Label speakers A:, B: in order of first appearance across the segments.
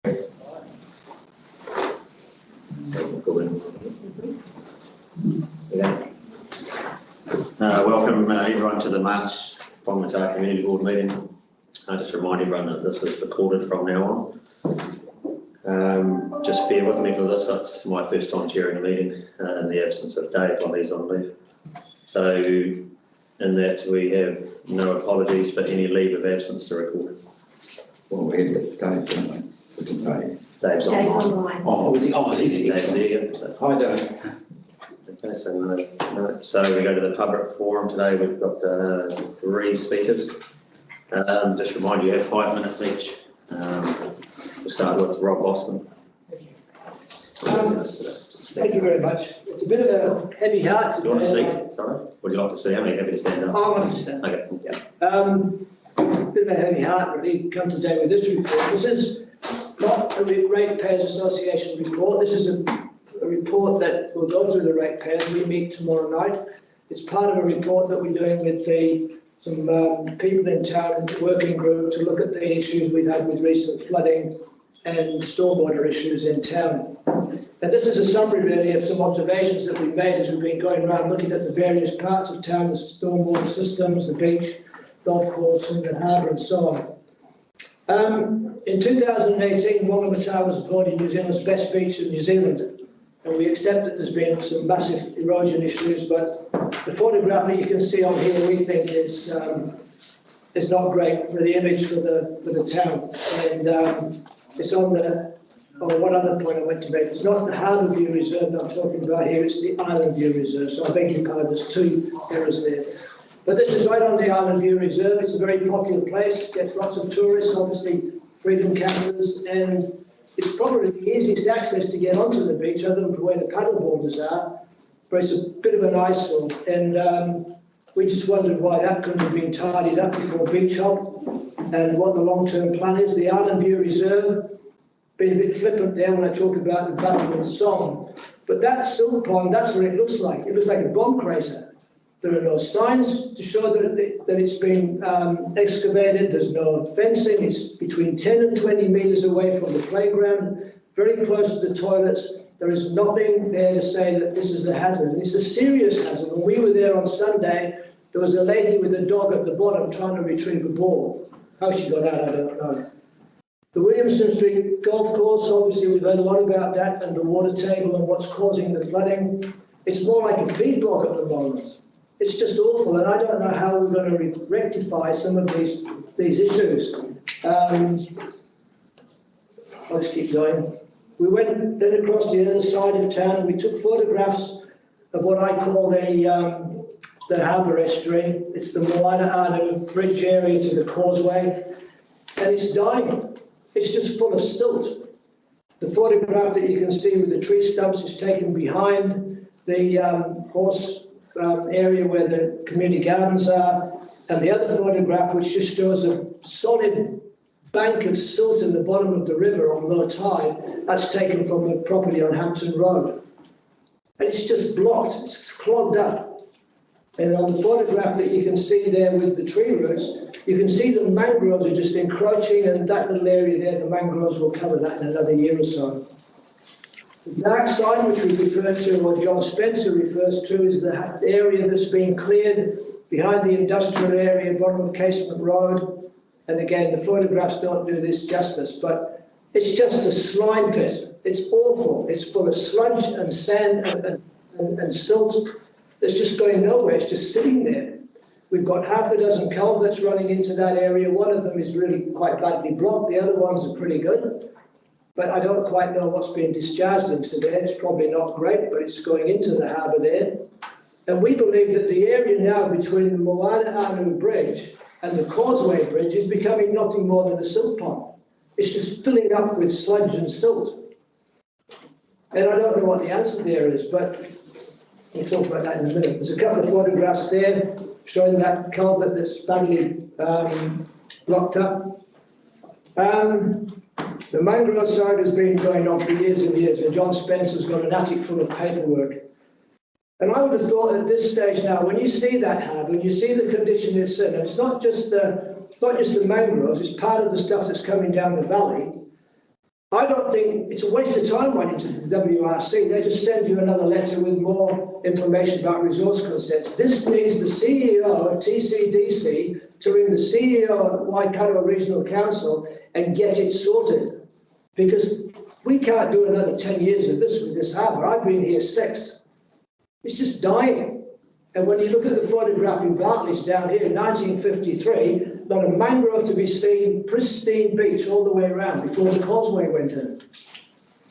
A: Welcome everyone to the March Whangamata Community Board meeting. I just remind everyone that this is recorded from now on. Just bear with me for this. It's my first time chairing a meeting in the absence of Dave while he's on leave. So, in that we have no apologies for any leave of absence to record.
B: Well, we had Dave, didn't we?
A: Dave's online.
B: Oh, is he? Oh, is he?
A: Dave's there. So.
B: Hi, Dave.
A: Okay, so no. So we go to the public forum today. We've got 3 speakers. Just remind you, have 5 minutes each. We'll start with Rob Boston.
C: Thank you very much. It's a bit of a heavy heart today.
A: Do you want to see? Sorry? Would you like to see? I'm happy to stand up.
C: I want to stand.
A: Okay.
C: Yeah. Bit of a heavy heart really come today with this report. This is not a Ratepayers Association report. This is a report that will go through the ratepayers. We meet tomorrow night. It's part of a report that we're doing with some people in town, working group, to look at the issues we've had with recent flooding and stormwater issues in town. And this is a summary really of some observations that we've made as we've been going around looking at the various parts of town, the stormwater systems, the beach, golf course and the harbour and so on. In 2018, Whangamata was voted New Zealand's best beach in New Zealand. And we accept that there's been some massive erosion issues, but the photograph that you can see on here we think is not great for the image for the town. And it's on one other point I went to make. It's not the Harbour View Reserve that I'm talking about here, it's the Island View Reserve. So I beg your pardon, there's 2 errors there. But this is right on the Island View Reserve. It's a very popular place, gets lots of tourists, obviously freedom campers, and it's probably the easiest access to get onto the beach other than where the paddle boarders are. But it's a bit of an eyesore, and we just wondered why that couldn't have been tidied up before Beach Hop and what the long-term plan is. The Island View Reserve, been a bit flippant there when I talk about the Battlefield Song, but that silt pond, that's what it looks like. It looks like a bomb crater. There are no signs to show that it's been excavated. There's no fencing. It's between 10 and 20 metres away from the playground, very close to the toilets. There is nothing there to say that this is a hazard. And it's a serious hazard. When we were there on Sunday, there was a lady with a dog at the bottom trying to retrieve a ball. How she got out, I don't know. The Williamson Street golf course, obviously we've heard a lot about that and the water table and what's causing the flooding. It's more like a peat bog at the moment. It's just awful, and I don't know how we're going to rectify some of these issues. I'll just keep going. We went then across the other side of town and we took photographs of what I call the harbour estuary. It's the Whangamata bridge area to the causeway, and it's dying. It's just full of silt. The photograph that you can see with the tree stumps is taken behind the horse area where the community gardens are, and the other photograph which just shows a solid bank of silt in the bottom of the river on low tide, that's taken from a property on Hampton Road. And it's just blocked, it's clogged up. And on the photograph that you can see there with the tree roots, you can see the mangroves are just encroaching, and that little area there, the mangroves will cover that in another year or so. The dark side, which we refer to, or John Spencer refers to, is the area that's been cleared behind the industrial area, bottom of Casement Road. And again, the photographs don't do this justice, but it's just a slime pit. It's awful. It's full of sludge and sand and silt. It's just going nowhere. It's just sitting there. We've got half a dozen culverts running into that area. One of them is really quite badly blocked. The other ones are pretty good. But I don't quite know what's being discharged into there. It's probably not great, but it's going into the harbour there. And we believe that the area now between the Whangamata Bridge and the Causeway Bridge is becoming nothing more than a silt pond. It's just filling up with sludge and silt. And I don't know what the answer there is, but we'll talk about that in a minute. There's a couple of photographs there showing that culvert that's badly blocked up. The mangrove saga has been going on for years and years, and John Spencer's got an attic full of paperwork. And I would have thought at this stage now, when you see that harbour, when you see the condition it's in, and it's not just the mangroves, it's part of the stuff that's coming down the valley, I don't think it's a waste of time writing to the WRC. They just send you another letter with more information about resource consents. This needs the CEO of TCDC to ring the CEO of Waikato Regional Council and get it sorted. Because we can't do another 10 years of this with this harbour. I've been here 6. It's just dying. And when you look at the photograph in Bartley's down here in 1953, not a mangrove to be seen, pristine beach all the way around before the causeway went in.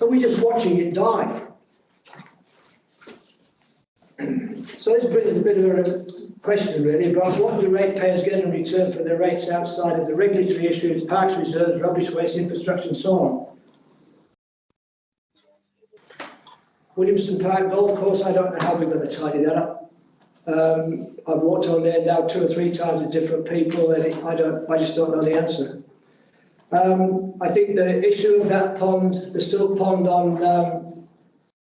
C: And we're just watching it die. So this brings a bit of a question really about what do ratepayers get in return for their rates outside of the regulatory issues, parks, reserves, rubbish waste, infrastructure and so on. Williamson Park Golf Course, I don't know how we're going to tidy that up. I've walked on there now 2 or 3 times with different people, and I just don't know the answer. I think the issue of that pond, the still pond on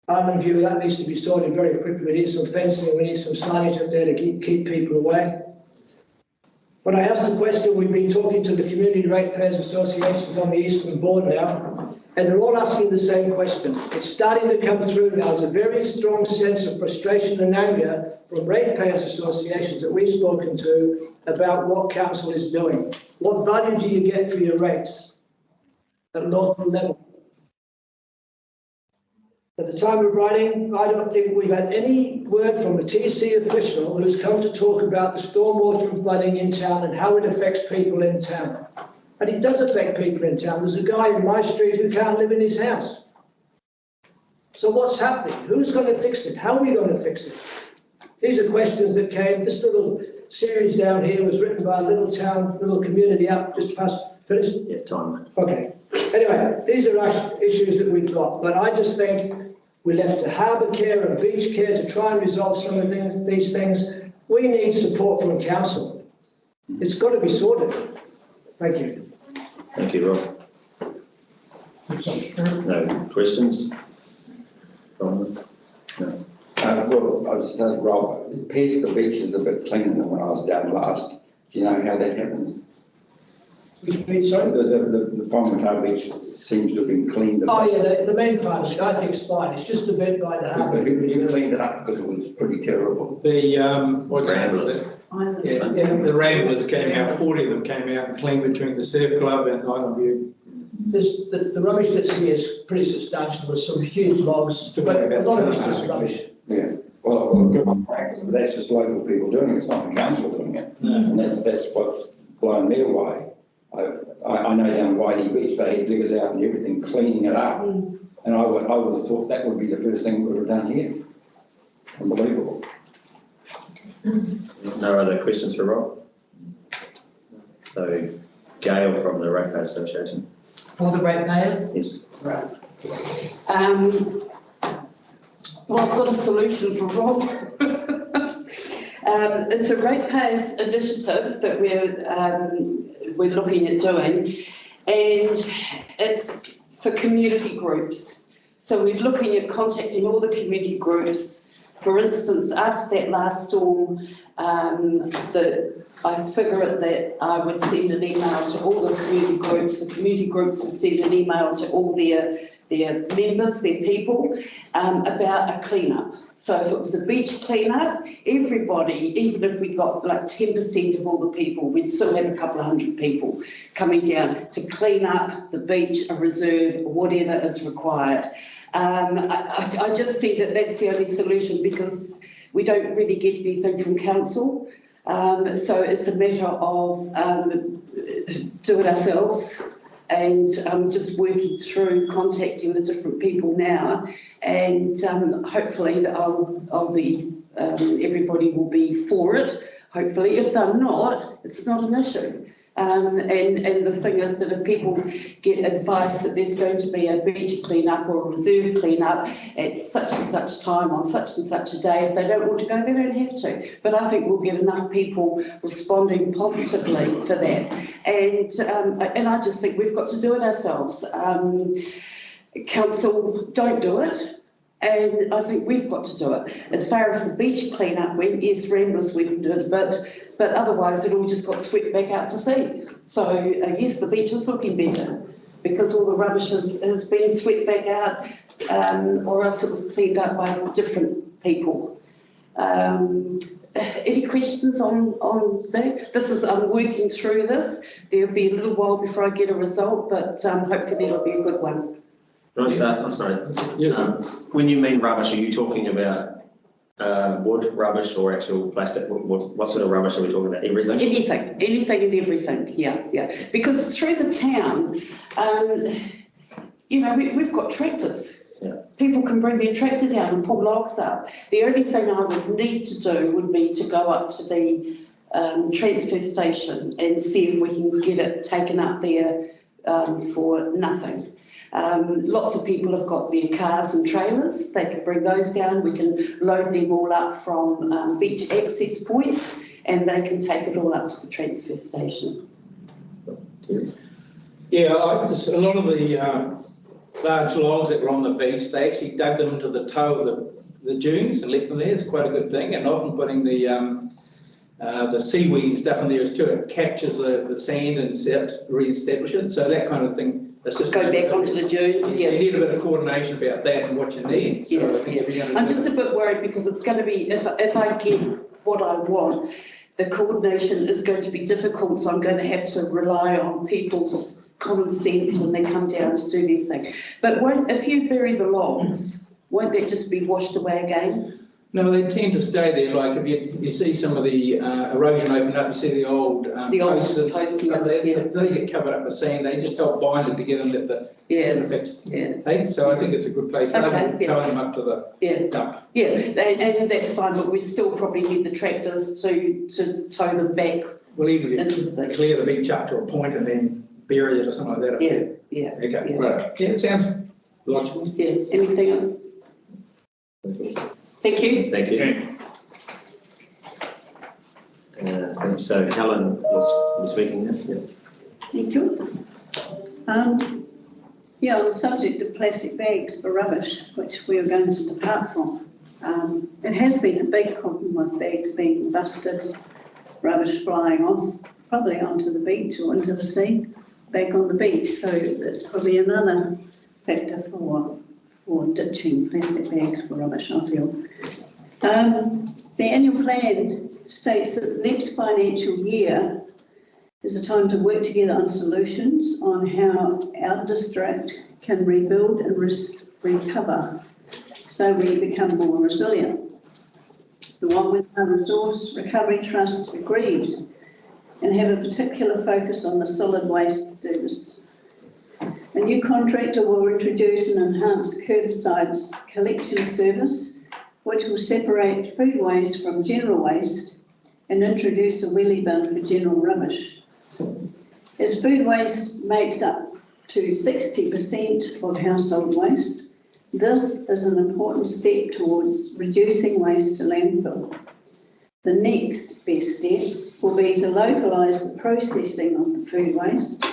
C: Island View, that needs to be sorted very quickly. We need some fencing, we need some signage up there to keep people away. When I asked the question, we've been talking to the community ratepayers associations on the Eastern Board now, and they're all asking the same question. It's starting to come through now. There's a very strong sense of frustration and anger from ratepayers associations that we've spoken to about what council is doing. What value do you get for your rates at local level? At the time of writing, I don't think we've had any word from a TC official who's come to talk about the stormwater and flooding in town and how it affects people in town. And it does affect people in town. There's a guy in my street who can't live in his house. So what's happening? Who's going to fix it? How are we going to fix it? These are questions that came. This little series down here was written by a little community up just past, finished?
A: Yeah, time.
C: Okay. Anyway, these are issues that we've got. But I just think we're left to harbour care and beach care to try and resolve some of these things. We need support from council. It's got to be sorted. Thank you.
A: Thank you, Rob. No questions? No.
B: Well, I was saying, Rob, it appears the beach is a bit cleaner than when I was down last. Do you know how that happened?
C: Which beach, sorry?
B: The Whangamata beach seems to have been cleaned up.
C: Oh yeah, the main part of it, I think, is fine. It's just a bit by the harbour.
B: Who cleaned it up because it was pretty terrible?
D: The
A: Ramblers.
D: the Ramblers came out. 40 of them came out and cleaned between the Surf Club and Island View.
C: The rubbish that's here is pretty substantial. There's some huge logs, but a lot of it's just rubbish.
B: Yeah. Well, good on Ramblers, but that's just local people doing it. It's not the council doing it.
D: No.
B: And that's what's blown me away. I know down Whitey Beach they had diggers out and everything cleaning it up, and I would have thought that would be the first thing we would have done here. Unbelievable.
A: No other questions for Rob? So, Gail from the Ratepayers Association.
E: For the ratepayers?
A: Yes.
C: Right.
E: Well, I've got a solution for Rob. It's a ratepayers initiative that we're looking at doing, and it's for community groups. So we're looking at contacting all the community groups. For instance, after that last storm, I figure that I would send an email to all the community groups. The community groups would send an email to all their members, their people, about a clean-up. So if it was a beach clean-up, everybody, even if we got like 10% of all the people, we'd still have a couple of hundred people coming down to clean up the beach, a reserve, whatever is required. I just think that that's the only solution because we don't really get anything from council. So it's a matter of do it ourselves. And I'm just working through contacting the different people now, and hopefully that I'll be everybody will be for it. Hopefully, if they're not, it's not an issue. And the thing is that if people get advice that there's going to be a beach clean-up or a reserve clean-up at such and such time on such and such a day, if they don't want to go, they don't have to. But I think we'll get enough people responding positively for that. And I just think we've got to do it ourselves. Council don't do it. And I think we've got to do it. As far as the beach clean-up went, yes, Ramblers went and did it, but otherwise it all just got swept back out to sea. So yes, the beach is looking better. because all the rubbish has been swept back out, or else it was cleaned up by different people. Any questions on that? I'm working through this. There'll be a little while before I get a result, but hopefully it'll be a good one.
A: Right, sorry. When you mean rubbish, are you talking about wood rubbish or actual plastic? What sort of rubbish are we talking about? Everything?
E: Anything and everything, yeah. Because through the town, we've got tractors.
A: Yeah.
E: People can bring their tractor down and pull logs up. The only thing I would need to do would be to go up to the transfer station and see if we can get it taken up there for nothing. Lots of people have got their cars and trailers. They can bring those down. We can load them all up from beach access points, and they can take it all up to the transfer station.
D: Yeah, a lot of the large logs that were on the beach, they actually dug them into the toe of the dunes and left them there. It's quite a good thing. And often putting the seaweed and stuff in there is too. It captures the sand and re-establish it. So that kind of thing.
E: Go back onto the dunes.
D: Yeah. You need a bit of coordination about that and what you need. So I think
E: I'm just a bit worried because it's going to be, if I get what I want, the coordination is going to be difficult. So I'm going to have to rely on people's common sense when they come down to do their thing. But if you bury the logs, won't that just be washed away again?
D: No, they tend to stay there. Like if you see some of the erosion open up, you see the old posts and stuff there.
E: Yeah.
D: So they get covered up with sand. They just help bind it together and let the sand effects take. So I think it's a good place rather than towing them up to the dump.
E: Yeah, and that's fine, but we'd still probably need the tractors to tow them back.
D: Well, even if they clear the beach up to a point and then bury it or something like that.
E: Yeah.
D: Okay, right. Yeah, it sounds logical.
E: Yeah, anything else? Thank you.
A: Thank you. So Helen was speaking now. Yeah.
F: Thank you. On the subject of plastic bags for rubbish, which we are going to depart from, it has been a big problem with bags being busted, rubbish flying off, probably onto the beach or into the sea, back on the beach. So that's probably another factor for ditching plastic bags for rubbish, I feel. The annual plan states that the next financial year is a time to work together on solutions on how our district can rebuild and recover so we become more resilient. The Whangamata Resource Recovery Trust agrees and have a particular focus on the solid waste service. A new contractor will introduce an enhanced curbside collection service which will separate food waste from general waste and introduce a wheelie bin for general rubbish. As food waste makes up to 60% of household waste, this is an important step towards reducing waste to landfill. The next best step will be to localise the processing of the food waste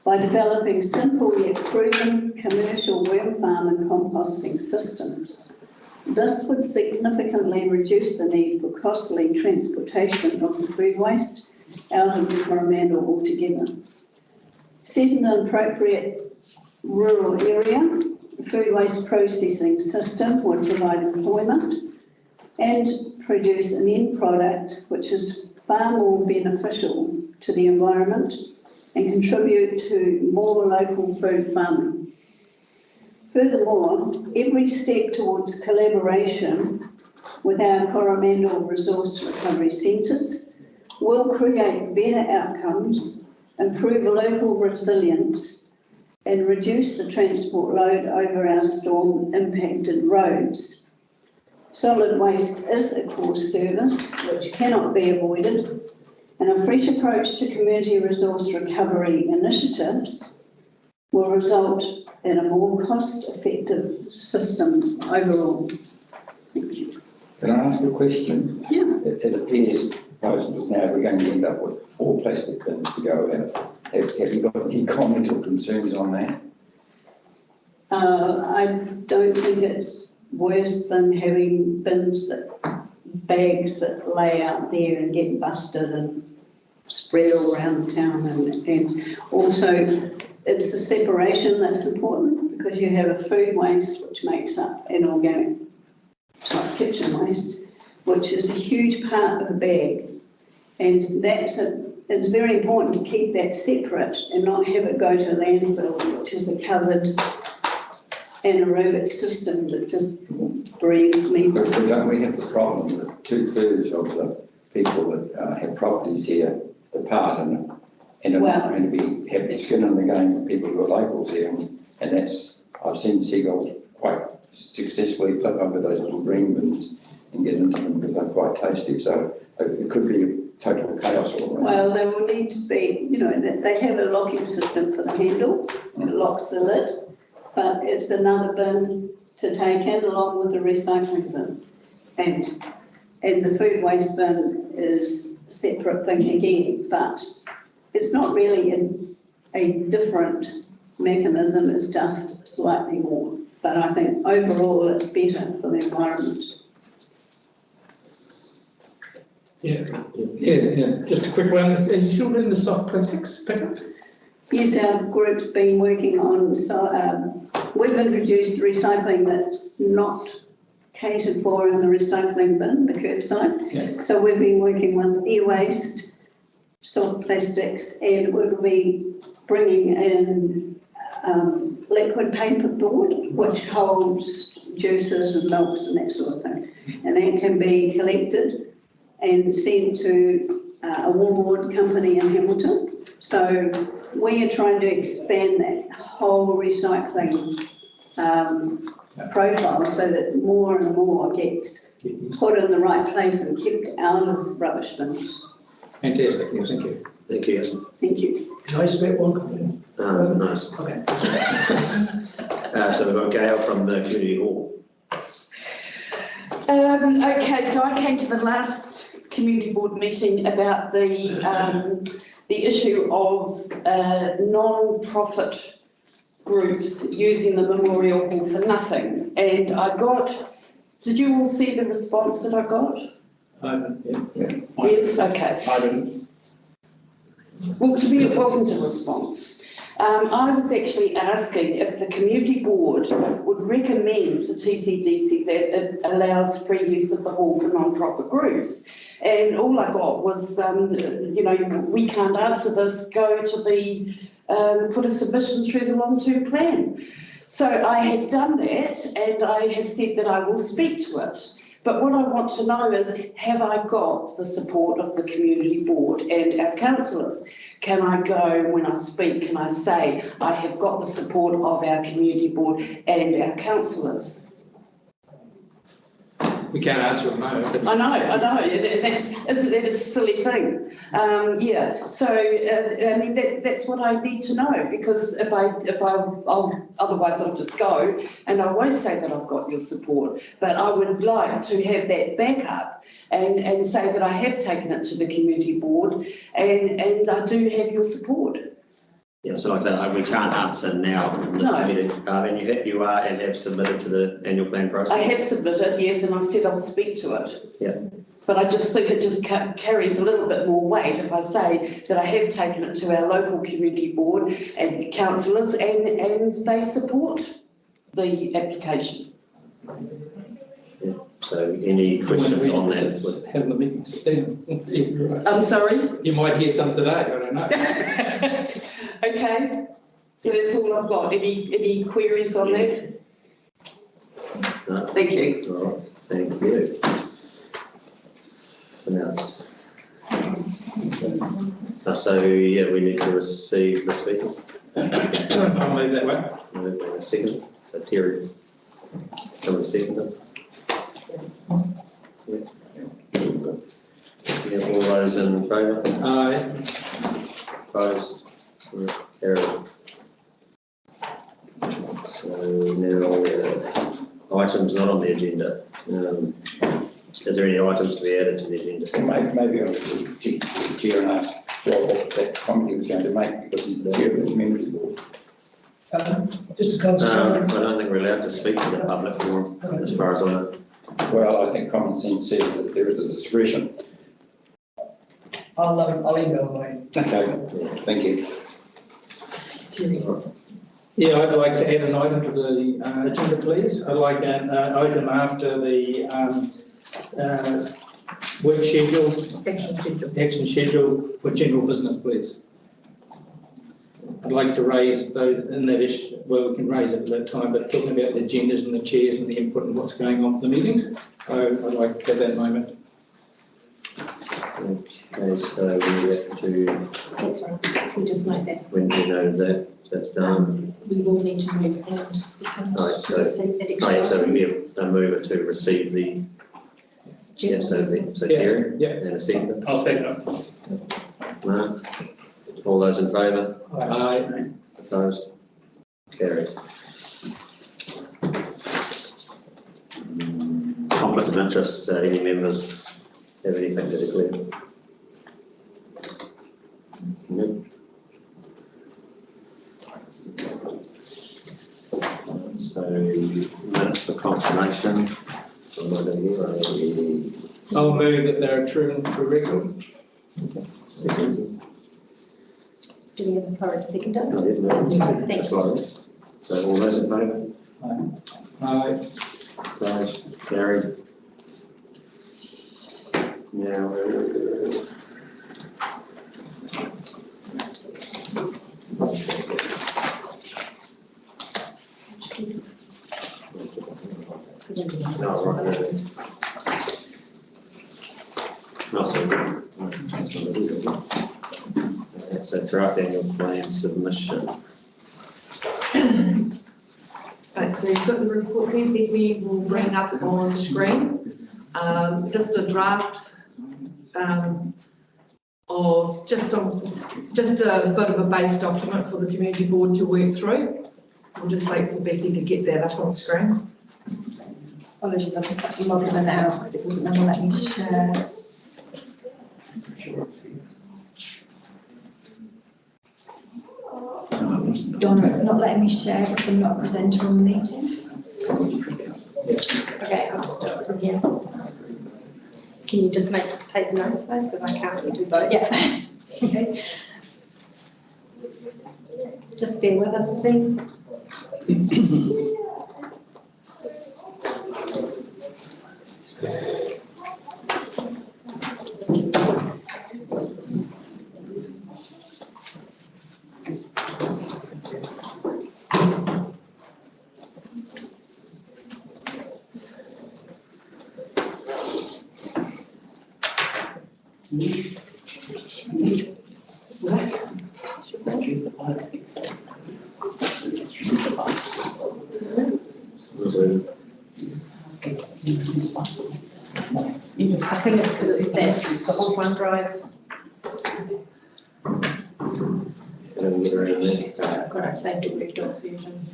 F: by developing simple yet proven commercial worm farm and composting systems. This would significantly reduce the need for costly transportation of the food waste out of Coromandel altogether. Set in an appropriate rural area, the food waste processing system would provide employment and produce an end product which is far more beneficial to the environment and contribute to more local food farming. Furthermore, every step towards collaboration with our Coromandel Resource Recovery Centres will create better outcomes, improve local resilience, and reduce the transport load over our storm-impacted roads. Solid waste is a core service which cannot be avoided, and a fresh approach to community resource recovery initiatives will result in a more cost-effective system overall. Thank you.
B: Can I ask a question?
F: Yeah.
B: It appears proposals now we're going to end up with 4 plastic bins to go out. Have you got any comments or concerns on that?
F: I don't think it's worse than having bags that lay out there and get busted and spread all around the town, and also it's the separation that's important, because you have a food waste which makes up an organic type kitchen waste, which is a huge part of a bag. And it's very important to keep that separate and not have it go to a landfill, which is a covered anaerobic system that just breathes methane.
B: But don't we have the problem that 2/3 of the people that have properties here depart and are not going to have the skin in the game of people who are locals here, and that's, I've seen seagulls quite successfully flip over those little green bins and get into them because they're quite tasty, so it could be total chaos all around.
F: Well, there will need to be, they have a locking system for the handle that locks the lid, but it's another bin to take in along with the recycling bin. And the food waste bin is a separate thing again, but it's not really a different mechanism, it's just slightly more. But I think overall it's better for the environment.
D: Yeah, just a quick one. Are you still doing the soft plastics pickup?
F: Yes, our group's been working on, we've introduced recycling that's not catered for in the recycling bin, the curbside.
B: Yeah.
F: So we've been working with e-waste, soft plastics, and we'll be bringing in liquid paper board, which holds juices and milks and that sort of thing. And that can be collected and sent to a wallboard company in Hamilton. So we are trying to expand that whole recycling profile so that more and more gets put in the right place and kept out of rubbish bins.
D: Fantastic, yes, thank you.
A: Thank you.
F: Thank you.
C: Can I spit one comment?
A: Nice.
C: Okay.
A: So we've got Gail from the community hall.
E: Okay, so I came to the last community board meeting about the issue of non-profit groups using the Memorial Hall for nothing. And did you all see the response that I got? Yes, okay.
D: I didn't.
E: Well, to me, it wasn't a response. I was actually asking if the community board would recommend to TCDC that it allows free use of the hall for non-profit groups. And all I got was, we can't answer this, go to put a submission through the long-term plan. So I have done that, and I have said that I will speak to it. But what I want to know is, have I got the support of the community board and our councillors? Can I go when I speak, can I say, I have got the support of our community board and our councillors?
D: We can't answer it, no.
E: I know. Isn't that a silly thing? That's what I need to know, because otherwise I'll just go and I won't say that I've got your support. But I would like to have that backup and say that I have taken it to the community board and I do have your support.
A: Yeah, so like I said, we can't answer now in this meeting. And you are and have submitted to the annual plan process?
E: I have submitted, yes, and I've said I'll speak to it.
A: Yeah.
E: But I just think it just carries a little bit more weight if I say that I have taken it to our local community board and councillors and they support the application.
A: Yeah. So any questions on that?
D: Having the meeting sit down.
E: I'm sorry?
D: You might hear some today, I don't know.
E: Okay, so that's all I've got. Any queries on that?
A: No?
E: Thank you.
A: All right, thank you. And that's, so yeah, we need to receive the speakers.
D: I'll move that way.
A: Move in a second. So Terry, come and second them. Yeah, all those in favour? Opposed? Carried. So now items not on the agenda. Is there any items to be added to the agenda?
B: Maybe I should check the chair and ask what that comment he was going to make, because he's the chair of the community board.
C: Just to concentrate.
A: I don't think we're allowed to speak to the public forum, as far as I know.
B: Well, I think common sense says that there is a discretion.
C: I'll email away.
B: Okay, thank you.
G: Terry.
D: Yeah, I'd like to add an item to the agenda, please. I'd like an item after the work schedule, action schedule for general business, please. I'd like to raise those in that issue, well, we can raise it at that time, but talking about the agendas and the chairs and the input and what's going on with the meetings. So I'd like to have that moment.
A: Okay, so we have to,
G: That's right, we just note that.
A: when do you know that that's done?
G: We will need to move on to second
A: Right,
G: to
A: so-
G: receive that extra.
A: Right, so
G: item.
A: we have a mover to receive the,
G: General business.
A: so Terry,
D: Yeah,
A: and a second.
D: I'll second it.
A: Mark, all those in favour?
D: Aye.
A: Opposed? Carried. Conflict of interest, any members have anything to declare? Nope. So, minutes for confirmation.
D: I'll move that they're true and correct.
A: Second.
G: Do we have a seconder?
A: No, there's no-
G: Thank
A: that's right. So all those in favour?
D: Aye.
A: Opposed? Carried. Now, no, right. No, so, that's a draft annual plan submission.
H: Right, so you've got the report here that we will bring up on screen. Just a draft of just a bit of a base document for the community board to work through. We'll just wait for Becky to get that up on screen.
G: Apologies, I've just had to log in and out because it wasn't going to let me share. Donna, it's not letting me share if I'm not a presenter on the meeting. Okay, I'll just do it from here. Can you just take notes though, because I can't really do both. Yeah. Okay. Just bear with us, please. I think it's because it's there, it's on OneDrive.
A: Can we get around there?
G: Sorry, I've got a saved it with dot fusion.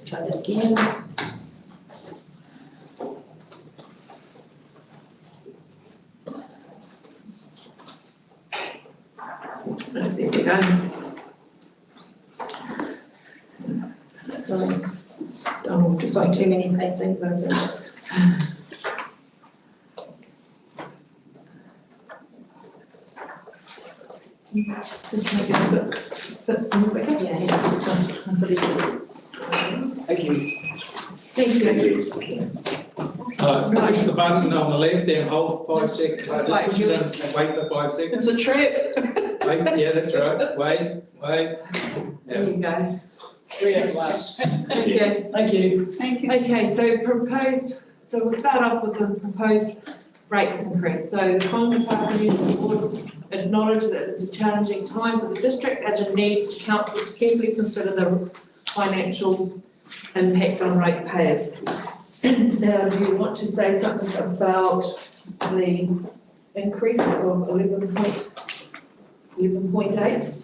G: Try that again.
H: There we go.
G: Sorry,
H: Done.
G: just got too many things open.
H: Just make it a bit quicker.
G: Yeah,
H: Thank you.
A: Thank you.
D: Push the button on the left and hold 5 seconds. Just
H: Wait,
D: push it in and wait for 5 seconds.
H: It's a trap.
D: Wait, yeah, that's right. Wait.
H: There you go.
C: We're at last.
H: Okay.
C: Thank you.
F: Thank you.
H: Okay, so we'll start off with the proposed rates increase. So the Whangamata Community Board acknowledge that it's a challenging time for the district and the need for council to carefully consider the financial impact on ratepayers. Now, do you want to say something about the increase of 11.8?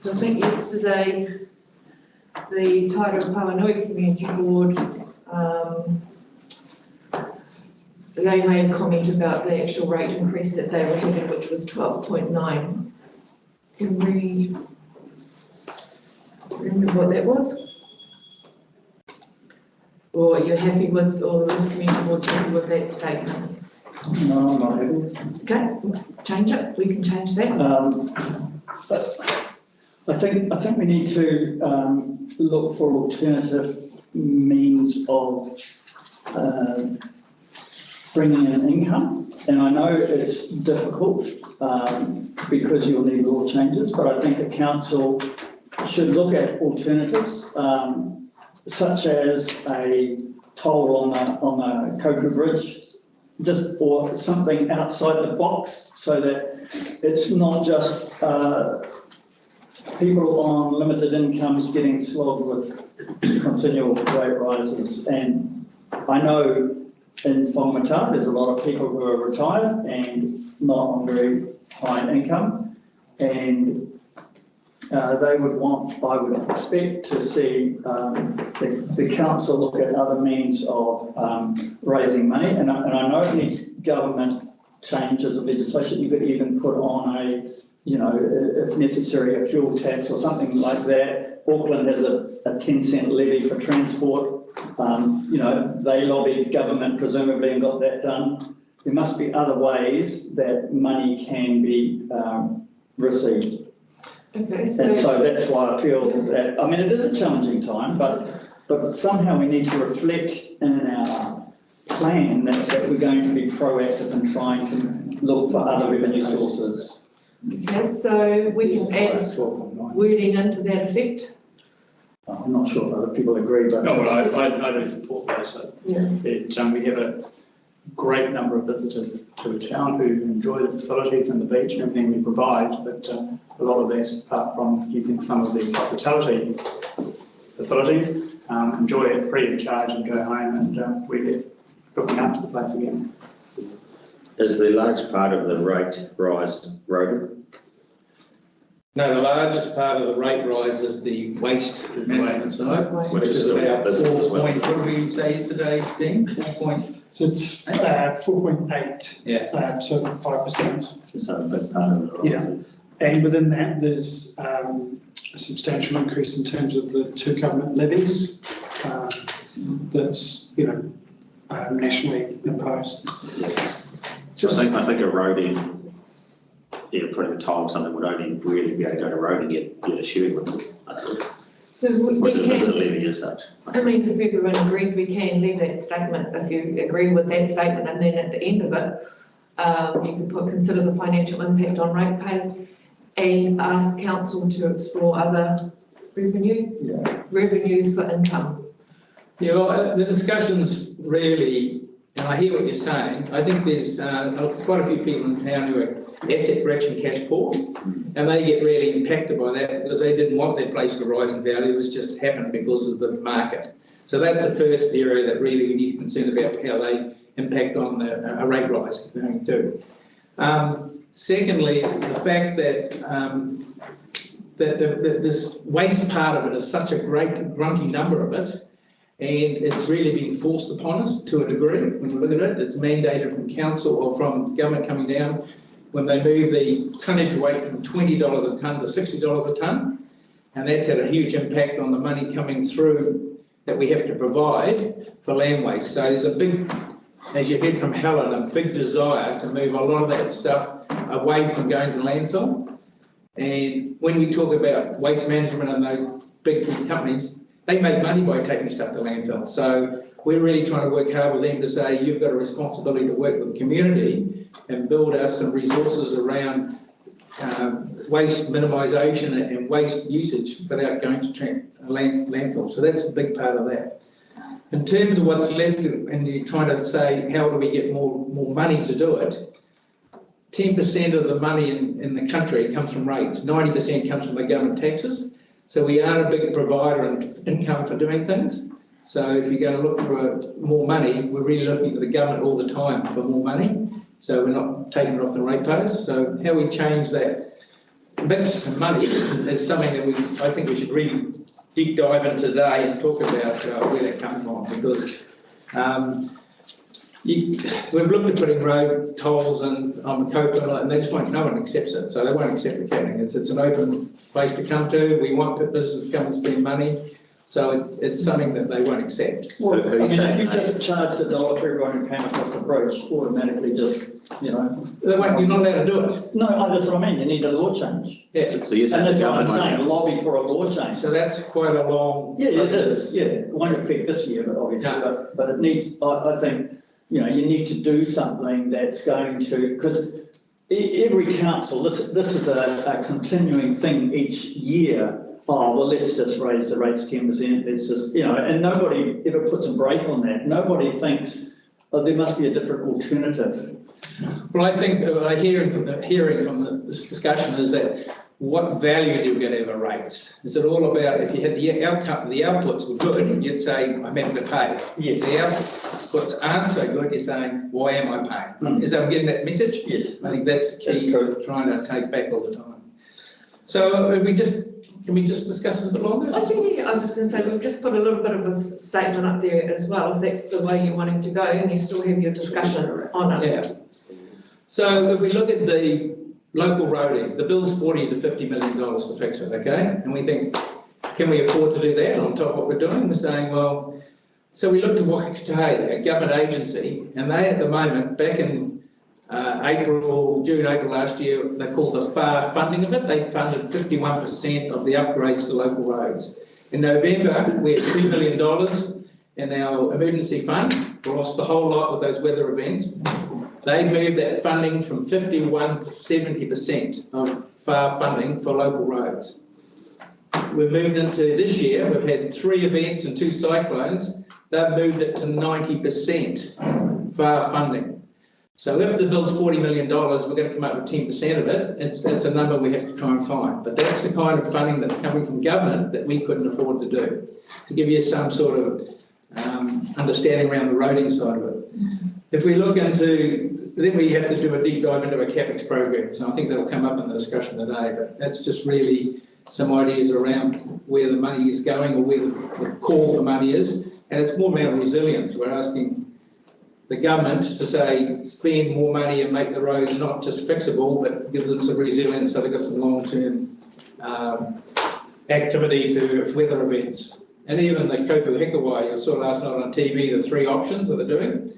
H: So I think yesterday, the Tairau Community Board, they made a comment about the actual rate increase that they were having, which was 12.9. Can we remember what that was? Or are you happy with, or the community board's happy with that statement?
I: No, I'm not happy.
H: Okay, change it, we can change that.
I: But I think we need to look for alternative means of bringing in income. And I know it's difficult because you'll need law changes, but I think the council should look at alternatives, such as a toll on the Coker Bridge, or something outside the box, so that it's not just people on limited incomes getting slogged with continual rate rises. And I know in Whangamata there's a lot of people who are retired and not on very high income, and they would want, I would expect to see the council look at other means of raising money, and I know it needs government changes of legislation. You could even put on a, you know, if necessary, a fuel tax or something like that. Auckland has a 10-cent levy for transport. You know, they lobbied government presumably and got that done. There must be other ways that money can be received.
H: Okay,
I: And so that's why I feel that, I mean, it is a challenging time, but somehow we need to reflect in our plan that we're going to be proactive in trying to look for other revenue sources.
H: okay, so we can add wording into that effect.
I: I'm not sure if other people agree, but.
J: No, well, I really support that.
H: Yeah.
J: We have a great number of visitors to the town who enjoy the facilities and the beach and everything we provide, but a lot of that, apart from using some of the hospitality facilities, enjoy it free of charge and go home, and we get looking up to the place again.
A: Is the large part of the rate rise road?
D: No, the largest part of the rate rise is the waste management side, which is about 4 point, what did we say yesterday, Dean? 4 point?
K: So it's 4.8.
D: Yeah.
K: So 5%.
A: It's a big part of it.
K: Yeah. And within that, there's a substantial increase in terms of the 2 government levies. That's, you know, nationally imposed.
A: I think eroding, putting the toll on something would only really be able to go to road and get assured with.
H: So we
A: Is it a
H: can,
A: levy as such?
H: I mean, if everyone agrees, we can leave that statement, if you agree with that statement, and then at the end of it, you can consider the financial impact on ratepayers and ask council to explore other revenues for income.
D: Yeah, well, the discussions really, and I hear what you're saying, I think there's quite a few people in town who are asset rich and cash poor, and they get really impacted by that because they didn't want their place to rise in value. It was just happened because of the market. So that's the first area that really we need to concern about how they impact on a rate rise going through. Secondly, the fact that this waste part of it is such a great grunty number of it, and it's really been forced upon us to a degree. When you look at it, it's mandated from council or from government coming down when they move the tonnage weight from $20 a tonne to $60 a tonne, and that's had a huge impact on the money coming through that we have to provide for land waste. So there's a big, as you heard from Helen, a big desire to move a lot of that stuff away from going to landfill. And when we talk about waste management and those big companies, they make money by taking stuff to landfill. So we're really trying to work hard with them to say, you've got a responsibility to work with the community and build us some resources around waste minimisation and waste usage without going to landfill. So that's a big part of that. In terms of what's left, and you're trying to say, how do we get more money to do it? 10% of the money in the country comes from rates. 90% comes from the government taxes. So we are a big provider and income for doing things. So if you're going to look for more money, we're really looking to the government all the time for more money. So we're not taking it off the ratepayers. So how we change that mix of money is something that I think we should really deep dive into today and talk about where that comes from, because we've looked at putting road tolls on the Copa, and they just won't, no one accepts it, so they won't accept the catting. It's an open place to come to. We want businesses to come and spend money. So it's something that they won't accept.
I: Well,
A: who are
I: I
A: you
I: mean,
A: saying
I: if you
A: that?
I: just charge the dollar for everyone who came across the bridge, automatically just,
D: You're not allowed to do it.
I: no, that's what I mean, you need a law change.
D: Yeah,
A: So you're saying
I: And
A: the
I: that's what I'm
A: government
I: saying,
A: won't-
I: lobby for a law change.
D: so that's quite a long.
I: Yeah, it
D: process.
I: is, yeah, it won't affect this year, but obviously,
D: No.
I: but it needs, I think, you need to do something that's going to, because every council, this is a continuing thing each year. Oh, well, let's just raise the rates 10%, let's just, and nobody ever puts a brake on that. Nobody thinks, oh, there must be a different alternative.
D: Well, I think what I hearing from this discussion is that what value do you get out of rates? Is it all about if you had the outcome, the outputs were good, you'd say, I'm having to pay.
I: Yes.
D: The outputs aren't so good, you're saying, why am I paying? Is that I'm getting that message?
I: Yes.
D: I think that's the key,
I: That's
D: trying to take back all the time. So can we just discuss this a bit longer?
H: I think, I was just going to say, we've just put a little bit of a statement up there as well, if that's the way you're wanting to go, and you still have your discussion on it.
D: Yeah. So if we look at the local roading, the bill's $40 to $50 million to fix it, okay? And we think, can we afford to do that on top of what we're doing? We're saying, well, so we looked at Whangamata, a government agency, and they at the moment, back in June, April last year, they called the FAR funding of it. They funded 51% of the upgrades to local roads. In November, we had $2 million in our emergency fund. We lost the whole lot with those weather events. They moved that funding from 51 to 70% of FAR funding for local roads. We've moved into this year, we've had 3 events and 2 cyclones. They've moved it to 90% FAR funding. So if the bill's $40 million, we're going to come up with 10% of it. It's a number we have to try and find. But that's the kind of funding that's coming from government that we couldn't afford to do. To give you some sort of understanding around the roading side of it. If we look into, then we have to do a deep dive into a CapEx program. So I think that'll come up in the discussion today. But that's just really some ideas around where the money is going or where the call for money is. And it's more around resilience. We're asking the government to say, spend more money and make the roads not just fixable, but give them some resilience so they've got some long-term activity to weather events. And even the Kopu Hekawai, you saw last night on TV, the 3 options that they're doing.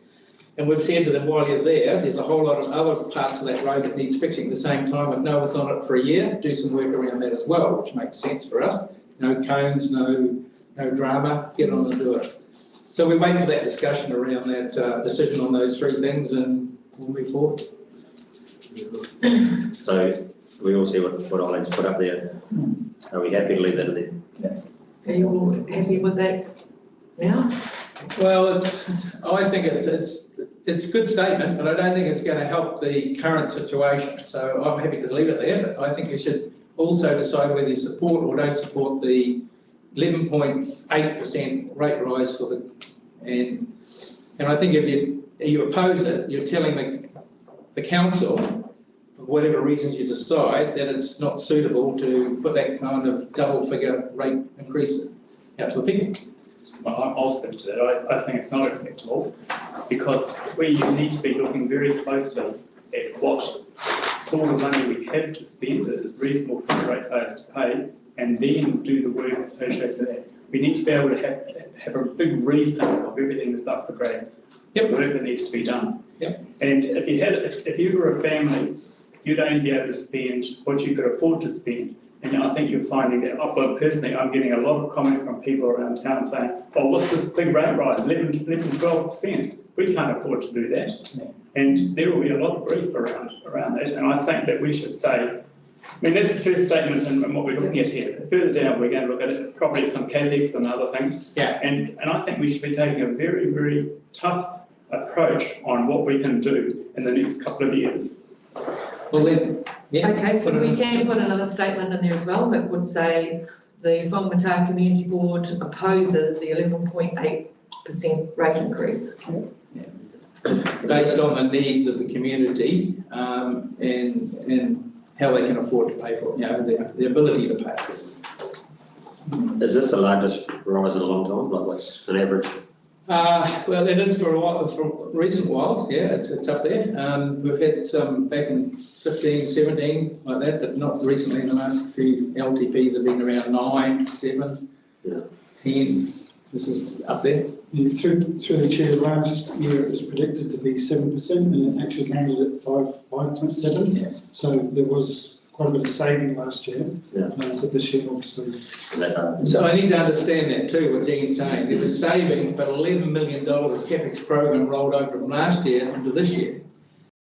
D: And we've said to them, while you're there's a whole lot of other parts of that road that needs fixing at the same time. If no one's on it for a year, do some work around that as well, which makes sense for us. No cones, no drama, get on and do it. So we wait for that discussion around that decision on those 3 things and we'll move forward.
A: So we all see what Eileen's put up there. Are we happy to leave that in there?
H: Are you all happy with that now?
D: Well, I think it's a good statement, but I don't think it's going to help the current situation. So I'm happy to leave it there, but I think we should also decide whether you support or don't support the 11.8% rate rise for and I think if you oppose it, you're telling the council, for whatever reasons you decide, that it's not suitable to put that kind of double figure rate increase out to the people.
J: Well, I'll speak to that. I think it's not acceptable because we need to be looking very closely at what all the money we have to spend that is reasonable for the ratepayers to pay, and then do the work associated with that. We need to be able to have a big rethink of everything that's up for grabs.
D: Yep.
J: The work that needs to be done.
D: Yep.
J: And if you were a family, you'd only be able to spend what you could afford to spend. And I think you're finding that, well, personally, I'm getting a lot of comment from people around town saying, oh, what's this big rate rise, 11, 12%? We can't afford to do that.
D: Yeah.
J: And there will be a lot of grief around that. And I think that we should say, I mean, that's the first statement in what we're looking at here. Further down, we're going to look at it, probably some CapEx and other things.
D: Yeah.
J: And I think we should be taking a very, very tough approach on what we can do in the next couple of years.
D: Well then, yeah.
H: Okay, so we can put another statement in there as well that would say the Whangamata Community Board opposes the 11.8% rate increase.
D: Based on the needs of the community and how they can afford to pay for it, the ability to pay.
A: Is this the largest rise in a long time? Like what's an average?
D: Well, it is for a while, for recent whiles, yeah, it's up there. We've had some back in 15, 17, like that, but not recently. In the last few LTPs have been around 9, 7.
A: Yeah.
D: Ian, this is up there.
K: Yeah, through the chair, last year it was predicted to be 7% and it actually landed at 5.7. So there was quite a bit of saving last year, but this year obviously.
D: So I need to understand that too, what Dean's saying. There was saving, but $11 million of CapEx program rolled over from last year into this year.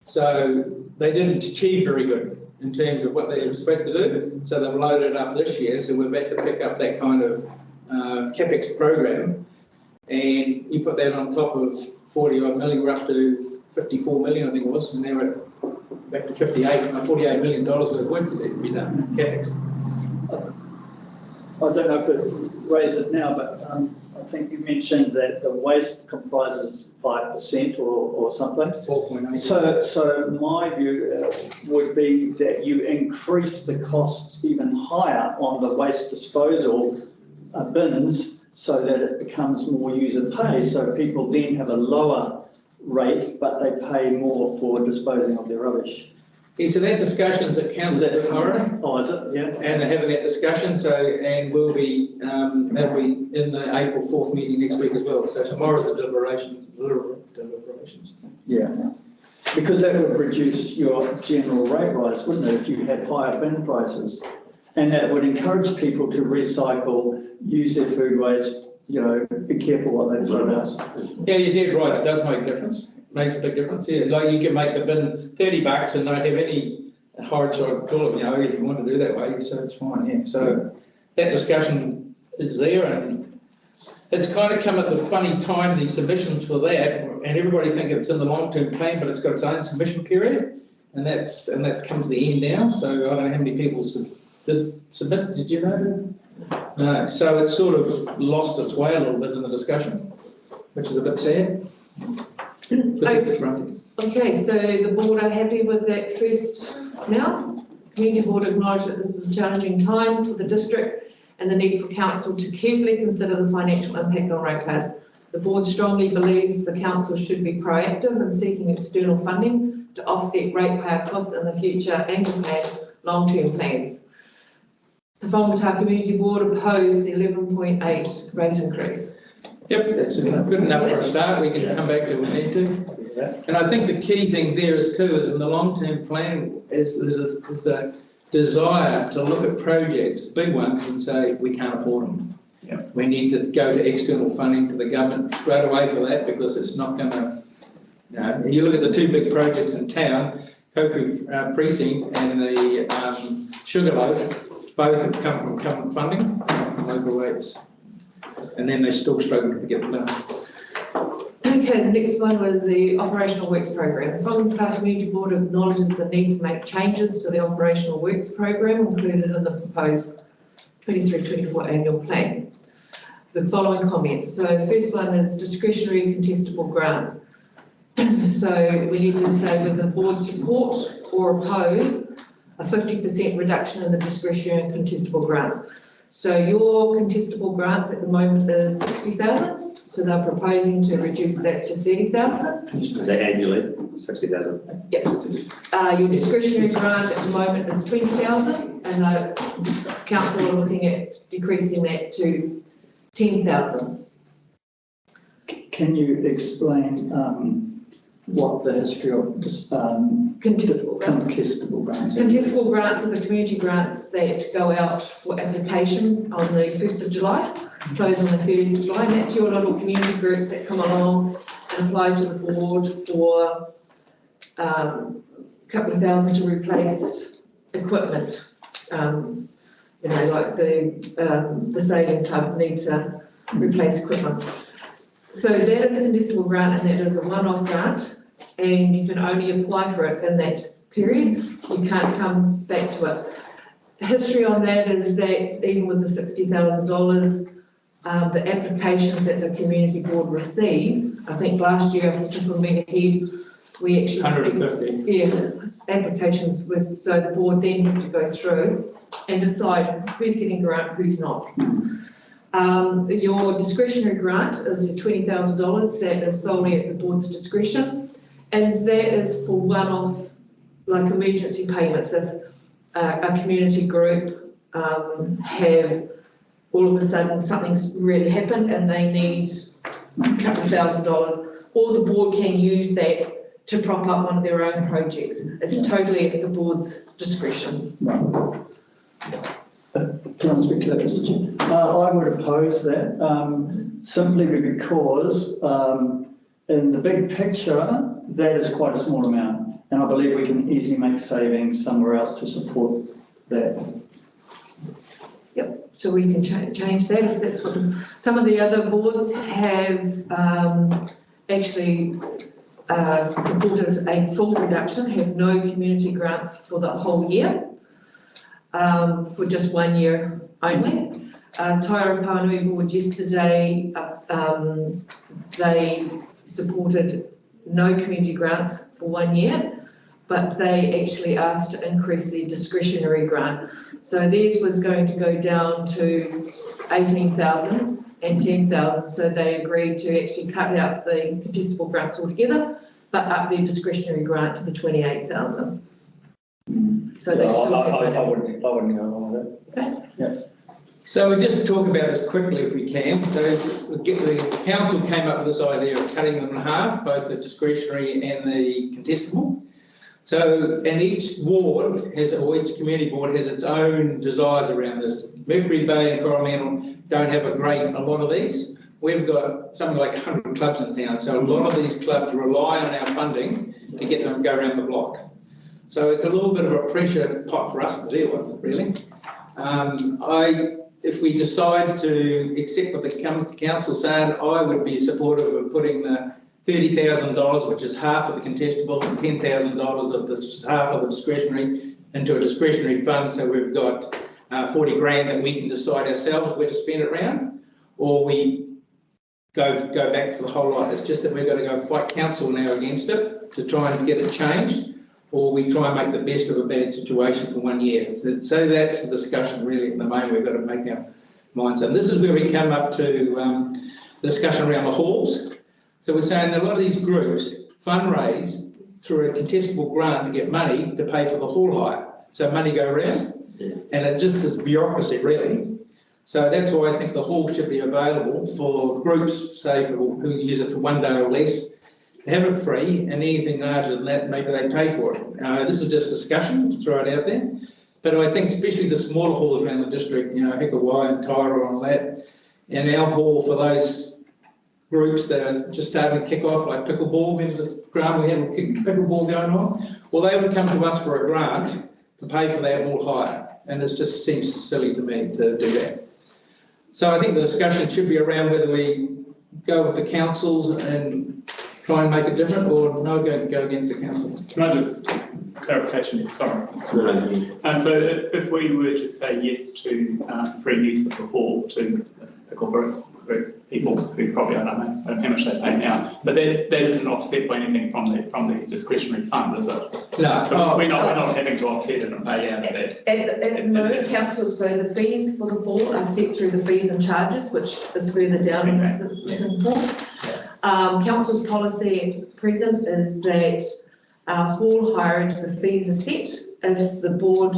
D: So they didn't achieve very good in terms of what they were supposed to do. So they've loaded it up this year. So we've had to pick up that kind of CapEx program. And you put that on top of 40 odd million, we're up to 54 million, I think it was, and now we're back to $48 million worth of work to be done, CapEx.
I: I don't know if it raised it now, but I think you mentioned that the waste comprises 5% or something.
D: 4.8.
I: So my view would be that you increase the costs even higher on the waste disposal bins so that it becomes more user pay. So people then have a lower rate, but they pay more for disposing of their rubbish.
D: Yeah, so that discussion's at council tomorrow.
I: Oh, is it? Yeah.
D: And they're having that discussion, so, and we'll be, that'll be in the April 4th meeting next week as well. So tomorrow's the deliberations.
I: Yeah. Because that would reduce your general rate rise, wouldn't it, if you had higher bin prices? And that would encourage people to recycle, use their food waste, you know, be careful what they throw out.
D: Yeah, you did right, it does make a difference. Makes a big difference, yeah. Like you can make the bin $30 and not have any hard side toilet, you know, if you want to do that way, so it's fine, yeah. So that discussion is there, and it's kind of come at the funny time, these submissions for that, and everybody thinks it's in the long-term plan, but it's got its own submission period, and that's come to the end now, so I don't know how many people did submit, did you know? No, so it's sort of lost its way a little bit in the discussion, which is a bit sad.
H: Okay, so the board are happy with that first now? Community board acknowledge that this is a challenging time for the district and the need for council to carefully consider the financial impact on ratepayers. The board strongly believes the council should be proactive in seeking external funding to offset ratepayer costs in the future and to plan long-term plans. The Whangamata Community Board opposed the 11.8 rate increase.
D: Yep, that's good enough for a start. We can come back to what we need to. And I think the key thing there is too, is in the long-term plan is a desire to look at projects, big ones, and say, we can't afford them.
J: Yeah.
D: We need to go to external funding to the government straight away for that, because it's not going to, you know, you look at the two big projects in town, Koku Precinct and the Sugarloaf, both have come from government funding, from local rates. And then they're still struggling to get them done.
H: Okay, the next one was the operational works program. The Whangamata Community Board acknowledges the need to make changes to the operational works program included in the proposed 23-24 annual plan. The following comments. So the first one is discretionary contestable grants. So we need to say whether the board support or oppose a 50% reduction in the discretionary and contestable grants. So your contestable grants at the moment is 60,000. So they're proposing to reduce that to 30,000.
A: Is that annually, 60,000?
H: Yep. Your discretionary grant at the moment is 20,000, and the council are looking at decreasing that to 10,000.
I: Can you explain what the history of
H: contestable
I: grants?
H: Contestable grants are the community grants that go out for application on the 1st of July, close on the 30th of July, and that's your little community groups that come along and apply to the board for a couple of thousand to replace equipment. You know, like the sailing club need to replace equipment. So that is a contestable grant, and that is a one-off grant, and you can only apply for it in that period. You can't come back to it. The history on that is that even with the $60,000, the applications that the community board received, I think last year, off the top of my head, we actually
D: 150.
H: Yeah, applications with, so the board then had to go through and decide who's getting a grant, who's not. Your discretionary grant is $20,000. That is solely at the board's discretion, and that is for one-off, like emergency payments. If a community group have all of a sudden something's really happened and they need a couple of $1,000, or the board can use that to prop up one of their own projects. It's totally at the board's discretion.
I: Can I speak to that, Mr. Chair? I would oppose that, simply because in the big picture, that is quite a small amount, and I believe we can easily make savings somewhere else to support that.
H: Yep, so we can change that if that's what, some of the other boards have actually supported a full reduction, have no community grants for the whole year, for just 1 year only. Tairapānui board yesterday, they supported no community grants for 1 year, but they actually asked to increase their discretionary grant. So theirs was going to go down to 18,000 and 10,000, so they agreed to actually cut out the contestable grants altogether, but up their discretionary grant to the 28,000. So they still
I: I wouldn't go along with that.
H: Okay.
I: Yeah.
D: So we'll just talk about this quickly if we can. So the council came up with this idea of cutting them in half, both the discretionary and the contestable. So, and each ward has, or each community board has its own desires around this. Mercury Bay and Coromandel don't have a lot of these. We've got something like 100 clubs in town, so a lot of these clubs rely on our funding to get them to go around the block. So it's a little bit of a pressure pot for us to deal with, really. If we decide to accept what the council said, I would be supportive of putting the $30,000, which is half of the contestable, and $10,000 of the half of the discretionary into a discretionary fund. So we've got 40 grand that we can decide ourselves where to spend it around, or we go back for the whole lot. It's just that we've got to go fight council now against it to try and get it changed, or we try and make the best of a bad situation for 1 year. So that's the discussion really at the moment. We've got to make our minds up. This is where we come up to the discussion around the halls. So we're saying that a lot of these groups fundraise through a contestable grant to get money to pay for the hall hire. So money go around, and it just is bureaucracy really. So that's why I think the hall should be available for groups, say who use it for 1 day or less, have it free, and anything larger than that, maybe they pay for it. This is just discussion, to throw it out there. But I think especially the smaller halls around the district, Hikawai and Taira and all that, and our hall for those groups that are just starting to kick off, like pickleball, remember this grant we had with pickleball going on? Well, they would come to us for a grant to pay for that hall hire, and it just seems silly to me to do that. So I think the discussion should be around whether we go with the councils and try and make it different, or no, go against the council.
J: Can I just clarification? Sorry. And so if we were to say yes to free use of the hall to pickle group people who probably, I don't know how much they pay now, but that isn't offset by anything from the discretionary fund, is it?
D: No.
J: So we're not having to offset it and pay out of that.
H: At the moment, council, so the fees for the hall are set through the fees and charges, which is further down in this report. Council's policy at present is that hall hire, the fees are set. If the board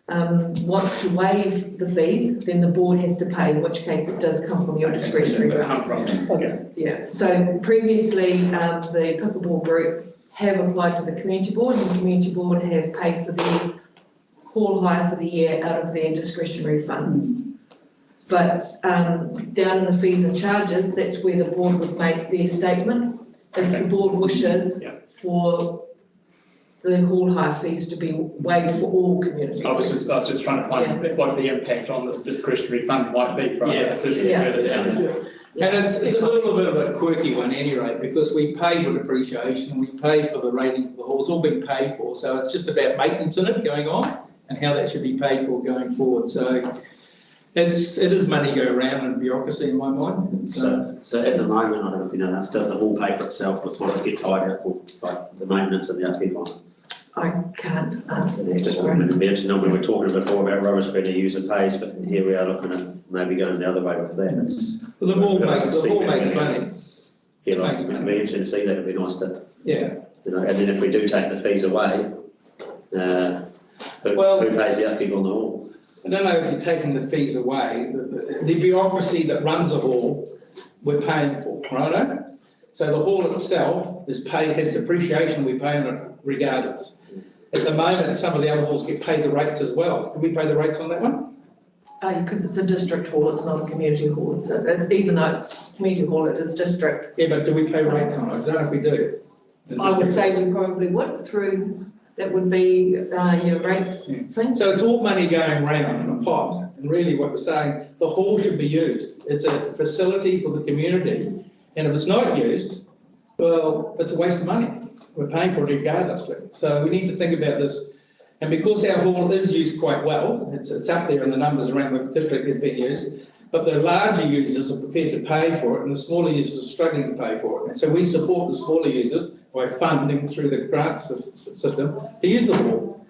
H: wants to waive the fees, then the board has to pay, in which case it does come from your discretionary grant.
J: Okay.
H: Yeah, so previously the pickleball group have applied to the community board, and the community board have paid for their hall hire for the year out of their discretionary fund. But down in the fees and charges, that's where the board would make their statement. If the board wishes for the hall hire fees to be waived for all community.
J: I was just trying to find what the impact on this discretionary fund might be for other decisions further down.
D: And it's a little bit of a quirky one at any rate, because we pay for depreciation, we pay for the rating for the hall, it's all been paid for. So it's just about maintenance in it going on and how that should be paid for going forward. So it is money go around and bureaucracy in my mind.
A: So at the moment, I don't know if you know that, does the hall pay for itself with what it gets hired out for, like the maintenance and the upkeep on it?
H: I can't answer that.
A: Just wanted to mention, we were talking before about rubbish being a user pays, but here we are looking at maybe going the other way with that.
D: Well, the hall makes money.
A: Yeah, like, it'd be interesting to see that, it'd be nice to,
D: and
A: then if we do take the fees away, who pays the upkeep on the hall?
D: I don't know if you're taking the fees away, the bureaucracy that runs a hall, we're paying for, righto? So the hall itself is paid, has depreciation, we're paying it regardless. At the moment, some of the other halls get paid the rates as well. Do we pay the rates on that one?
H: Because it's a district hall, it's not a community hall. So even though it's community hall, it is district.
D: Yeah, but do we pay rates on it? I don't know if we do.
H: I would say we probably would through, that would be your rates thing.
D: So it's all money going round in a pot, and really what we're saying, the hall should be used. It's a facility for the community, and if it's not used, well, it's a waste of money. We're paying for it regardless. So we need to think about this. And because our hall is used quite well, it's up there in the numbers around the district is being used, but the larger users are prepared to pay for it, and the smaller users are struggling to pay for it. And so we support the smaller users by funding through the grants system to use the hall.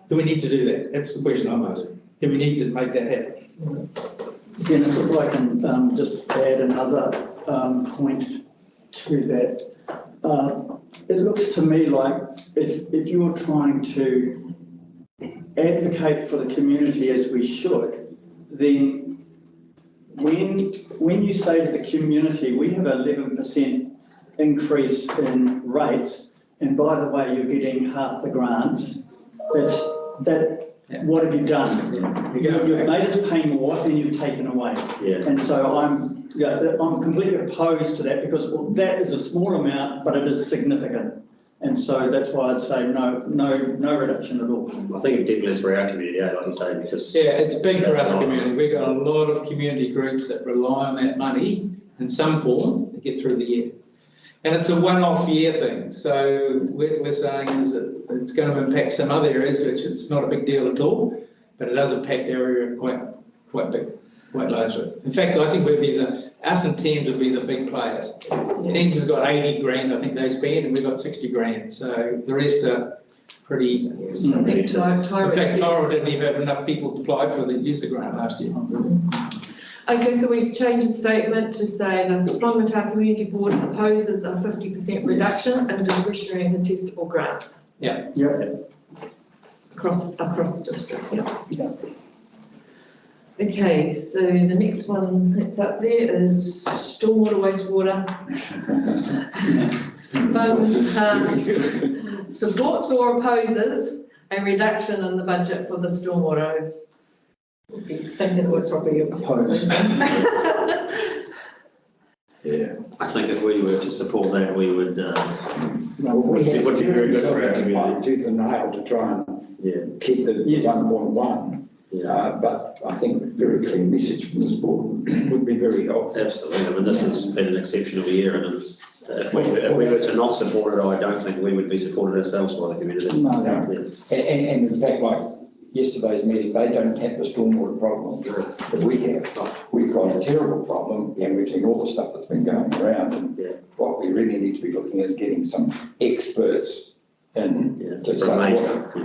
D: Do we need to do that? That's the question I'm asking. Do we need to make that happen?
I: Dennis, if I can just add another point to that. It looks to me like if you're trying to advocate for the community as we should, then when you say to the community, we have 11% increase in rates, and by the way, you're getting half the grants, what have you done? You've made us pay more and you've taken away.
A: Yeah.
I: And so I'm completely opposed to that because that is a small amount, but it is significant. And so that's why I'd say no reduction at all.
A: I think it definitely is for our community, like you say, because...
D: Yeah, it's big for us community. We've got a lot of community groups that rely on that money in some form to get through the year. And it's a one-off year thing. So we're saying is that it's going to impact some other areas, which it's not a big deal at all, but it does impact our area quite big, quite largely. In fact, I think us and Thames would be the big players. Thames has got 80 grand, I think they spend, and we've got 60 grand. So the rest are pretty...
H: I think
D: in fact, Tyra didn't even have enough people applied for the user grant last year.
H: Okay, so we've changed the statement to say the Whangamata Community Board opposes a 50% reduction in discretionary and contestable grants.
D: Yeah.
H: Across the district, yeah. Okay, so the next one that's up there is stormwater, wastewater. Supports or opposes a reduction in the budget for the stormwater. I think it would probably oppose.
A: Yeah, I think if we were to support that, we would.
B: It would be very good for our community. Tooth and nail to try and keep the 1.1. But I think a very clear message from this board would be very helpful.
A: Absolutely. I mean, this has been an exceptional year, and if we were to not support it, I don't think we would be supported ourselves by the community.
B: No. And in fact, like yesterday's meeting, they don't have the stormwater problem that we have. We've got a terrible problem, and we've seen all the stuff that's been going around. And what we really need to be looking at is getting some experts in to say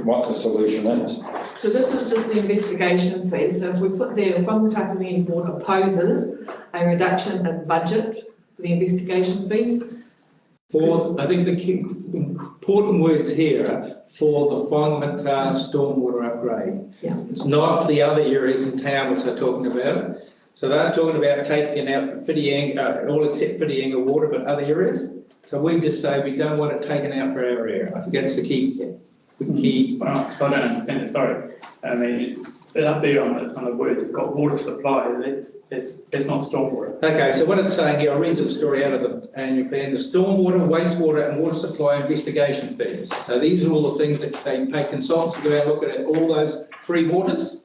B: what the solution is.
H: So this is just the investigation fee. So if we put there, the Whangamata Community Board opposes a reduction in budget for the investigation fees.
D: I think the key important words here for the Whangamata stormwater upgrade.
H: Yeah.
D: It's not the other areas in town which they're talking about. So they're talking about taking it out for Whitianga, all except Whitianga water, but other areas. So we just say we don't want it taken out for our area. I think that's the key.
J: Well, I don't understand it, sorry. I mean, up there on the words, it's got water supply, it's not stormwater.
D: Okay, so what it's saying here, I'll read you the story out of the annual plan, the stormwater, wastewater and water supply investigation fees. So these are all the things that they pay consultants to go out and look at all those free waters.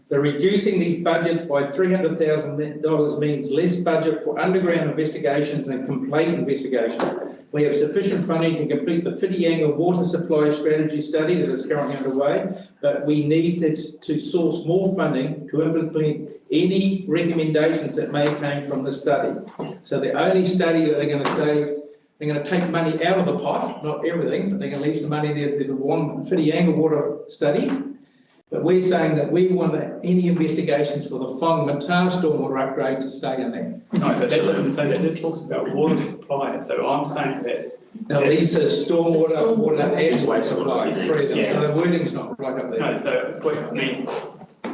D: They're reducing these budgets by $300,000 means less budget for underground investigations and complaint investigations. We have sufficient funding to complete the Whitianga water supply strategy study that is currently underway, but we need to source more funding to implement any recommendations that may come from the study. So the only study that they're going to say, they're going to take money out of the pot, not everything, but they're going to leave some money there, the Whitianga water study. But we're saying that we want any investigations for the Whangamata stormwater upgrade to stay in there.
J: No, but that doesn't say that. It talks about water supply. So I'm saying that.
D: Now these are stormwater, water and water supply, three of them. So the wording's not right up there.
J: No, so I mean,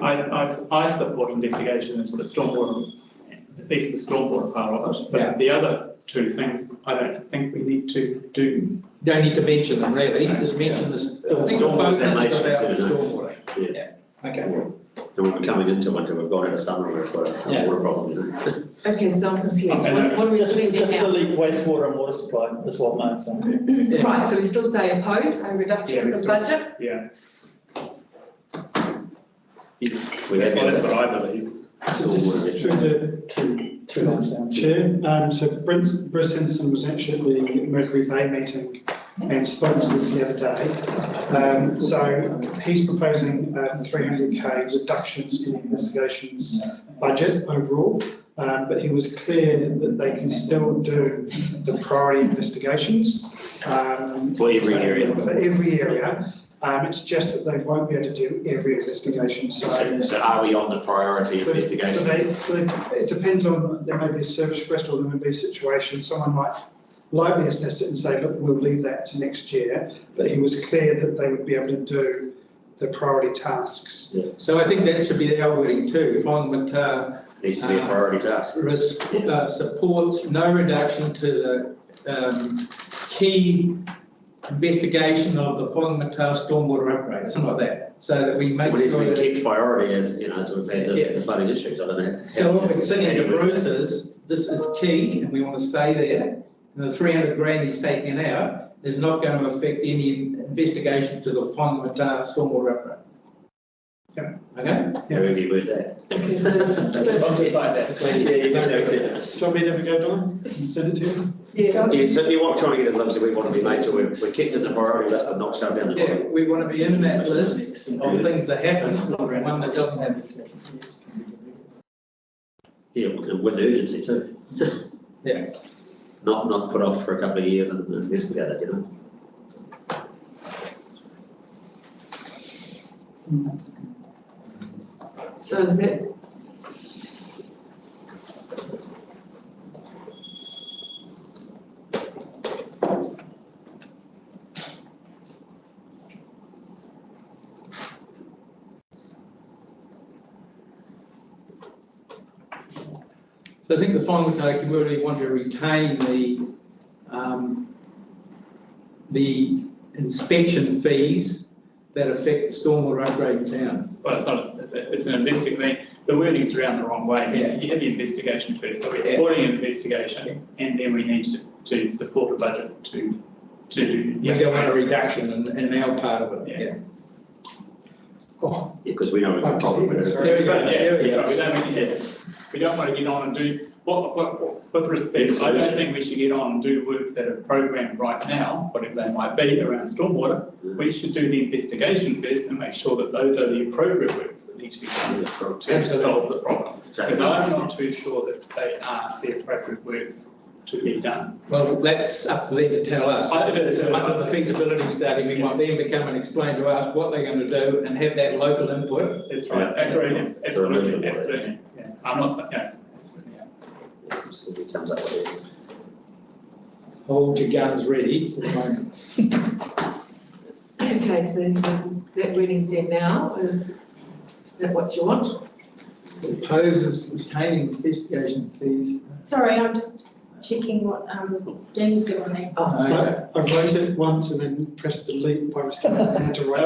J: I support investigation into the stormwater, at least the stormwater part of it,
D: Yeah.
J: but the other two things, I don't think we need to do.
D: Don't need to mention them really, just mention this.
A: Stormwater, that makes
D: Focus
A: sense,
D: is about
A: isn't
D: stormwater.
A: Yeah.
D: Okay.
A: And we're coming into winter, we've gone into summer, we've got a water problem, you know.
H: Okay, so I'm confused.
J: Okay,
H: What are we
I: Just
H: putting in now?
I: delete wastewater and water supply, that's what Mark's saying.
D: Yeah.
H: Right, so we still say oppose a
J: Yeah,
H: reduction
J: we
H: of
J: still-
H: budget?
J: Yeah.
A: We have
J: Well, that's what I believe.
K: So just through the
I: Two lines down.
K: chair, so Bruce Henderson was actually at the Mercury Bay meeting and spoke to us the other day. So he's proposing 300k reductions in investigations budget overall, but he was clear that they can still do the priority investigations.
A: For every area.
K: For every area. It's just that they won't be able to do every investigation, so.
A: So are we on the priority investigation?
K: It depends on, there may be a service request or there may be a situation, someone might lightly assess it and say, look, we'll leave that to next year, but he was clear that they would be able to do the priority tasks.
D: So I think that should be our wording too. Whangamata
A: Needs to be a priority task.
D: supports no reduction to the key investigation of the Whangamata stormwater upgrade, something like that, so that we make
A: We need
D: sure
A: to
D: that.
A: keep priority as, you know, as we've had the flooding issues, I don't know.
D: So what we're saying to Bruce is, this is key and we want to stay there. And the 300 grand he's taking out is not going to affect any investigation to the Whangamata stormwater upgrade.
K: Yeah.
D: Okay?
A: How have you word that?
H: Okay, so
J: I'm just like that.
A: Yeah, you just accept it.
K: Do you want me to have a go, Don, and send it to you?
H: yeah,
A: Yeah, certainly what we're trying to get is obviously we want to be made sure we're kept in the priority list and not shoved down the
D: Yeah,
A: bottom.
D: we want to be in that list of things that happen, one that doesn't happen.
A: Yeah, with urgency too.
D: Yeah.
A: Not put off for a couple of years and investigate it, you know.
H: so is it,
D: So I think the Whangamata community want to retain the inspection fees that affect the stormwater upgrade in town.
J: Well, it's not, it's an investigation, the wording's around the wrong way.
D: Yeah.
J: You have the investigation first, so we're
D: Yeah.
J: supporting an investigation, and then we need to support a budget to do.
D: We go on a reduction in our part of it, yeah.
K: Oh,
A: Yeah, because we know we've got a problem with it.
D: There we go.
J: Yeah, we don't want to get on and do, with respect, I don't think we should get on and do works that are programmed right now, whatever they might be around stormwater. We should do the investigation first and make sure that those are the appropriate works that need to be done to solve the problem. Because I'm not too sure that they are the appropriate works to be done.
D: Well, that's up to them to tell us. Under the feasibility study, we want them to come and explain to us what they're going to do and have that local input.
J: That's right, agreed, absolutely, absolutely. Yeah. I'm not saying, yeah, absolutely, yeah.
A: So it comes up with it.
D: Hold your guns ready for the moment.
H: okay, so that reading's there now, is that what you want?
D: Proposes retaining investigation fees.
G: Sorry, I'm just checking what Dean's given me.
D: Okay.
K: I wrote it once and then pressed delete by mistake. I had to write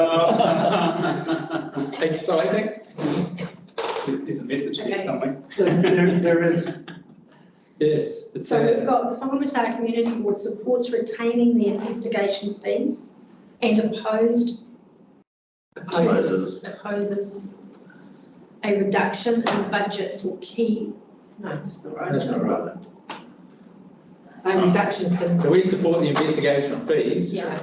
K: it.
D: Exciting.
J: There's a message there
G: Okay.
J: somewhere.
K: There is.
D: Yes. It's
G: So we've got the Whangamata Community Board supports retaining the investigation fees and opposes a reduction in budget for key, no, that's not right.
D: That's not right.
H: A reduction for,
D: So we support the investigation fees
G: Yeah,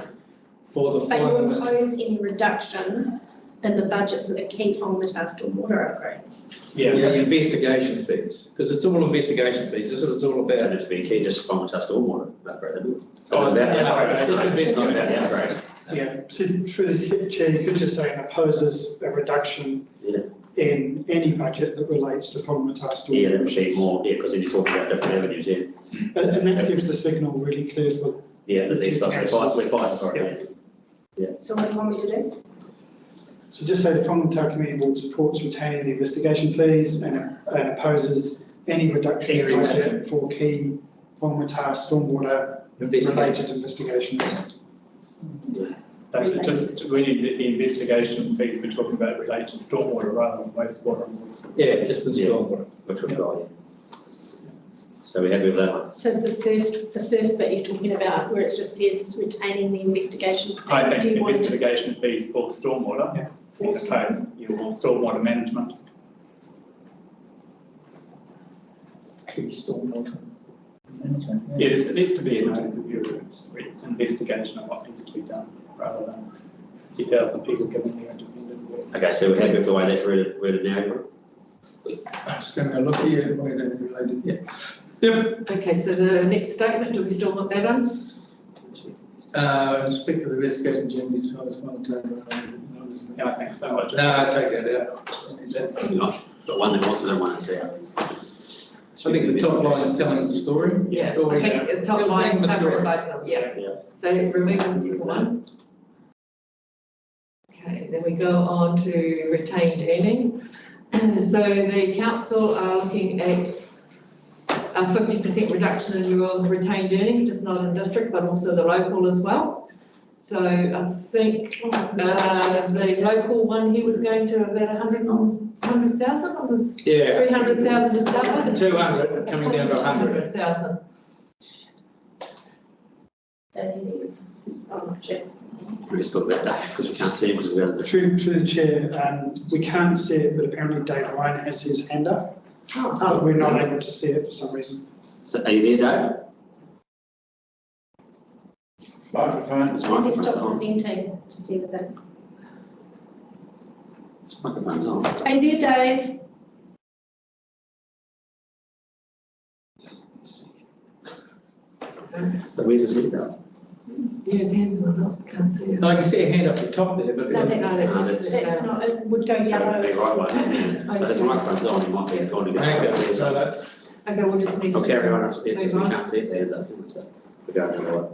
D: for the
G: but you
D: Whangamata.
G: oppose any reduction in the budget for the key Whangamata stormwater upgrade.
D: The investigation fees, because it's all investigation fees, that's what it's all
A: So
D: about.
A: just be key, just Whangamata stormwater upgrade, isn't it?
J: Oh,
A: It's about the
D: yeah,
A: upgrade.
D: it's just
A: It's not about the
D: investigation.
A: upgrade.
K: Yeah, so through the chair, you could just say it opposes a reduction
A: Yeah.
K: in any budget that relates to Whangamata stormwater.
A: Yeah, that would be more, yeah, because then you're talking about different avenues, yeah.
K: And that gives the signal really clear for,
A: Yeah, that these guys, we're fighting for it,
G: So what do you want me to do?
K: So just say the Whangamata Community Board supports retaining the investigation fees and opposes any reduction in budget for key Whangamata stormwater related investigations.
J: Just, we need the investigation fees, we're talking about related to stormwater rather than wastewater.
D: Yeah, just the stormwater.
A: Which would go, So we happy with that one?
G: So the first bit you're talking about, where it just says retaining the investigation.
J: I think
G: do you want to-
J: investigation fees for stormwater, in the case, you want stormwater management.
I: Stormwater management.
J: Yeah, there needs to be an overview, investigation of what needs to be done, rather than 50,000 people giving their independent work.
A: Okay, so we're happy with the way that's worded now,
K: Just going to look here, where they're related, yeah.
H: Okay, so the next statement, do we still want that on?
K: Speak to the investigating generally to us one time.
J: Yeah, I think so. I
K: Take that out.
A: Not the one that wants it and one that's out.
D: I think the top line is telling us the story.
H: Yeah,
D: It's already
H: I think
D: there.
H: the top line is
D: The
H: covering
D: story.
H: both of them, yeah.
A: Yeah.
H: So remove the second one. Okay, then we go on to retained earnings. So the council are looking at a 50% reduction in your retained earnings, just not in district, but also the local as well. So I think the local one, he was going to about 100,000, or was
D: Yeah,
H: 300,000 to start with?
D: 200, coming down to 100.
H: 100,000.
G: Oh, sure.
A: We just talked about that because we can't see it because we're going to.
K: Through the chair, we can't see it, but apparently Dave Ryan has his hand up, but we're not able to see it for some reason.
A: So are you there, Dave?
K: Microphone.
A: His
G: Let me
A: microphone's
G: stop
A: on.
G: presenting to see the bit.
A: His microphone's on.
F: Are you there, Dave?
A: So where's his head though?
H: Yeah, his hands went up, can't see it.
D: I can see a hand up the top there, but.
F: No,
H: that's
F: not, it would go
A: That
F: yellow.
A: would be right way. So his microphone's on, he might be going to
D: Okay,
A: get.
D: so that,
H: Okay, we'll just need to.
A: I'll carry on, because we
H: Move on.
A: can't see his hands up, so we're going down the way.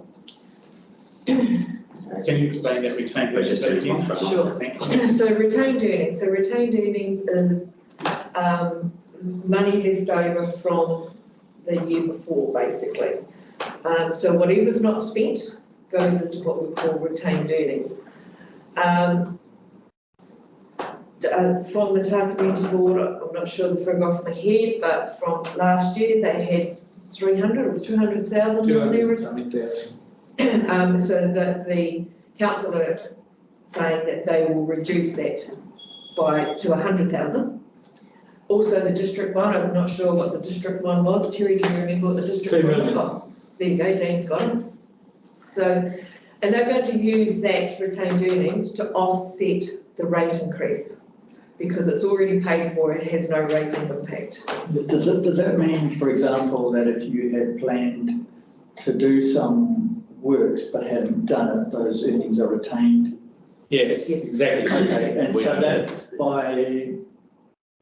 J: Can you explain that retained
A: Let's just
J: earnings
A: do it.
J: again?
H: Sure.
J: Thank you.
H: So retained earnings, is money left over from the year before, basically. So whatever's not spent goes into what we call retained earnings. From the Whangamata Community Board, I'm not sure the figure off my head, but from last year, they had 300 or 200,000 on there.
D: 200, something there.
H: So that the council are saying that they will reduce that to 100,000. Also, the district one, I'm not sure what the district one was. Terry, do you remember what the district
D: 2
H: one
D: million.
H: was? There you go, Dean's got it. So, and they're going to use that retained earnings to offset the rate increase because it's already paid for, it has no rating impact.
I: Does that mean, for example, that if you had planned to do some works but hadn't done it, those earnings are retained?
D: Yes,
H: Yes.
D: exactly.
I: Okay, and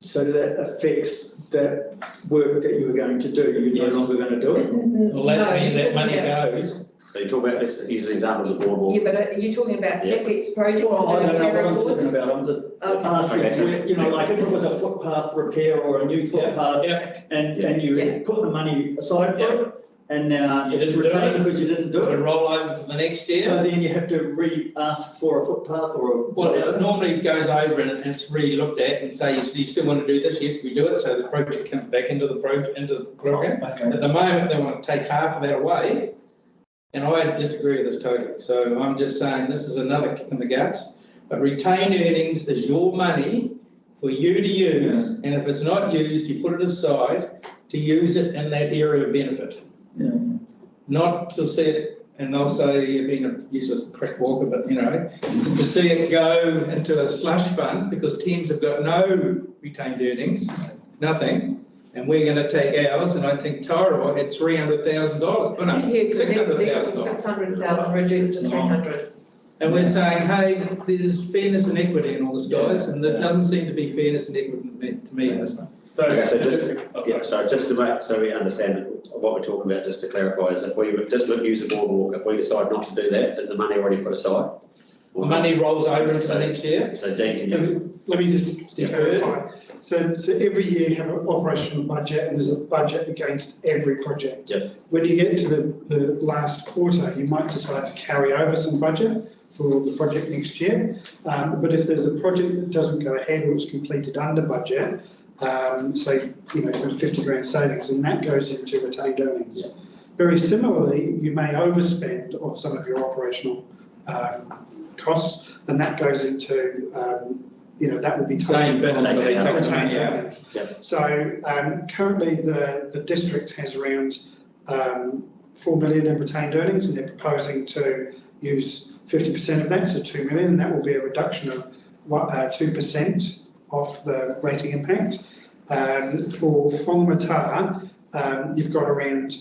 I: so that affects that work that you were going to do, you're
D: Yes.
I: no longer going to do it?
D: Well, that means
H: you're
D: that money
H: talking about-
D: goes.
A: So you talk about this, use an example of the boardwalk.
H: Yeah, but are you talking about
A: Yeah.
H: CapEx projects?
I: Well, I don't know what I'm
H: reports?
I: talking about, I'm just
H: Okay.
I: asking,
A: Okay, so-
I: where, you know, like if it was a footpath repair or a new footpath,
D: Yeah,
I: and you
H: Yeah.
I: put the money aside for it, and now
D: You
I: it's
D: didn't do it.
I: retained because you didn't do
D: do a
I: it,
D: roll over for the next
I: so
D: year.
I: then you have to re-ask for a footpath or a
D: Well, it
I: whatever.
D: normally goes over and it's re-looked at and say, do you still want to do this? Yes, we do it, so the project comes back into the program.
I: Okay.
D: At the moment, they want to take half of that away, and I disagree with this totally. So I'm just saying this is another kick in the guts. But retained earnings is your money for you to use, and if it's not used, you put it aside to use it in that area of benefit.
I: Yeah.
D: Not to see it, and they'll say you've been a useless prick walker, but you know, to see it go into a slush fund because teams have got no retained earnings, nothing, and we're going to take ours, and I think Tarawa had $300,000, oh no,
H: Yeah, because
D: $600,000.
H: 600,000 reduced to 300.
D: And we're saying, hey, there's fairness and equity in all this, guys, and there doesn't seem to be fairness and equity to me in this one.
J: So,
A: Okay, so just to make, so we understand what we're talking about, just to clarify, is if we just use the boardwalk, if we decide not to do that, is the money already put aside?
D: money rolls over into the next year.
A: So Dean, can you,
K: Let me just clarify. So every year you have an operational budget and there's a budget against every project.
A: Yep.
K: When you get to the last quarter, you might decide to carry over some budget for the project next year. But if there's a project that doesn't go ahead or it's completed under budget, say, you know, 50 grand savings, and that goes into retained earnings.
A: Yep.
K: Very similarly, you may overspend of some of your operational costs, and that goes into you know, that would be
D: Same
K: taken from
D: benefit, they take the
K: retained
D: money out.
K: earnings.
A: Yep.
K: So currently the district has around 4 million in retained earnings, and they're proposing to use 50% of that, so 2 million, and that will be a reduction of 2% of the rating impact. For Whangamata, you've got around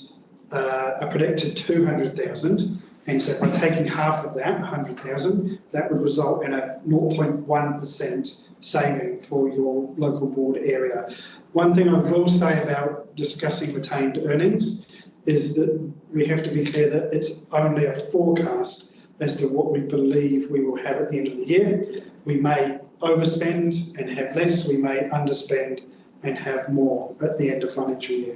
K: a predicted 200,000. And so by taking half of that, 100,000, that would result in a 0.1% saving for your local board area. One thing I will say about discussing retained earnings is that we have to be clear that it's only a forecast as to what we believe we will have at the end of the year. We may overspend and have less, we may underspend and have more at the end of financial year.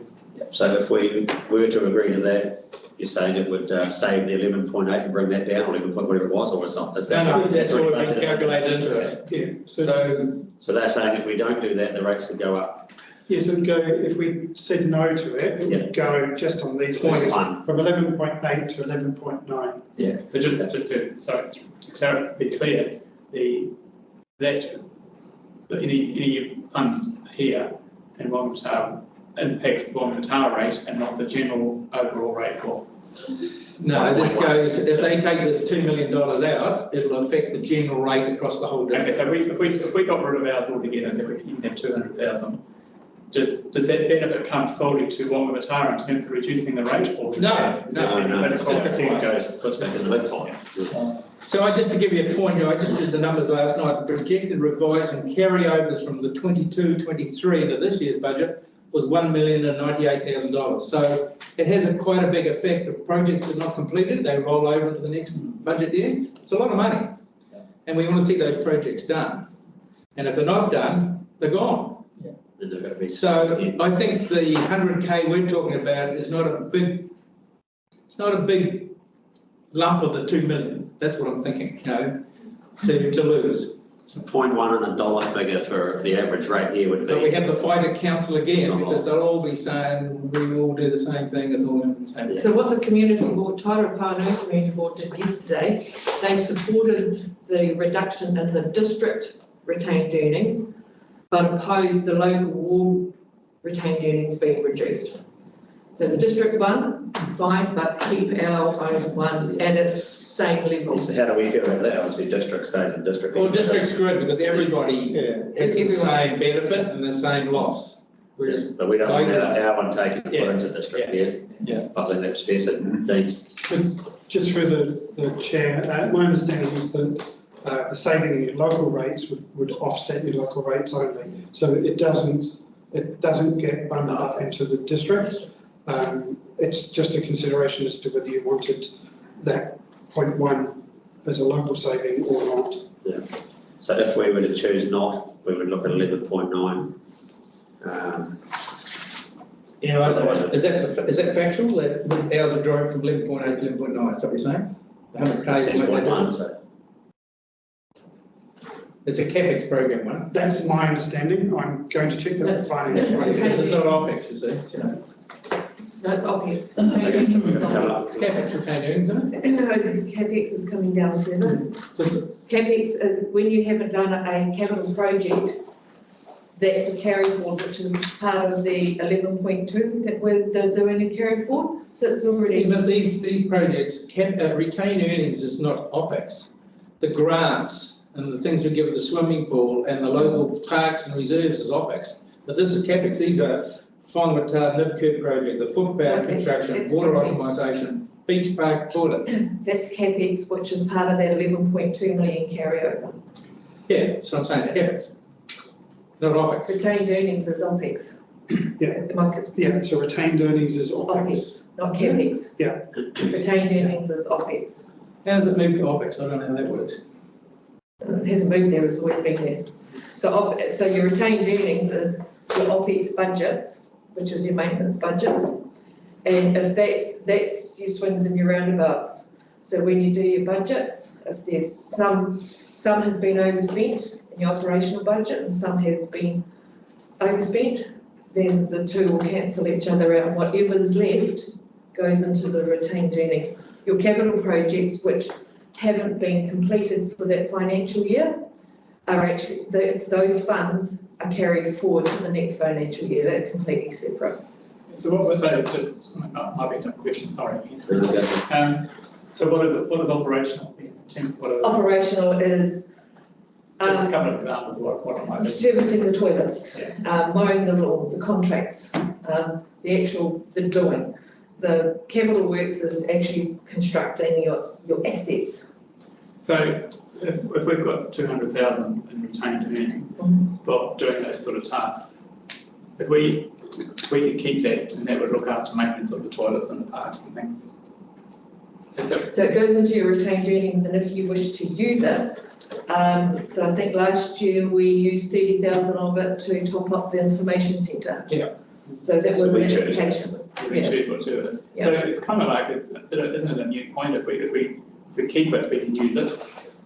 A: so if we were to agree to that, you're saying it would save the 11.8 and bring that down, or 11 point whatever it was, or it's not? Is that
D: No, that's
A: already
D: already been
A: budgeted?
D: calculated into it.
K: Yeah,
A: So they're saying if we don't do that, the rates could go up.
K: yes, it would go, if we said no to it, it would go just on these figures
A: 0.1.
K: from 11.8 to 11.9.
A: Yeah.
J: So just to clarify, be clear, any funds here in Whangamata impacts the Whangamata rate and not the general overall rate for.
D: No, this goes, if they take this $2 million out, it'll affect the general rate across the whole
J: Okay,
D: district.
J: so if we got rid of ours altogether, so we can have 200,000, does that benefit come solely to Whangamata in terms of reducing the rate, or?
D: No,
A: No,
J: That's across the
A: it
J: team?
A: puts back in the big pot.
D: So just to give you a point, I just did the numbers last night. The projected revised and carryovers from the 22-23 into this year's budget was $1,098,000. So it has quite a big effect. If projects are not completed, they roll over into the next budget year. It's a lot of money. And we want to see those projects done. And if they're not done, they're gone.
A: Then they've got to be.
D: So I think the 100K we're talking about is not a big, it's not a big lump of the 2 million. That's what I'm thinking, you know, to lose.
A: So 0.1 and a dollar figure for the average rate here would be.
D: But we have the fight at council again, because they'll all be saying, we will all do the same thing, it's all the same thing.
H: So what the community board, Tairapānui Community Board did yesterday, they supported the reduction in the district retained earnings, but opposed the local ward retained earnings being reduced. So the district one, fine, but keep our own one at its same level.
A: So how do we feel about that? Obviously, district stays in district.
D: Well, district's good, because everybody has the
H: Everyone.
D: same benefit and the same loss. Whereas,
A: But we don't want our one taken and put
D: Yeah.
A: into district here.
D: Yeah.
A: I think that's fair, so Dean.
K: Just through the chair, my understanding is that the saving in your local rates would offset your local rates only. So it doesn't get bundled up into the district. It's just a consideration as to whether you wanted that 0.1 as a local saving or not.
A: Yeah. So if we were to choose not, we would look at 11.9.
D: you know, is that factual, that ours are drawing from 11.8 to 11.9, is that what you're saying? The 100K.
A: Says 0.1, so.
D: It's a CapEx program one.
K: That's my understanding. I'm going to check that with finance.
D: This is not OpEx, you see. So
H: No, it's OpEx.
D: CapEx retained earnings, isn't it?
H: No, CapEx is coming down further. CapEx, when you haven't done a capital project, that's a carry forward, which is part of the 11.2 that they're doing a carry forward. So it's already.
D: But these projects, retained earnings is not OpEx. The grants and the things we give at the swimming pool and the local parks and reserves is OpEx. But this is CapEx. These are Whangamata Nib project, the footpath construction,
H: it's
D: water
H: CapEx.
D: optimisation, beach park toilets.
H: That's CapEx, which is part of that 11.2 million carryover.
D: Yeah, so I'm saying it's CapEx, not OpEx.
H: Retained earnings is OpEx.
K: Yeah, so retained earnings is OpEx.
H: OpEx, not CapEx.
K: Yeah.
H: Retained earnings is OpEx.
D: How does it move to OpEx? I don't know how that works.
H: hasn't moved there, it's always been there. So your retained earnings is your OPEX budgets, which is your maintenance budgets. And if that's your swings and your roundabouts. So when you do your budgets, if there's some have been overspent in your operational budget and some has been overspent, then the two will cancel each other out. Whatever's left goes into the retained earnings. Your capital projects, which haven't been completed for that financial year, are actually, those funds are carried forward to the next financial year. They're completely separate.
J: So what was that, just, might be a dumb question, sorry. So what is operational in terms of what is?
H: Operational is
J: Just a couple of examples of what it might be.
H: servicing the toilets, mowing the lawns, the contracts, the doing. The capital works is actually constructing your assets.
J: So if we've got 200,000 in retained earnings for doing those sort of tasks, if we could keep that, and that would look after maintenance of the toilets and the parks and things.
H: So it goes into your retained earnings, and if you wish to use it, so I think last year we used 30,000 of it to top up the information centre.
J: Yeah.
H: So that was an application.
J: We choose what to do with it. So it's kind of like, isn't it a new point? If we keep it, we can use it.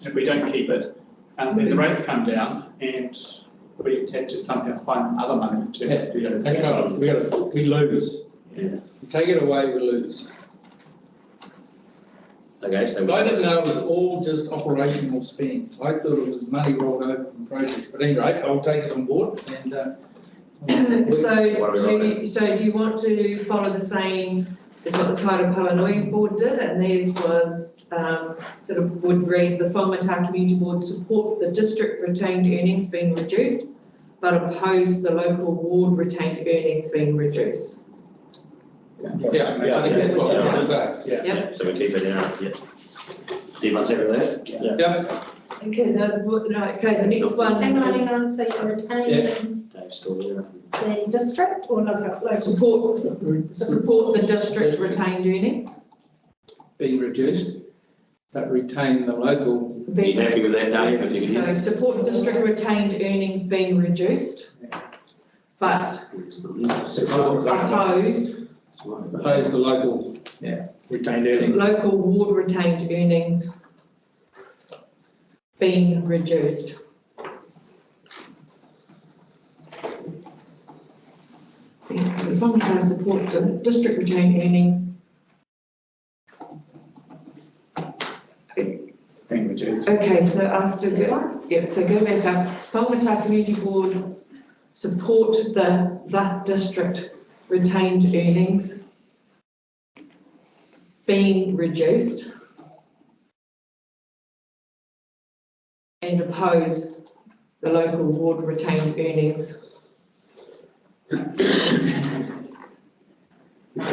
J: If we don't keep it, then the rates come down, and we have to somehow find other money to do that.
D: We lose.
A: Yeah.
D: You take it away, we lose.
A: Okay, so.
D: I didn't know it was all just operational spend. I thought it was money rolled over from projects, but anyway, I'll take it on board and.
H: So do you want to follow the same as what the Tairao Board did? And theirs was sort of would read, the Whangamata Community Board support the district retained earnings being reduced, but oppose the local ward retained earnings being reduced.
D: Yeah, I think that's what I was saying.
A: Yeah, so we keep it in, yeah. Do you want to say that?
D: Yeah.
H: Okay, the next one.
G: Hang on, so you're retaining
A: Dave's still there.
G: the district or local?
H: Support the district retained earnings.
D: Being reduced, but retain the local.
A: Are you happy with that, Dave?
H: So support district retained earnings being reduced, but
D: Oppose the local, retained earnings.
H: local ward retained earnings being reduced. Yes, so the Whangamata support the district retained earnings
J: Being reduced.
H: Okay, so after, so go back up. Whangamata Community Board support the district retained earnings being reduced and oppose the local ward retained earnings.
J: It's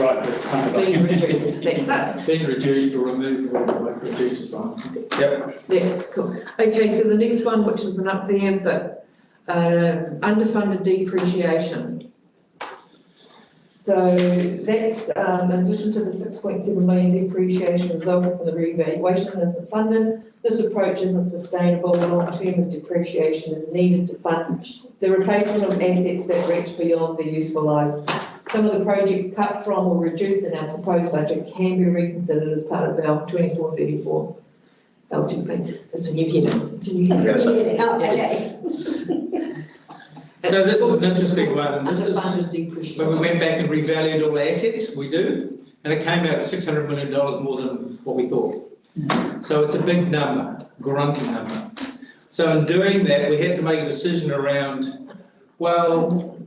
J: right, it's kind of
H: Being reduced, that's it.
D: Being reduced or removed, or reduced is fine. Yep.
H: That's cool. Okay, so the next one, which isn't up there, but underfunded depreciation. So that's in addition to the 6.7 million depreciation resulting from the revaluation isn't funded. This approach isn't sustainable long term as depreciation is needed to fund the replacement of assets that reach beyond their useful lives. Some of the projects cut from or reduced in our proposed budget can be reconsidered as part of our 2434 LTP. It's a new heading. It's a new heading.
G: Oh, okay.
D: So this is an interesting one. And this is
H: Underfunded depreciation.
D: when we went back and revalued all the assets, we do, and it came out $600 million more than what we thought. So it's a big number, grunty number. So in doing that, we had to make a decision around, well,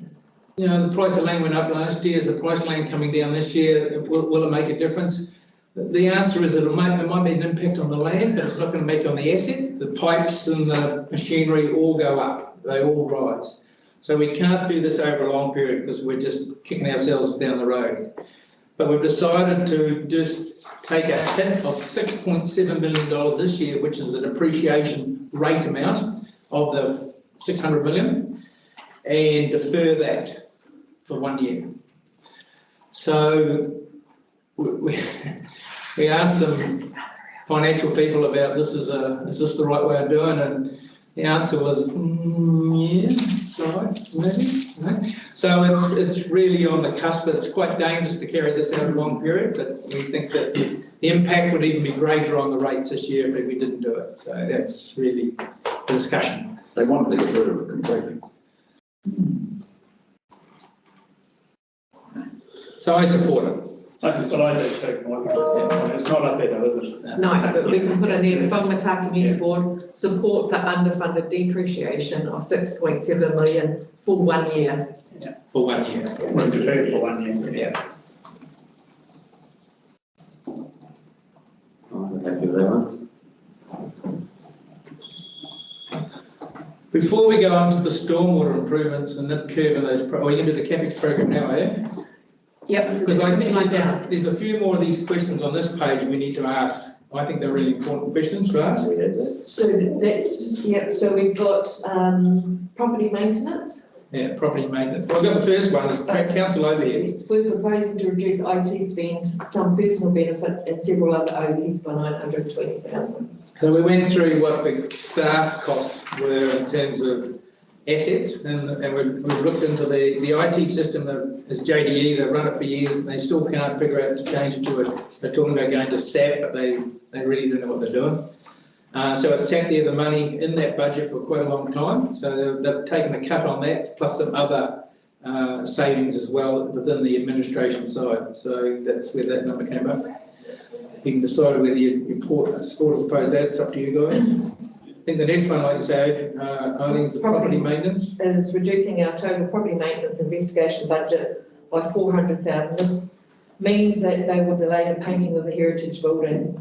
D: you know, the price of land went up last year. Is the price of land coming down this year? Will it make a difference? The answer is that it might be an impact on the land, but it's not going to make on the asset. The pipes and the machinery all go up. They all rise. So we can't do this over a long period because we're just kicking ourselves down the road. But we've decided to just take a hit of $6.7 million this year, which is the depreciation rate amount of the 600 million, and defer that for 1 year. So we asked some financial people about this is this the right way of doing it, and The answer was, yeah, right, maybe. No. So it's really on the cusp. It's quite dangerous to carry this out a long period, but we think that the impact would even be greater on the rates this year if we didn't do it. So that's really the discussion.
B: They wanted to get rid of it completely.
D: So I support it.
J: But I do too. It's not up there though, is it?
H: No, but we can put in there, the Whangamata Community Board support the underfunded depreciation of 6.7 million for 1 year.
D: For 1 year.
J: Was declared for 1 year.
D: Yeah.
A: I'm happy with that one.
D: Before we go on to the stormwater improvements and nip curb and those, are we into the CAPEX program now, eh?
H: Yep, so
D: Because I
H: that's
D: think
H: like that.
D: there's a few more of these questions on this page we need to ask. I think they're really important questions to ask.
H: So that's, yeah, so we've got property maintenance.
D: Yeah, property maintenance. Well, I've got the first one, is council overheads.
H: We're proposing to reduce IT spend, some personal benefits and several other overheads by 920,000.
D: So we went through what the staff costs were in terms of assets, and we've looked into the IT system that is JDE. They've run it for years and they still can't figure out to change it to it. They're talking about going to SAP, but they really don't know what they're doing. So it's sat there, the money in that budget for quite a long time. So they've taken a cut on that, plus some other savings as well within the administration side. So that's where that number came up. You can decide whether you support as opposed to that. It's up to you guys. I think the next one, like you say, Eileen's the property maintenance.
H: Is reducing our total property maintenance investigation budget by 400,000. This means that they will delay the painting of the heritage building.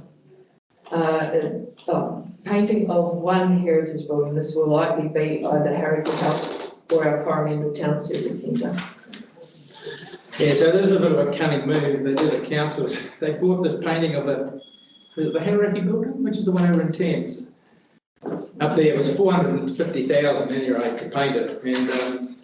H: Painting of one heritage building. This will likely be either Harrington House or our Coromandel Town Service Centre.
D: Yeah, so there's a bit of a cunning move. They did at councils. They bought this painting of the Harrington building, which is the one over in Thames. Up there it was 450,000 in your rate to paint it, and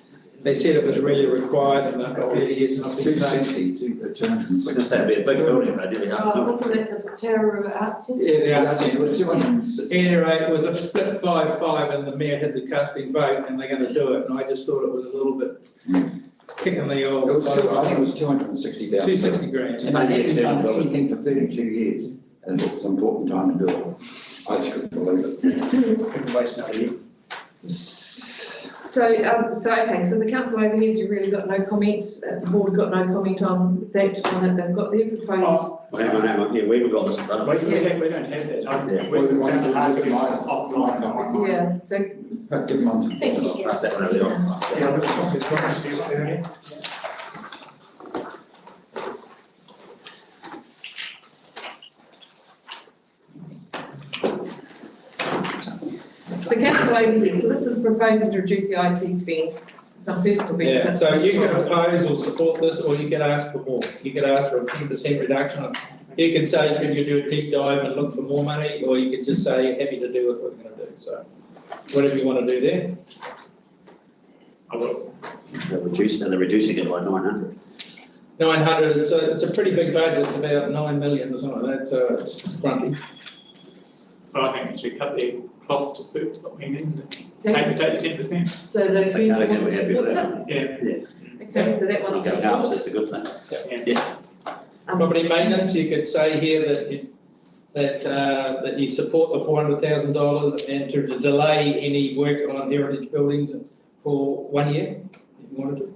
D: they said it was really required, and after 30 years, not
B: 260, 260.
A: We just had a bit big building, but I didn't know.
H: Wasn't it the Tararua Arts Centre?
D: Yeah, the arts
B: It was 260.
D: Anyway, it was a split 5-5, and the mayor had the casting vote, and they're going to do it. And I just thought it was a little bit kicking the old.
B: I think it was 260,000.
D: 260 grand.
B: And they hadn't done anything for 32 years, and it was an important time to do it. I just couldn't believe it.
J: Wait another year.
H: So okay, so the council overheads, you've really got no comments, the board got no comment on that, they've got their proposed.
J: Oh,
A: Hang on, yeah, we've got this in front of us.
J: we don't have that.
A: Yeah.
J: We're going to have to offline.
H: Yeah, so
B: But give them on.
A: Pass that one over there.
H: the council overhead, so this is proposing to reduce the IT spend, some personal
D: Yeah,
H: benefits.
D: so you can oppose or support this, or you can ask for more. You can ask for a 10% reduction. You can say, could you do a deep dive and look for more money, or you can just say, happy to do what we're going to do. So whatever you want to do there. I will.
A: They're reducing it by 900.
D: 900, it's a pretty big budget. It's about 9 million or something like that, so it's grumpy.
J: But I think we should cut their costs to suit what we need.
H: Yes.
J: Take 10%.
H: So the
A: Okay,
H: community
A: we're
H: board
A: happy with
H: supports
A: that.
H: it?
J: Yeah.
H: Okay, so that one's.
A: Going up, so it's a good thing. Yeah.
D: Property maintenance, you could say here that you support the $400,000 and to delay any work on heritage buildings for 1 year, if you wanted to.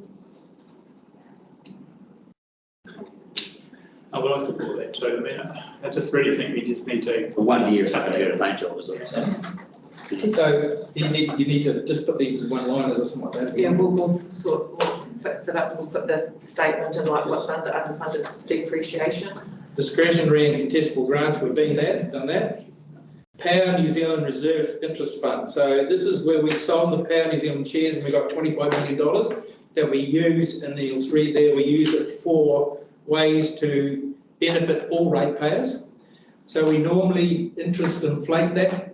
J: I will support that too. I mean, I just really think we just need to.
A: For 1 year, it's not going to go to paint job, is what I'm saying.
D: So you need to just put these as one liners or something like that.
H: Yeah, we'll fix it up, we'll put the statement in like what's under underfunded depreciation.
D: Discretionary and contestable grants, we've been there, done that. Power New Zealand Reserve Interest Fund. So this is where we sold the Power New Zealand shares and we got $25 million that we use, and you'll read there, we use it for ways to benefit all ratepayers. So we normally interest inflate that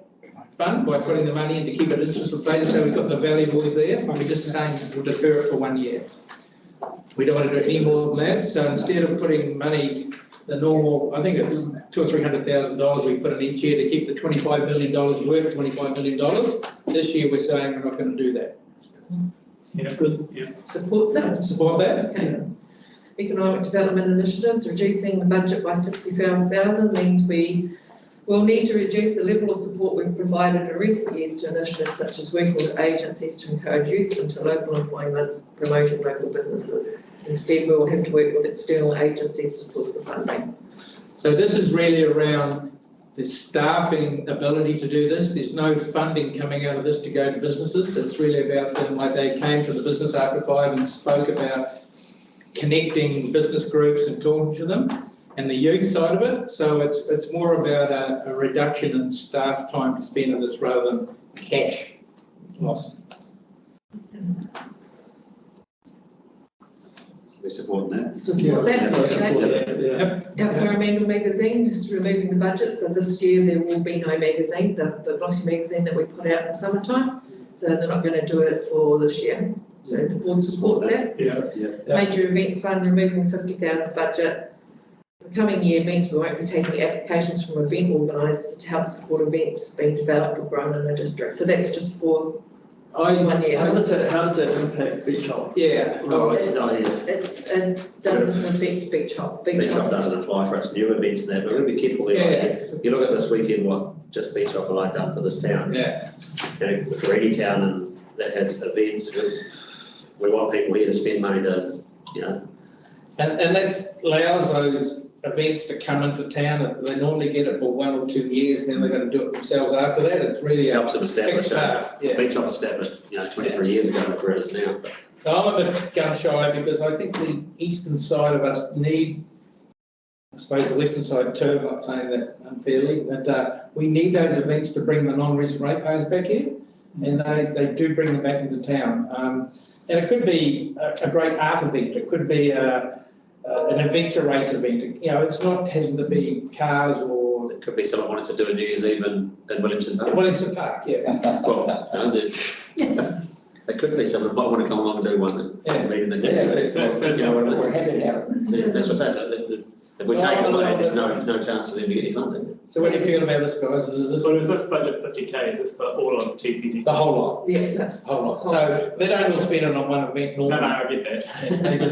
D: fund by putting the money in to keep it interest inflated, so we've got the valuables there, but we're just saying we'll defer it for 1 year. We don't want to do any more than that, so instead of putting money, the normal, I think it's $200,000 or $300,000 we put in each year to keep the $25 million worth $25 million, This year, we're saying we're not going to do that.
J: Yeah, good, yeah.
H: Supports it.
D: Support that?
H: Okay. Economic development initiatives, reducing the budget by 65,000 means we will need to reduce the level of support we've provided in recent years to initiatives such as working with agencies to encourage youth into local employment, promoting local businesses. Instead, we will have to work with external agencies to source the funding.
D: So this is really around the staffing ability to do this. There's no funding coming out of this to go to businesses. It's really about them, like they came to the business archive and spoke about connecting business groups and talking to them, and the youth side of it. So it's more about a reduction in staff time spent on this rather than cash loss.
A: We support that.
H: Support that.
D: Yeah.
H: Our Coromandel magazine is removing the budget, so this year there will be no magazine, the glossy magazine that we put out in the summertime. So they're not going to do it for this year. So the board supports that.
J: Yeah.
H: Major event fund removing 50,000 budget. The coming year means we won't be taking applications from event organisers to help support events being developed or grown in the district. So that's just for 1 year.
I: How does that impact beach hop?
D: Yeah.
H: It doesn't affect beach hop.
A: Beach Hop doesn't apply for us new events and that, but we've got to be careful there. You look at this weekend, what just Beach Hop have done for this town.
D: Yeah.
A: And with Reedy Town and that has events, we want people here to spend money to,
D: And that allows those events to come into town. They normally get it for 1 or 2 years, then they're going to do it themselves after that. It's really a
A: helps them establish
D: fixed
A: that.
D: part. Yeah.
A: Beach Hop established, 23 years ago, look where it is now. But
D: So I'm a bit gun shy because I think the eastern side of us need, I suppose the western side too, I'm not saying that unfairly, but we need those events to bring the non-resident ratepayers back here. And they do bring them back into town. And it could be a great art event. It could be an adventure race event. Hasn't to be cars or.
A: it could be someone wanting to do a New Year's Eve in Williamson Park.
D: Wellington Park, yeah.
A: Well, it could be someone might want to come along and do one.
D: Yeah.
A: Meet in the
B: We're happy to have it.
A: That's what I say. If we take it away, there's no chance for them to get any funding.
D: So what do you feel about this, guys?
J: Is this budget 50K? Is this for all of TCT?
D: The whole lot?
H: Yeah, that's.
D: The whole lot. So they don't all spend it on one event
J: No,
D: normally.
J: I get that.
D: Maybe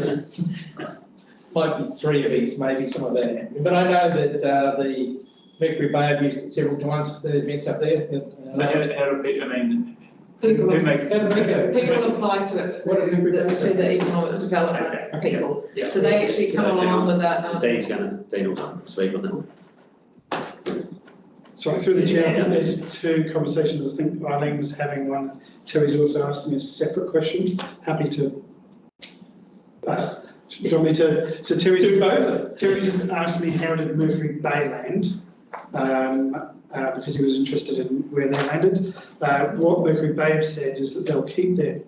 D: might be 3 events, maybe some of that. But I know that the Mercury Bay have used it several times for the events up there.
J: So how do people,
H: People,
J: who makes
D: How does that go?
H: people apply to it,
D: What are
H: the economic development people.
A: Yeah.
H: So they actually come along with that.
A: Dean will speak on that one.
K: Sorry, through the chair, I think there's 2 conversations. I think Eileen was having one. Terry's also asked me a separate question. Happy to. Do you want me to? So Terry's
D: Do both.
K: Terry just asked me how did Mercury Bay land, because he was interested in where they landed. What Mercury Bay have said is that they'll keep their,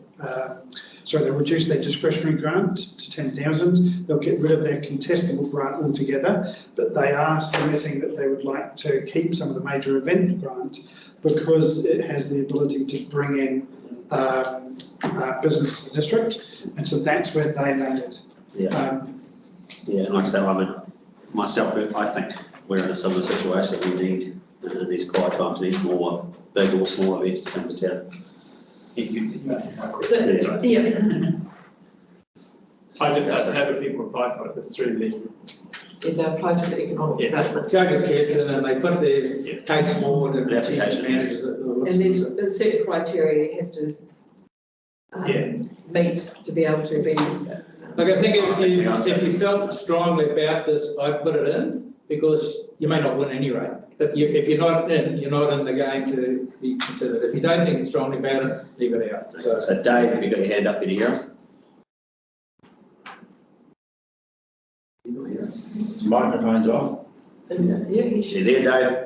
K: they'll reduce their discretionary grant to 10,000. They'll get rid of their contestable grant altogether, but they are submitting that they would like to keep some of the major event grant because it has the ability to bring in business to the district, and so that's where they landed.
A: Yeah, and like I say, myself, I think we're in a similar situation. We need, in these quiet times, more big or small events to come to town.
H: So, yeah.
J: I just asked how do people apply for it? It's through the.
H: If they apply to the economic development.
D: Go to Kirsten and they put their case forward and the
A: Application.
D: managers.
H: And there's certain criteria you have to meet to be able to be.
D: Look, I think if you felt strongly about this, I'd put it in because you may not win anyway. But if you're not in the game to be considered. If you don't think strongly about it, leave it out.
A: So Dave, have you got your hand up? Can you hear us?
B: Microphone's off.
H: Yeah, you
A: You
H: should.
A: there, Dave?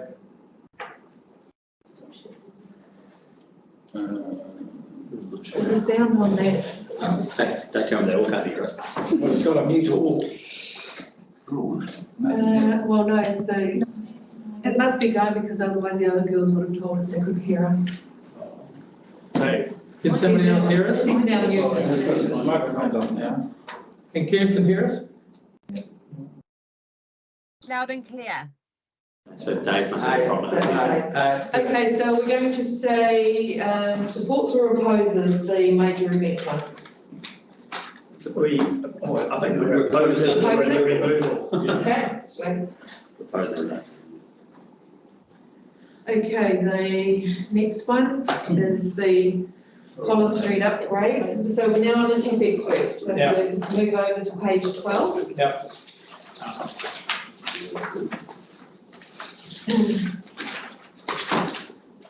H: There's a sound on that.
A: Hey, don't tell them they all can't hear us.
B: Well, it's got a mute all.
H: Well, no, it must be going because otherwise the other girls would have told us they couldn't hear us.
J: Hey,
D: Can somebody else hear us?
H: He's now muted.
B: The microphone's off now.
D: Can Kirsten hear us?
L: Loud and clear.
A: So Dave must have a problem.
H: Okay, so we're going to say, supports or opposes the major event fund?
I: I think we're proposing
H: Oppose it?
I: removal.
H: Okay, sweet.
A: Proposing that.
H: Okay, the next one is the Collins Street upgrade. So we're now on the capex work, so
D: Yeah.
H: we'll move over to page 12.
D: Yep.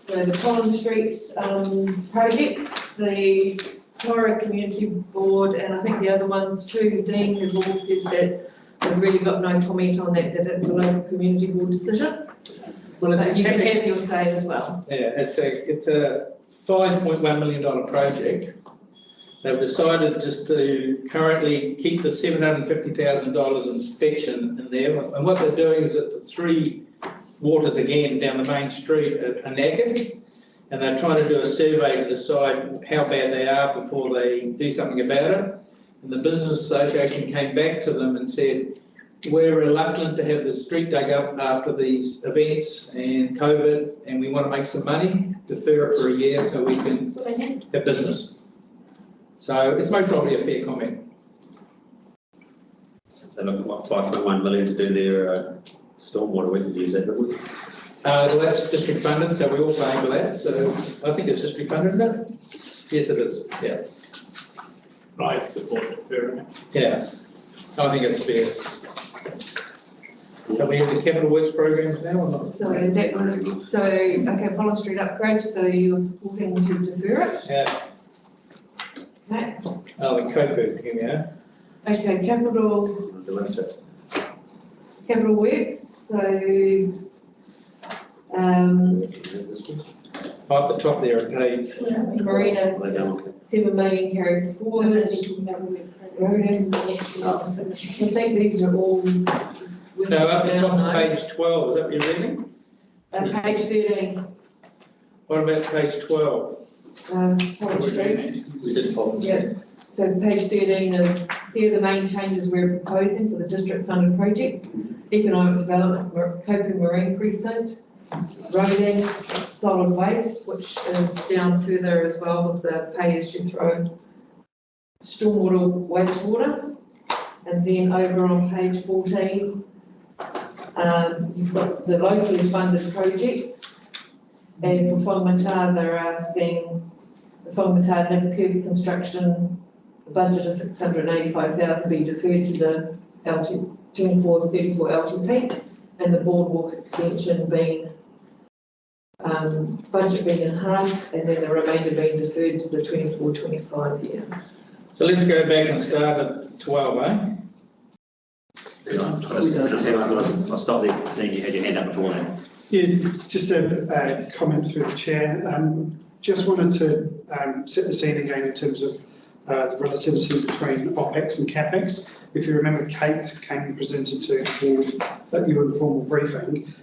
H: So the Collins Street project, the Whangamata Community Board, and I think the other ones too, Dean, have all said that they've really got no comment on that, that it's a local community board decision.
D: Well, it's a
H: But you can
D: capex.
H: have your say as well.
D: Yeah, it's a $5.1 million project. They've decided just to currently keep the $750,000 inspection in there. And what they're doing is that the three waters again down the main street are knackered. And they're trying to do a survey to decide how bad they are before they do something about it. And the Business Association came back to them and said, we're reluctant to have the street dug up after these events and COVID, and we want to make some money, defer it for a year so we can have business. So it's most probably a fair comment.
A: They look at what, 5.1 million to do their stormwater, we could use that, wouldn't we?
D: Well, that's district funded, so we all paying for that, so I think it's district funded, isn't it? Yes, it is, yeah.
J: I support deferring it.
D: Yeah, I think it's fair. Are we into capital works programs now or not?
H: So that was, so, okay, Collins Street upgrade, so you're supporting to defer it?
D: Yeah,
H: Okay,
D: oh, the Coburg, yeah.
H: okay, capital works, so,
D: Up the top there, page.
H: Marina,
A: They don't.
H: 7 million carried forward. I think these are all.
D: No, up the top of page 12, is that what you're reading?
H: Page 13,
D: What about page 12?
H: Collins Street.
A: We did follow.
H: Yeah, so page 13 is, here are the main changes we're proposing for the district funded projects. Economic development, Coping Marine Precinct, roading, solid waste, which is down further as well with the pay as you throw, stormwater, wastewater. And then over on page 14, you've got the locally funded projects. And for Whangamata, they're asking the Whangamata Nipper construction, the budget of 685,000 be deferred to the 24-34 LTP, and the boardwalk extension being budget being in half, and then the remainder being deferred to the 24-25 year.
D: So let's go back and start at 12, eh?
A: I'll stop there, Dean, you had your hand up before that.
K: Yeah, just a comment through the chair. Just wanted to set the scene again in terms of the relativity between OPEX and CAPEX. If you remember, Kate came and presented to your informal briefing.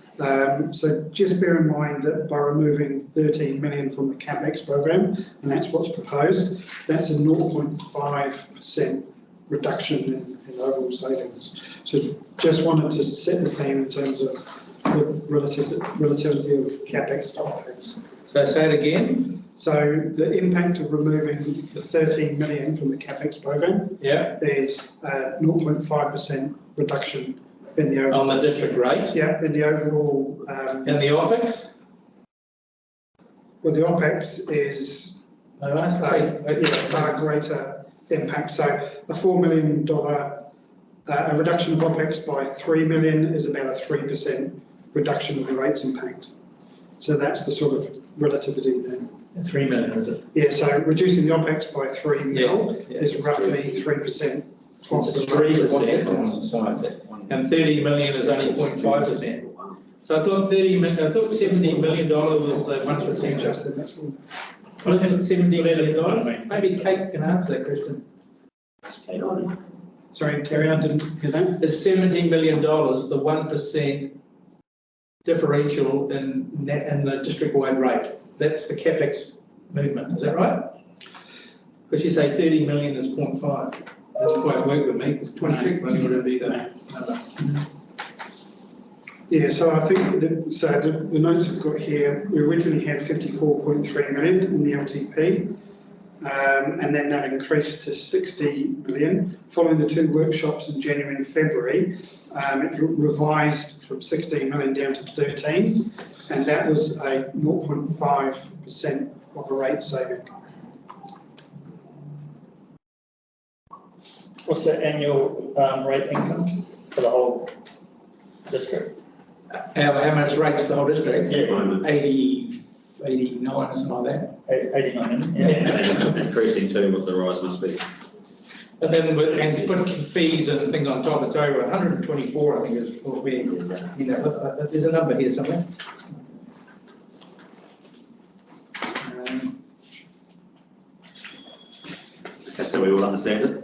K: So just bear in mind that by removing 13 million from the CAPEX program, and that's what's proposed, that's a 0.5% reduction in overall savings. So just wanted to set the scene in terms of the relativity of CAPEX to OPEX.
D: So say it again.
K: So the impact of removing the 13 million from the CAPEX program,
D: Yeah.
K: there's 0.5% reduction in the overall.
D: On the district rate.
K: Yeah, in the overall.
D: And the OPEX?
K: Well, the OPEX is
D: Oh, I see.
K: far greater impact. So a $4 million, a reduction of OPEX by 3 million is about a 3% reduction of the rates impact. So that's the sort of relativity there.
D: 3 million, is it?
K: Yeah, so reducing the OPEX by 3 mil
D: Yeah.
K: is roughly 3% of the
D: 3% on the side. And 30 million is only 0.5%. So I thought 17 million dollars was the 1%.
K: Justin, that's all.
D: Wasn't it $17 million? Maybe Kate can answer that question.
K: Sorry, Terry, I didn't hear that.
D: Is $17 million the 1% differential in the district-wide rate? That's the CAPEX movement, is that right? Because you say 30 million is 0.5. Doesn't quite work with me, because 26 million would be the number.
K: Yeah, so I think the notes I've got here, we originally had 54.3 million in the LTP, and then that increased to 60 million. Following the two workshops in January and February, it revised from 16 million down to 13, and that was a 0.5% of a rate saving.
I: What's the annual rate income for the whole district?
D: How much rates for the whole district?
A: Yeah.
D: 89 or something like that.
I: 89.
A: Yeah. Increasing too, what the rise must be.
D: And then and put fees and things on top, it's over 124, I think is what we, you know, there's a number here somewhere.
A: Okay, so we all understand it?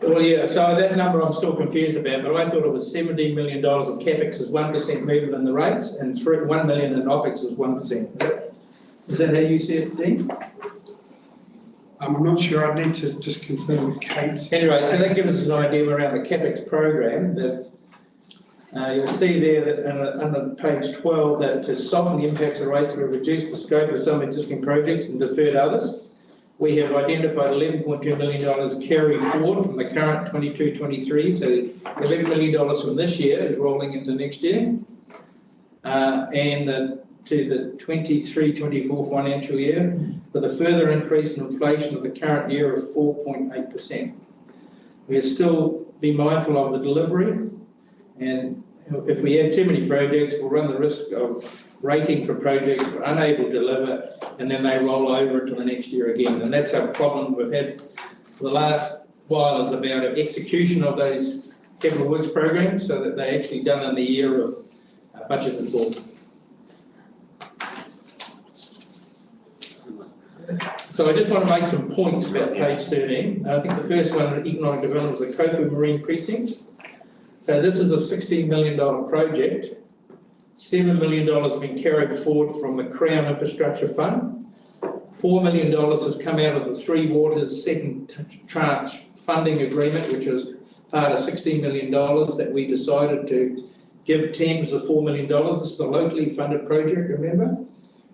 D: Well, yeah, so that number I'm still confused about, but I thought it was $17 million of CapEx was 1% movement in the rates, and 1 million in OpEx was 1%. Is that how you see it, Dean?
K: I'm not sure, I'd need to just confirm with Kate.
D: Anyway, so that gives us an idea around the CapEx program that you'll see there that under page 12 that to soften the impacts of rates, we reduced the scope of some existing projects and deferred others. We have identified $11.2 million carry forward from the current 22-23, so $11 million from this year is rolling into next year, and to the 23-24 financial year, with a further increase in inflation of the current year of 4.8%. We'll still be mindful of the delivery, and if we add too many projects, we'll run the risk of rating for projects we're unable to deliver, and then they roll over into the next year again. And that's our problem we've had for the last while, is about execution of those capital works programs so that they're actually done in the year of budgeted for. So I just want to make some points about page 13. I think the first one, economic development, is the Kopu Marine Precinct. So this is a $16 million project. $7 million has been carried forward from the Crown Infrastructure Fund. $4 million has come out of the Three Waters second tranche funding agreement, which was part of $16 million that we decided to give Thames the $4 million. This is a locally funded project, remember?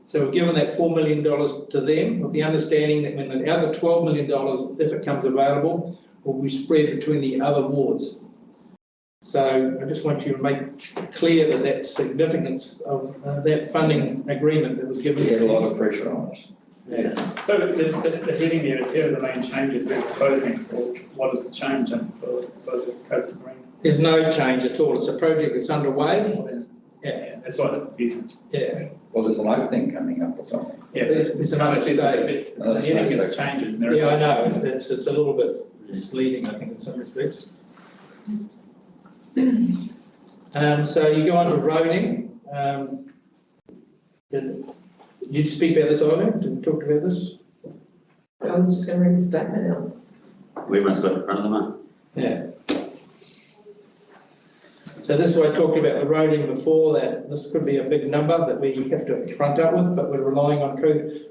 D: So we're giving that $4 million to them with the understanding that when the other $12 million, if it comes available, will be spread between the other wards. So I just want you to make clear that that significance of that funding agreement that was given.
B: We had a lot of pressure on us.
D: Yeah.
J: So the heading there is here are the main changes we're proposing, or what is the change in for the Kopu Marine?
D: There's no change at all. It's a project that's underway.
J: Yeah, that's why it's confusing.
D: Yeah.
B: Well, there's an opening coming up or something.
J: Yeah,
D: There's another stage.
J: The heading gets changes. And
D: Yeah, I know. It's a little bit misleading, I think, in some respects. So you go on to roading. Did you speak about this, Ivan? Did we talk about this?
H: I was just going to read the statement out.
A: We must got in front of them, huh?
D: Yeah. So this is what I talked about the roading before, that this could be a big number that we have to front up with, but we're relying on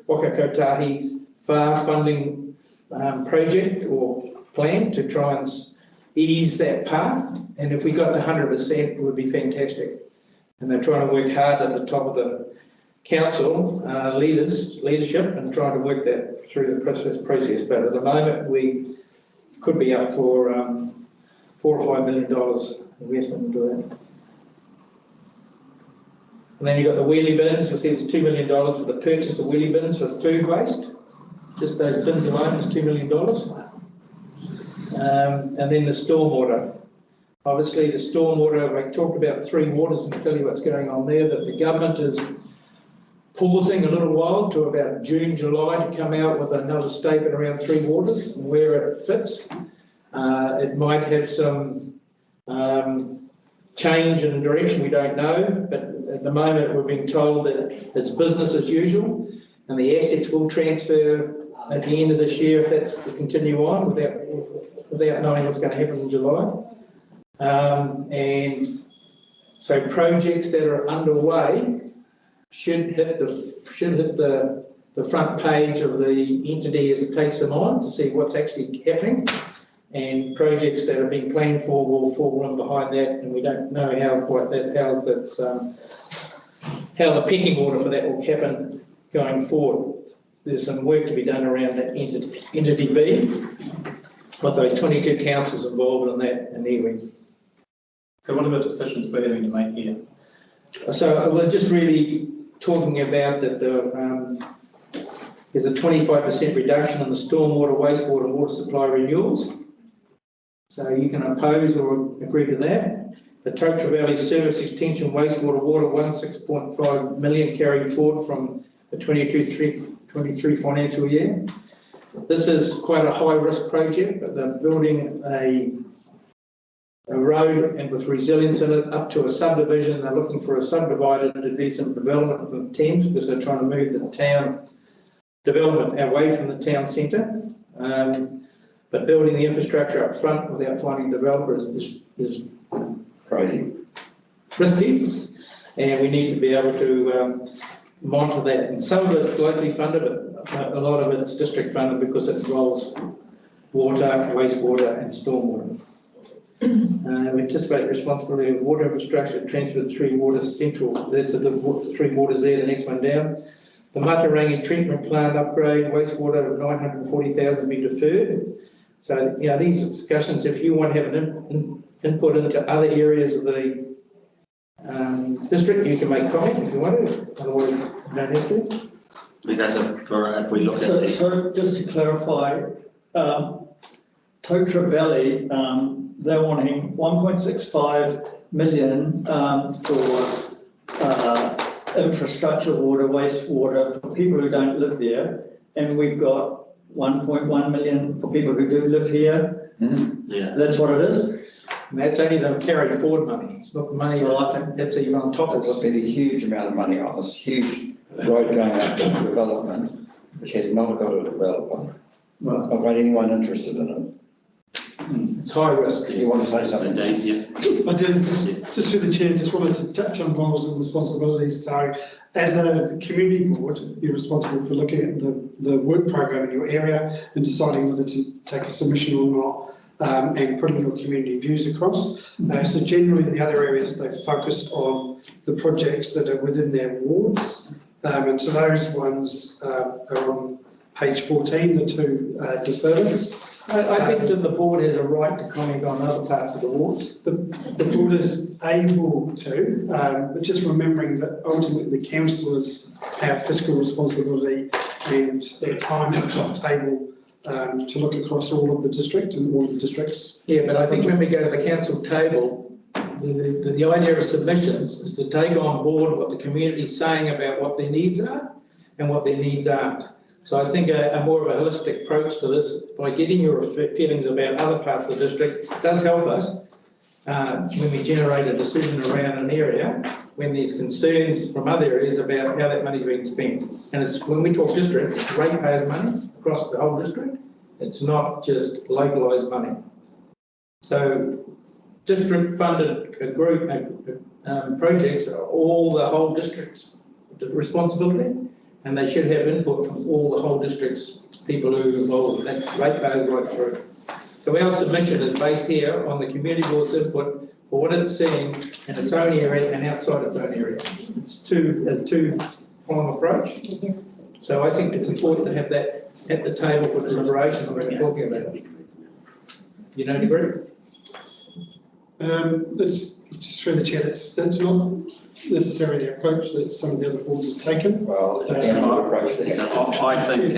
D: Waka Kotahi's FAR funding project or plan to try and ease that path. And if we got to 100%, it would be fantastic. And they're trying to work hard at the top of the council leadership and trying to work that through the process. But at the moment, we could be up for $4 or $5 million investment into that. And then you've got the wheelie bins. You'll see it's $2 million for the purchase of wheelie bins for food waste. Just those bins alone is $2 million. And then the stormwater. Obviously, the stormwater, I talked about Three Waters and tell you what's going on there, that the government is pausing a little while to about June, July to come out with another statement around Three Waters and where it fits. It might have some change in direction, we don't know, but at the moment we're being told that it's business as usual and the assets will transfer at the end of this year if that's to continue on without knowing what's going to happen in July. And so projects that are underway should hit the front page of the entity as it takes them on to see what's actually happening. and projects that have been planned for will fall in behind that, and we don't know how the pecking order for that will happen going forward. There's some work to be done around that entity B, with those 22 councils involved in that and everything.
J: So what are the decisions we're having to make here?
D: So we're just really talking about that there's a 25% reduction in the stormwater, wastewater, and water supply renewals. So you can oppose or agree to that. The Totara Valley Service Extension Wastewater Water 16.5 million carried forward from the 22-23 financial year. This is quite a high-risk project, but they're building a road and with resilience in it up to a subdivision. They're looking for a subdivider to do some development from Thames because they're trying to move the town development away from the town centre. But building the infrastructure up front without finding developers is
B: Crazy.
D: risky, and we need to be able to monitor that. And some of it's locally funded, but a lot of it's district funded because it involves water, wastewater and stormwater. We anticipate responsibility of water infrastructure transferred through water central. That's the 3 waters there, the next one down. The Matarangi treatment plant upgrade, wastewater of 940,000 be deferred. So, you know, these discussions, if you want to have an input into other areas of the district, you can make comment if you want to, otherwise you don't have to.
A: Okay, so if we look at
I: So just to clarify, Totara Valley, they're wanting 1.65 million for infrastructure, water, wastewater for people who don't live there, and we've got 1.1 million for people who do live here.
A: Yeah.
I: That's what it is.
D: And that's only the carried forward money. It's not the money that's even on top of
B: There's
D: it.
B: been a huge amount of money on this huge road going up for development, which has not got a developer. Not got anyone interested in it.
D: It's high risk.
B: You want to say something?
A: Yeah.
K: I did, just through the chair, just wanted to touch on roles and responsibilities. So as a community board, you're responsible for looking at the work program in your area and deciding whether to take a submission or not, and putting your community views across. So generally in the other areas, they've focused on the projects that are within their wards. And so those ones are on page 14, the 2 deferments.
D: I think that the board has a right to comment on other parts of the wards.
K: The board is able to, but just remembering that ultimately the councillors have fiscal responsibility and their time at the top table to look across all of the district and all of the districts.
D: Yeah, but I think when we go to the council table, the idea of submissions is to take on board what the community is saying about what their needs are and what their needs aren't. So I think a more of a holistic approach to this, by getting your feelings about other parts of the district, does help us when we generate a decision around an area, when there's concerns from other areas about how that money's being spent. And it's when we talk district, it's ratepayers' money across the whole district. It's not just localised money. So district funded group projects are all the whole district's responsibility. And they should have input from all the whole district's people who are involved. That's ratepayers right through. So our submission is based here on the community board's input for what it's seeing in its own area and outside its own area. It's a two-pronged approach. So I think it's important to have that at the table for deliberations when we're talking about it. You don't agree?
K: That's just through the chair. That's not necessarily the approach that some of the other boards have taken.
B: Well, it's a general approach there.
A: I think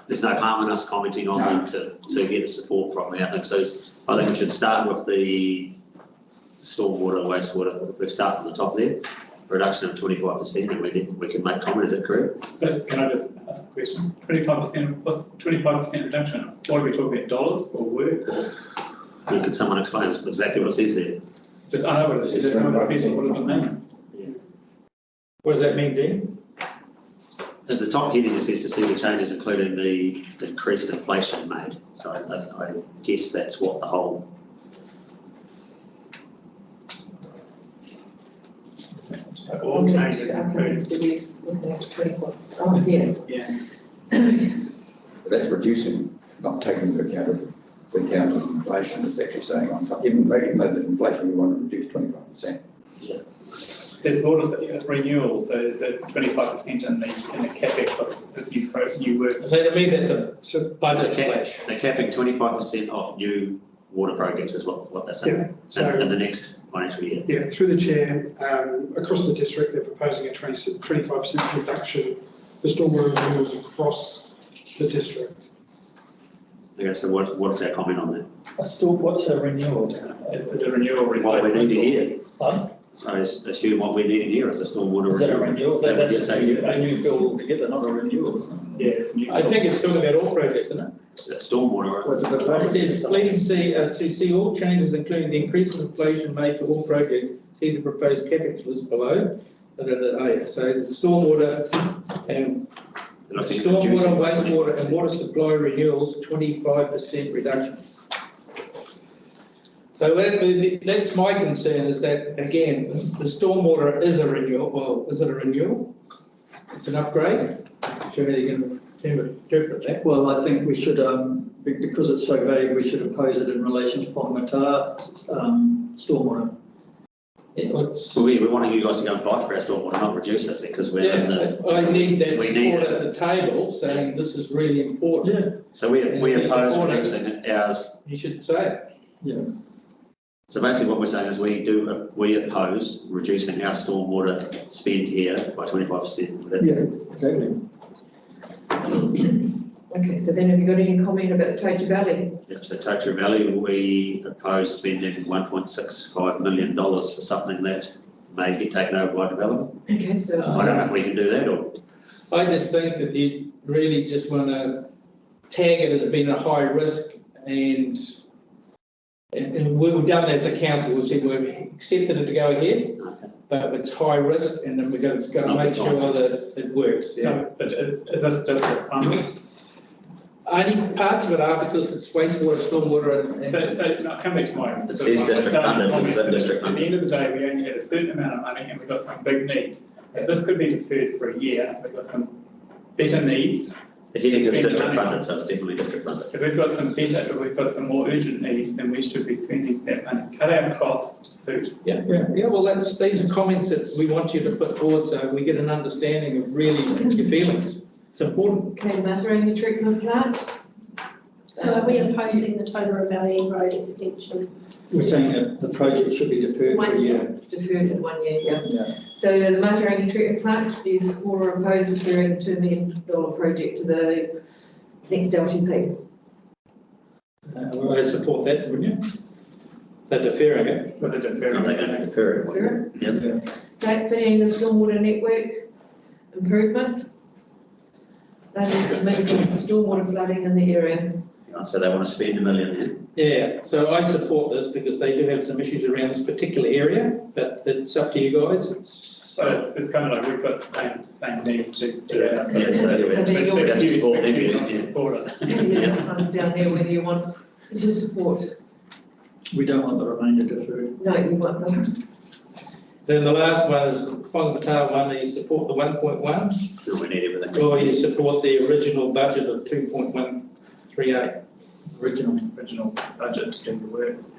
A: there's no harm in us commenting on them to get the support from me. I think so. I think we should start with the stormwater, wastewater. We start from the top there. Reduction of 25%, and we can make comment. Is that correct?
J: But can I just ask a question? 25%, what's 25% reduction? What are we talking about, dollars or work? Or?
A: Could someone explain exactly what it says there?
J: Just, I know what it says, what does it mean?
D: What does that mean, Dean?
A: At the top heading, it says to see the changes, including the increased inflation made. So I guess that's what the whole.
J: All changes include.
H: Yes.
J: Yeah.
B: But that's reducing, not taking into account of the counter inflation is actually saying on top, even though the inflation, we want to reduce 25%.
J: There's water renewal, so there's a 25% in the capex of new work.
D: So to me, that's a budget slash.
A: They're capping 25% off new water projects is what they're saying.
K: Yeah, so-
A: In the next financial year.
K: Yeah, through the chair, across the district, they're proposing a 25% reduction for stormwater renewals across the district.
A: Okay, so what's our comment on that?
I: What's a renewal?
J: Is a renewal
A: What we
J: replacement?
A: needed here.
I: Huh?
A: So I assume what we needed here is a stormwater.
I: Is that a renewal?
A: Is that what you're
I: That's
A: saying?
I: a new bill altogether, not a renewal, isn't
J: Yeah, it's new.
D: I think it's talking about all projects, isn't it?
A: It's a stormwater.
D: It says, please see, to see all changes, including the increase in inflation made to all projects, see the proposed capex list below. Oh yeah, so the stormwater and stormwater, wastewater and water supply renewals, 25% reduction. So that's my concern, is that, again, the stormwater is a renewal. Well, is it a renewal? It's an upgrade? Surely you can interpret that.
I: Well, I think we should, because it's so vague, we should oppose it in relation to Whangamata stormwater.
A: We're wanting you guys to go and fight for our stormwater, not reduce it, because we're in the.
D: I need that
A: we need
D: support
A: it.
D: at the table saying this is really important.
A: So we oppose
D: support it.
A: reducing ours.
D: You should say it.
I: Yeah.
A: So basically what we're saying is we oppose reducing our stormwater spend here by 25%.
I: Yeah, exactly.
H: Okay, so then have you got any comment about the Toji Valley?
A: Yep, so Totu Valley, we oppose spending $1.65 million for something that may get taken over by development.
H: Okay, so.
A: I don't know if we can do that or.
D: I just think that you really just want to tag it as being a high risk, and we've done that as a council, we've said we've accepted it to go ahead,
A: Okay.
D: but it's high risk, and then we're going to make sure that it works. Yeah.
J: No, but is this just a fund?
D: Only parts of it are because it's wastewater, stormwater, and
J: So I'll come back to my.
A: It says district funded, it's in district
J: At the end of the day, we only had a certain amount of money and we've got some big needs. If this could be deferred for a year, we've got some better needs.
A: the heating is district funded, so it's definitely district funded.
J: If we've got some more urgent needs, then we should be spending that money. Cut our costs to suit.
D: yeah, well, these are comments that we want you to put forward so we get an understanding of really your feelings. It's important.
H: Okay, Matarani treatment plant.
G: So are we opposing the Totara Valley Road extension?
I: We're saying that the project should be deferred for a year.
H: Deferred in 1 year, yeah.
I: Yeah.
H: So the Matarani treatment plant, do you support or oppose deferring the $2 million project to the next LTP?
D: Well, I support that, wouldn't you? They're deferring it.
J: With a
A: I
J: deferral.
A: think it's deferred.
H: Defer it?
A: Yep.
H: Okay, fitting the stormwater network improvement. Managing stormwater flooding in the area.
A: So they want to spend $1 million
D: Yeah, so I support this because they do have some issues around this particular area, but it's up to you guys.
J: So it's kind of like we've got the same need to do that.
A: Yeah, so we have to support them. Yeah.
J: Support it.
H: And the next one's down there, whether you want, it's your support.
I: We don't want the remainder deferred.
H: No, you want them.
D: Then the last one is Whangamata one, you support the 1.1,
A: No, we need everything.
D: or you support the original budget of 2.138.
J: Original budget to do the works.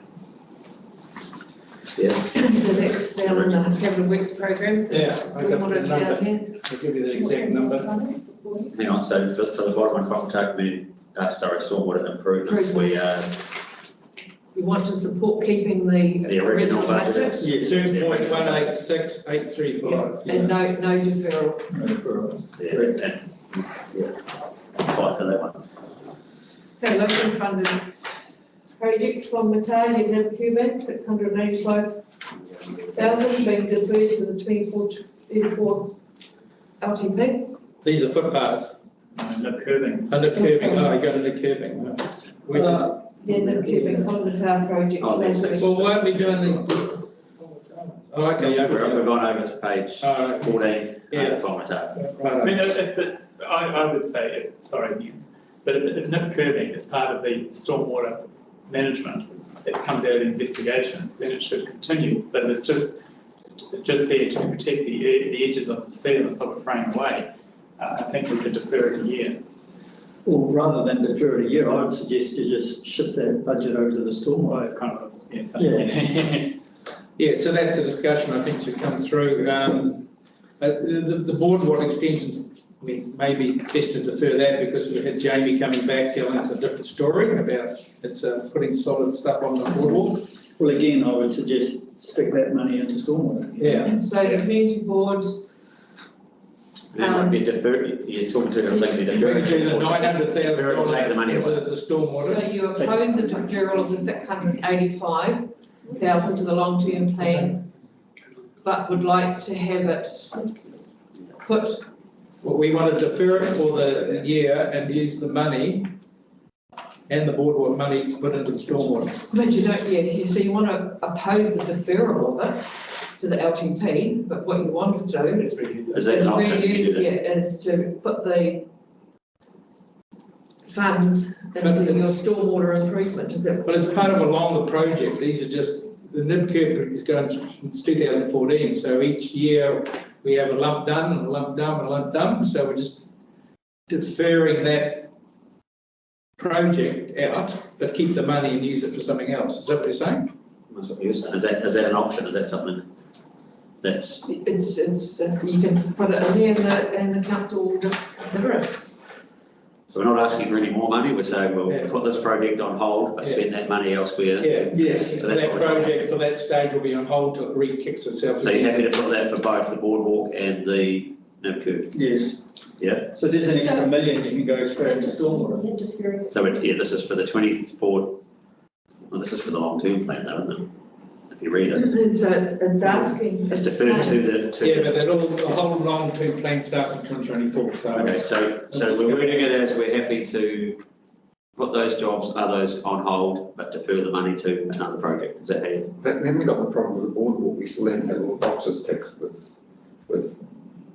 A: Yeah.
H: So next down in the capital works program, so
D: Yeah, I got the
H: stormwater
D: number.
H: down here.
D: I'll give you the exact number.
A: Hang on, so for the bottom one, Whangamata Community, stormwater improvements,
H: You want to support keeping the
A: original budget.
D: Yeah, 2.186835.
H: and no deferral.
I: No deferral.
A: Fight for that one.
H: Okay, local funded projects from Matari and Cuban, 685,000 being deferred to the 24 LTP.
D: These are footpaths,
J: No curving.
D: under curbing, oh, you got under curbing.
H: Yeah, no Cuban from Matari projects.
A: Oh, that's it.
D: Well, why aren't we doing the? Oh, okay, yeah.
A: We've gone over to page
D: Alright.
A: 14,
D: Yeah.
A: Whangamata.
J: I mean,
D: Right.
J: I would say, sorry, but if nip curving is part of the stormwater management, it comes out of investigations, then it should continue. But if it's just there to protect the edges of the seal and sort of frame away, I think we could defer it a year.
I: Well, rather than defer it a year, I would suggest you just shift that budget over to the stormwater.
J: Well, it's kind of,
I: Yeah.
D: Yeah, so that's a discussion I think should come through. The boardwalk extensions, I mean, maybe best to defer that because we had Jamie coming back telling us a different story about it's putting solid stuff on the boardwalk.
I: Well, again, I would suggest stick that money into stormwater.
D: Yeah.
H: So the community board,
A: It might be deferred, you're talking to them, like,
D: You're going to do the
A: Defer take the money
D: $900,000
A: away.
D: into the stormwater.
H: so you oppose the deferral of the 685,000 to the long-term plan, but would like to have it put,
D: Well, we want to defer it for the year and use the money and the boardwalk money to put into the stormwater.
H: but you don't, yes, so you want to oppose the deferral of it to the LTP, but what you want to do
J: it's reused.
A: Is that an option?
H: reuse, is to put the funds into your stormwater improvement, is it?
D: But it's part of a longer project. These are just, the nib curb is going since 2014. So each year we have a lump done and a lump done and a lump done. So we're just deferring that project out, but keep the money and use it for something else. Is that what you're saying?
A: That's what you're saying. Is that an option? Is that something that's,
H: It's, you can put it in there and the council will just consider it.
A: so we're not asking for any more money, we're saying we'll
D: Yeah.
A: put this project on hold, but spend that money elsewhere.
D: Yeah.
I: Yes.
A: So that's
D: That
A: what we're talking
D: project for that stage will be on hold till it re-kicks itself.
A: So you're happy to put that for both the boardwalk and the nib curb?
I: Yes.
A: Yeah.
I: So there's an extra million you can go straight into stormwater.
A: So this is for the 24, well, this is for the long-term plan though, isn't it? If you read it,
H: So it's asking.
A: it's deferred to the.
D: Yeah, but the whole long-term plan starts in 2024, so.
A: Okay, so we're wording it as we're happy to put those jobs, others on hold, but defer the money to another project. Is that how you?
B: But we haven't got the problem with the boardwalk, we still haven't had little boxes ticked with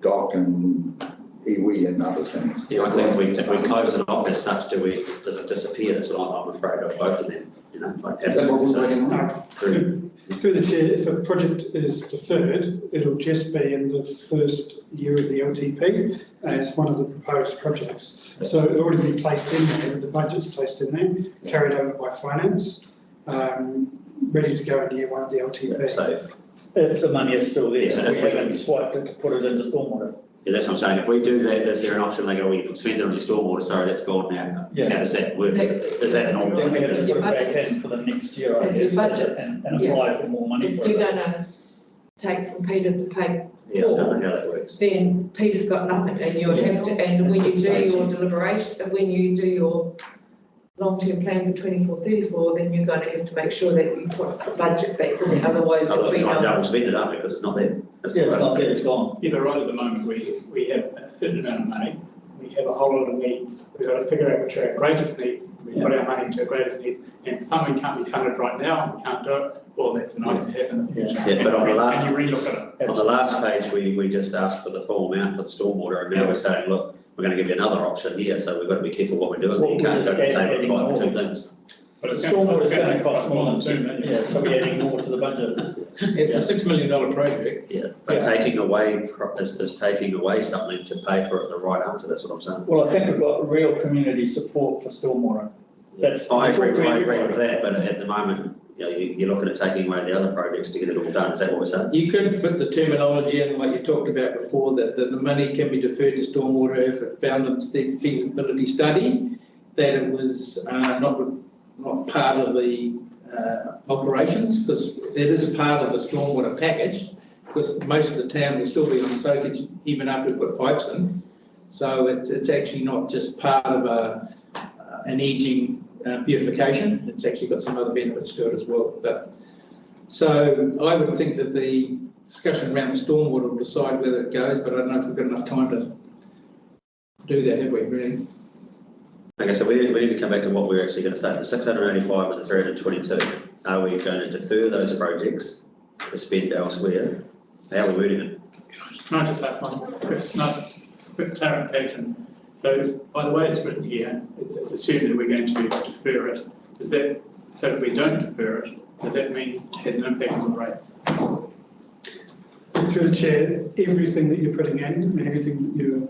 B: dock and iwi and other things.
A: Yeah, I think if we close it off as such, does it disappear? That's what I'm afraid of, both of them, you know. Like
B: Is that what we're working on?
K: Through the chair, if a project is deferred, it'll just be in the first year of the LTP as one of the proposed projects. So it'll already be placed in there, the budget's placed in there, carried over by finance, ready to go in year one of the LTP.
A: So,
I: If the money is still there,
A: Yes, and
I: we
A: if we-
I: haven't swiped it to put it into stormwater.
A: yeah, that's what I'm saying. If we do that, is there an option they go, well, you can spend it on your stormwater, sorry, that's gone now?
I: Yeah.
A: How does that work? Is that normal?
I: Then we have to
H: If
I: put
H: your
I: it back
H: budget's-
I: in for the next year, I
H: if your
I: guess,
H: budget's-
I: and apply for more money
H: If
I: for
H: you're
I: it.
H: gonna take from Peter to pay
A: Yeah, I don't know how that works.
H: then Peter's got nothing, and you'd have to, and when you do your deliberation, when you do your long-term plan for 24-34, then you're gonna have to make sure that you put the budget back in there, otherwise it'll
A: Otherwise,
H: be
A: try and double
H: no.
A: spend it up because it's not there. That's
I: Yeah,
A: the
I: it's
A: way.
I: not there, it's gone.
J: Yeah, but right at the moment, we have a certain amount of money, we have a whole lot of needs, we've got to figure out which are our greatest needs, we put our money into our greatest needs, and something can't be funded right now, and we can't do it, well, that's nice to have in the future.
A: Yeah, but on the last-
J: And you relook at it.
A: On the last page, we just asked for the full amount for the stormwater, and now we're saying, look, we're going to give you another option here, so we've got to be careful what we're doing.
I: Well,
A: You can't
I: we're
A: go to the
I: just
A: table
I: adding
A: and buy the two
I: more.
A: things.
J: But it's
I: Stormwater is
J: going
I: going to cost more than
J: 2 million.
I: Yeah, so we're adding more to the budget.
D: It's a $6 million project.
A: Yeah, but taking away, is taking away something to pay for it the right answer, that's what I'm saying.
I: Well, I think we've got real community support for stormwater. That's.
A: I agree with that, but at the moment, you know, you're looking at taking away the other projects to get it all done, is that what we're saying?
D: You could put the terminology in, like you talked about before, that the money can be deferred to stormwater if it found in the feasibility study that it was not part of the operations, because it is part of the stormwater package, because most of the town will still be on soakage even after we put pipes in. So it's actually not just part of an edging beautification, it's actually got some other benefits to it as well. But so I would think that the discussion around the stormwater will decide whether it goes, but I don't know if we've got enough time to do that, have we, really?
A: Okay, so we need to come back to what we're actually going to say. The 685 and the 322, are we going to defer those projects to spend elsewhere? How are we wording it?
J: Can I just ask one question, quick clarification? So by the way it's written here, it's assumed that we're going to defer it. Does that, so if we don't defer it, does that mean it has an impact on the rates?
K: Through the chair, everything that you're putting in and everything that you're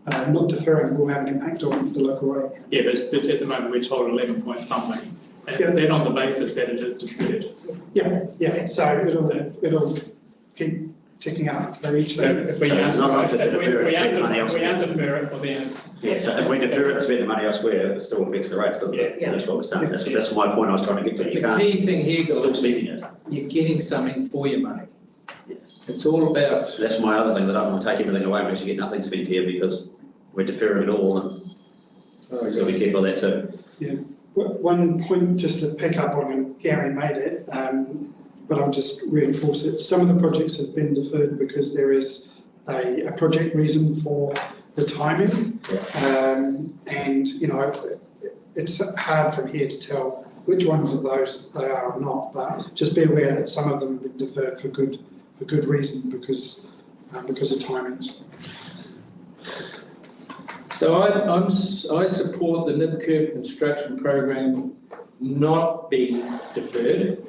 K: not deferring will have an impact on the local rate.
J: Yeah, but at the moment, we're told 11 point something. And is that on the basis that it is deferred?
K: Yeah, so it'll keep ticking up for each
J: So
K: thing.
J: if we
A: It's not like to defer it, spend the money
J: undefer
A: elsewhere.
J: it, well then.
A: Yeah, so if we defer it and spend the money elsewhere, it still affects the rates, doesn't it?
H: Yeah.
A: That's what we're saying. That's my point I was trying to get to. You
D: The
A: can't
D: key thing here,
A: still
D: guys,
A: spending it.
D: you're getting something for your money. It's all about,
A: That's my other thing, that I don't want to take everything away, we actually get nothing spent here because we're deferring it all, and so be careful of that too.
K: One point just to pick up on, and Gary made it, but I'll just reinforce it. Some of the projects have been deferred because there is a project reason for the timing. And, you know, it's hard from here to tell which ones of those they are or not, but just be aware that some of them have been deferred for good reason because of timings.
D: so I support the nib curb construction program not being deferred.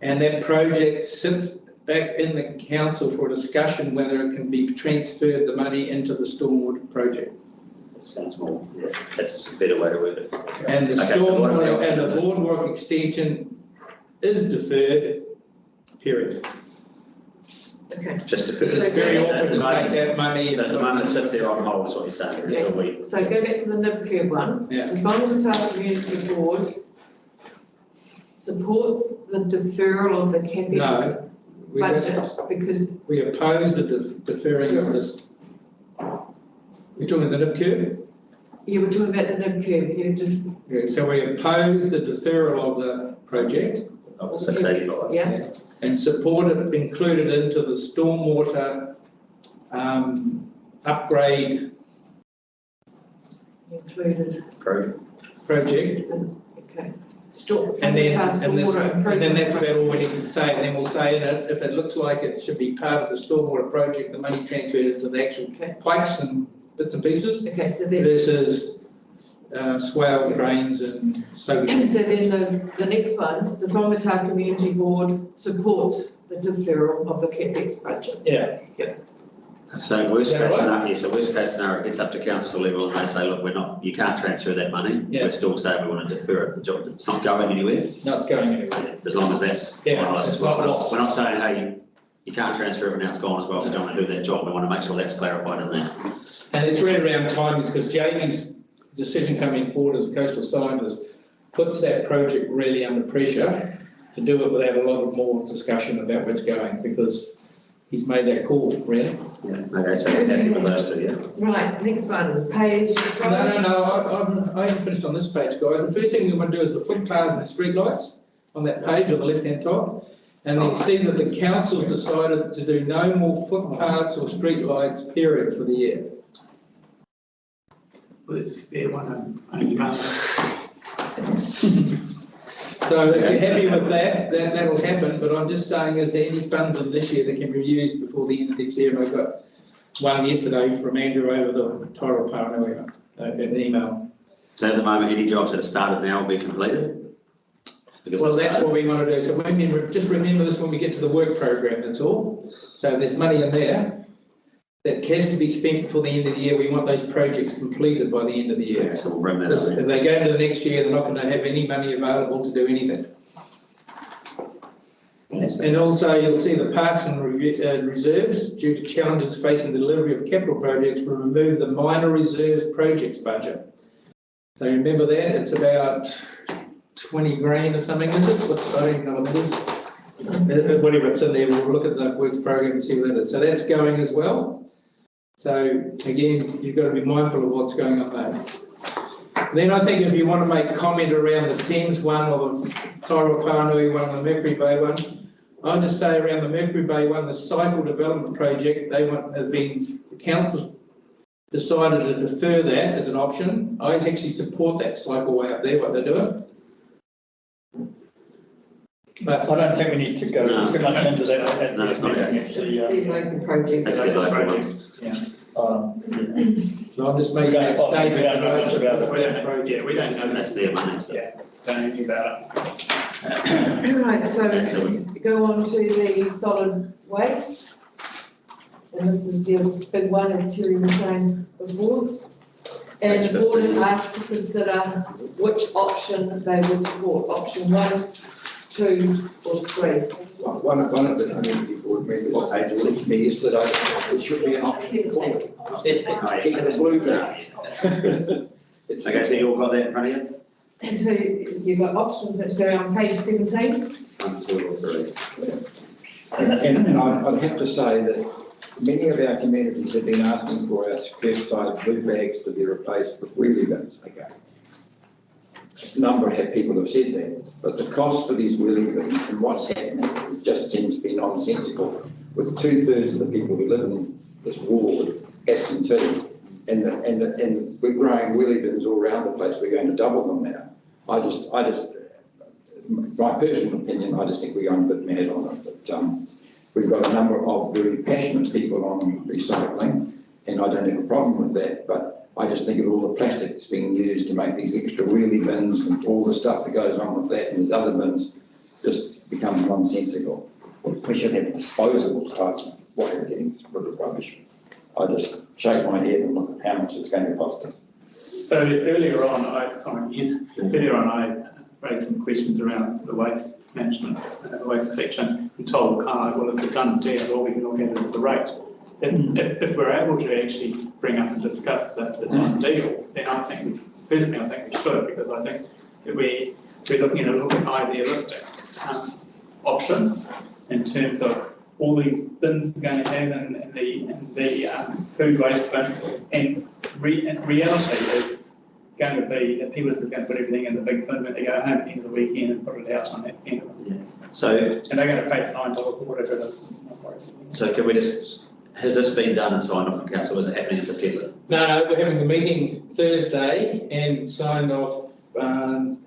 D: And that project sits back in the council for discussion whether it can be transferred, the money, into the stormwater project.
A: That sounds more, that's a better way to word it.
D: And the
A: Okay, so what are the
D: stormwater and the
A: options?
D: boardwalk extension is deferred, period.
H: Okay.
A: Just defer
D: It's
A: it.
D: very
A: At
D: awkward
A: the
D: to take
A: moment-
D: that money.
A: So at the moment, it sits there on hold, is what you're saying, until we.
H: Yes, so go back to the nib curb one.
D: Yeah.
H: The Whangamata Community Board supports the deferral of the CapEx
D: No,
H: budget because,
D: we oppose the deferring of this. You're talking the nib curb?
H: you were talking about the nib curb, you just.
D: Yeah, so we oppose the deferral of the project.
A: Of 685.
H: Yeah,
D: And support it included into the stormwater upgrade
H: included,
A: Project.
D: project.
H: okay.
D: And then,
H: Stormwater
D: and then that's
H: improvement.
D: about all we need to say, and then we'll say in it, if it looks like it should be part of the stormwater project, the money transferred into the actual pipes and bits and pieces
H: Okay, so then,
D: versus swale drains and so.
H: so then the next one, the Whangamata Community Board supports the deferral of the CapEx budget.
D: Yeah.
A: So worst
D: Is that
A: case
D: right?
A: scenario, so worst case scenario, it gets up to council level and they say, look, you can't transfer that money.
D: Yeah.
A: We're still saying we want to defer it. The job, it's not going anywhere,
D: No, it's going anywhere.
A: as long as that's
D: Yeah,
A: finalised as
D: it's
A: well.
D: not lost.
A: We're not saying, hey, you can't transfer it now it's gone as well. We don't want to do that job. We want to make sure that's clarified in there.
D: And it's really around timings, because Jamie's decision coming forward as a coastal scientist puts that project really under pressure to do it without a lot of more discussion about where it's going, because he's made that call, really.
A: Yeah. Okay, so we're happy with those two, yeah?
H: Right, next one, page.
D: No, I haven't finished on this page, guys. The first thing we want to do is the footpaths and street lights on that page on the left-hand top. And then see that the council's decided to do no more footpaths or street lights, period, for the year.
J: Well, there's a spare one.
D: So if you're happy with that, that'll happen, but I'm just saying, is there any funds in this year that can be used before the end of next year? And I got one yesterday from Andrew over the Tyrrell Paranoia, an email.
A: So at the moment, any jobs that have started now will be completed? Because
D: Well, that's what we want to do. So just remember this when we get to the work program, that's all. So there's money in there that has to be spent before the end of the year. We want those projects completed by the end of the year.
A: So we'll bring that
D: Because
A: up.
D: if they go into the next year, they're not going to have any money available to do anything.
A: Yes.
D: And also, you'll see the parks and reserves, due to challenges facing the delivery of capital projects, will remove the minor reserves projects budget. So remember that, it's about 20 grand or something, is it? I don't even know what it is. Whatever it's in there, we'll look at the works program and see what it is. So that's going as well. So again, you've got to be mindful of what's going on there. Then I think if you want to make comment around the Thames one or the Tyrrell Paranoia one or the Mercury Bay one, I'll just say around the Mercury Bay one, the cycle development project, the council's decided to defer that as an option. I actually support that cycleway up there, what they're doing. But
I: I don't think we need to go too much into that.
A: No, it's not yet.
H: It's the local project.
A: That's the local ones.
D: so I'm just making that statement.
I: We don't know much about it.
J: We don't know.
A: That's their money, so.
J: Yeah, don't know anything about it.
H: Right, so
A: Yeah, so we-
H: go on to the solid waste. and this is your big one, as Terry was saying before. And the board had asked to consider which option they would support, option 1, 2 or 3.
B: One of the community board members said to me yesterday, it should be an option.
A: Okay, so you all got that in front of you?
H: And so you've got options, so on page 17.
A: 1, 2 or 3.
B: And I'd have to say that many of our communities have been asking for our curbside blue bags to be replaced with wheelie bins, okay? A number of people have said that, but the cost for these wheelie bins and what's happening, it just seems to be nonsensical. With 2/3 of the people who live in this ward absentee, and we're growing wheelie bins all around the place, we're going to double them now. I just, my personal opinion, I just think we're going a bit mad on it, but we've got a number of very passionate people on recycling, and I don't have a problem with that, but I just think of all the plastic that's being used to make these extra wheelie bins and all the stuff that goes on with that and these other bins just becomes nonsensical. We should have disposable type way of getting rid of rubbish. I just shake my head and look at how much it's going to cost us.
J: So earlier on, I raised some questions around the waste management, waste collection, and told Carl, well, it's a done deal, all we can look at is the rate. If we're able to actually bring up and discuss the done deal, then I think, personally, I think we should, because I think that we're looking at a little bit idealistic option in terms of all these bins we're going to have in the food waste bin, and reality is going to be that people are just going to put everything in the big bin when they go home at the end of the weekend and put it out, and that's the end of it.
A: Yeah. So,
J: and they're going to pay $9 or whatever it is.
A: So can we just, has this been done and signed off from council, or is it happening in September?
D: No, we're having a meeting Thursday and signed off on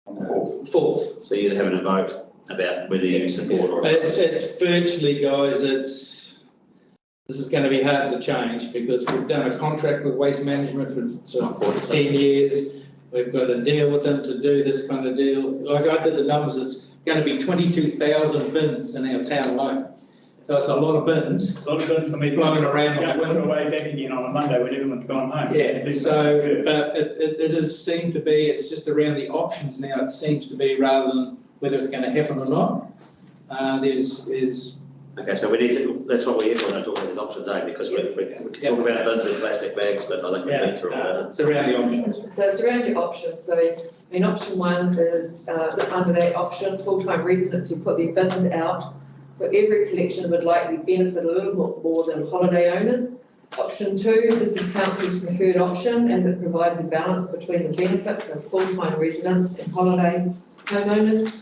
D: the 4th.
A: So you're having a vote about whether you support or...
D: It's virtually, guys, this is going to be hard to change because we've done a contract with Waste Management for sort of 10 years. We've got a deal with them to do this kind of deal. Like I did the numbers, it's going to be 22,000 bins in our town alone. So it's a lot of bins.
J: A lot of bins for me
D: blowing around.
J: Put away back again on a Monday when everyone's gone home.
D: Yeah, so but it does seem to be, it's just around the options now, it seems to be, rather than whether it's going to happen or not. There's
A: Okay, so we need to, that's what we're here for, to talk about these options, because we can talk about bins and plastic bags, but I think we need to...
D: it's around the options.
H: So it's around your options. So in option 1 is under that option, full-time residents who put their bins out for every collection would likely benefit a little more than holiday owners. Option 2, this is council's preferred option as it provides a balance between the benefits of full-time residents and holiday homeowners.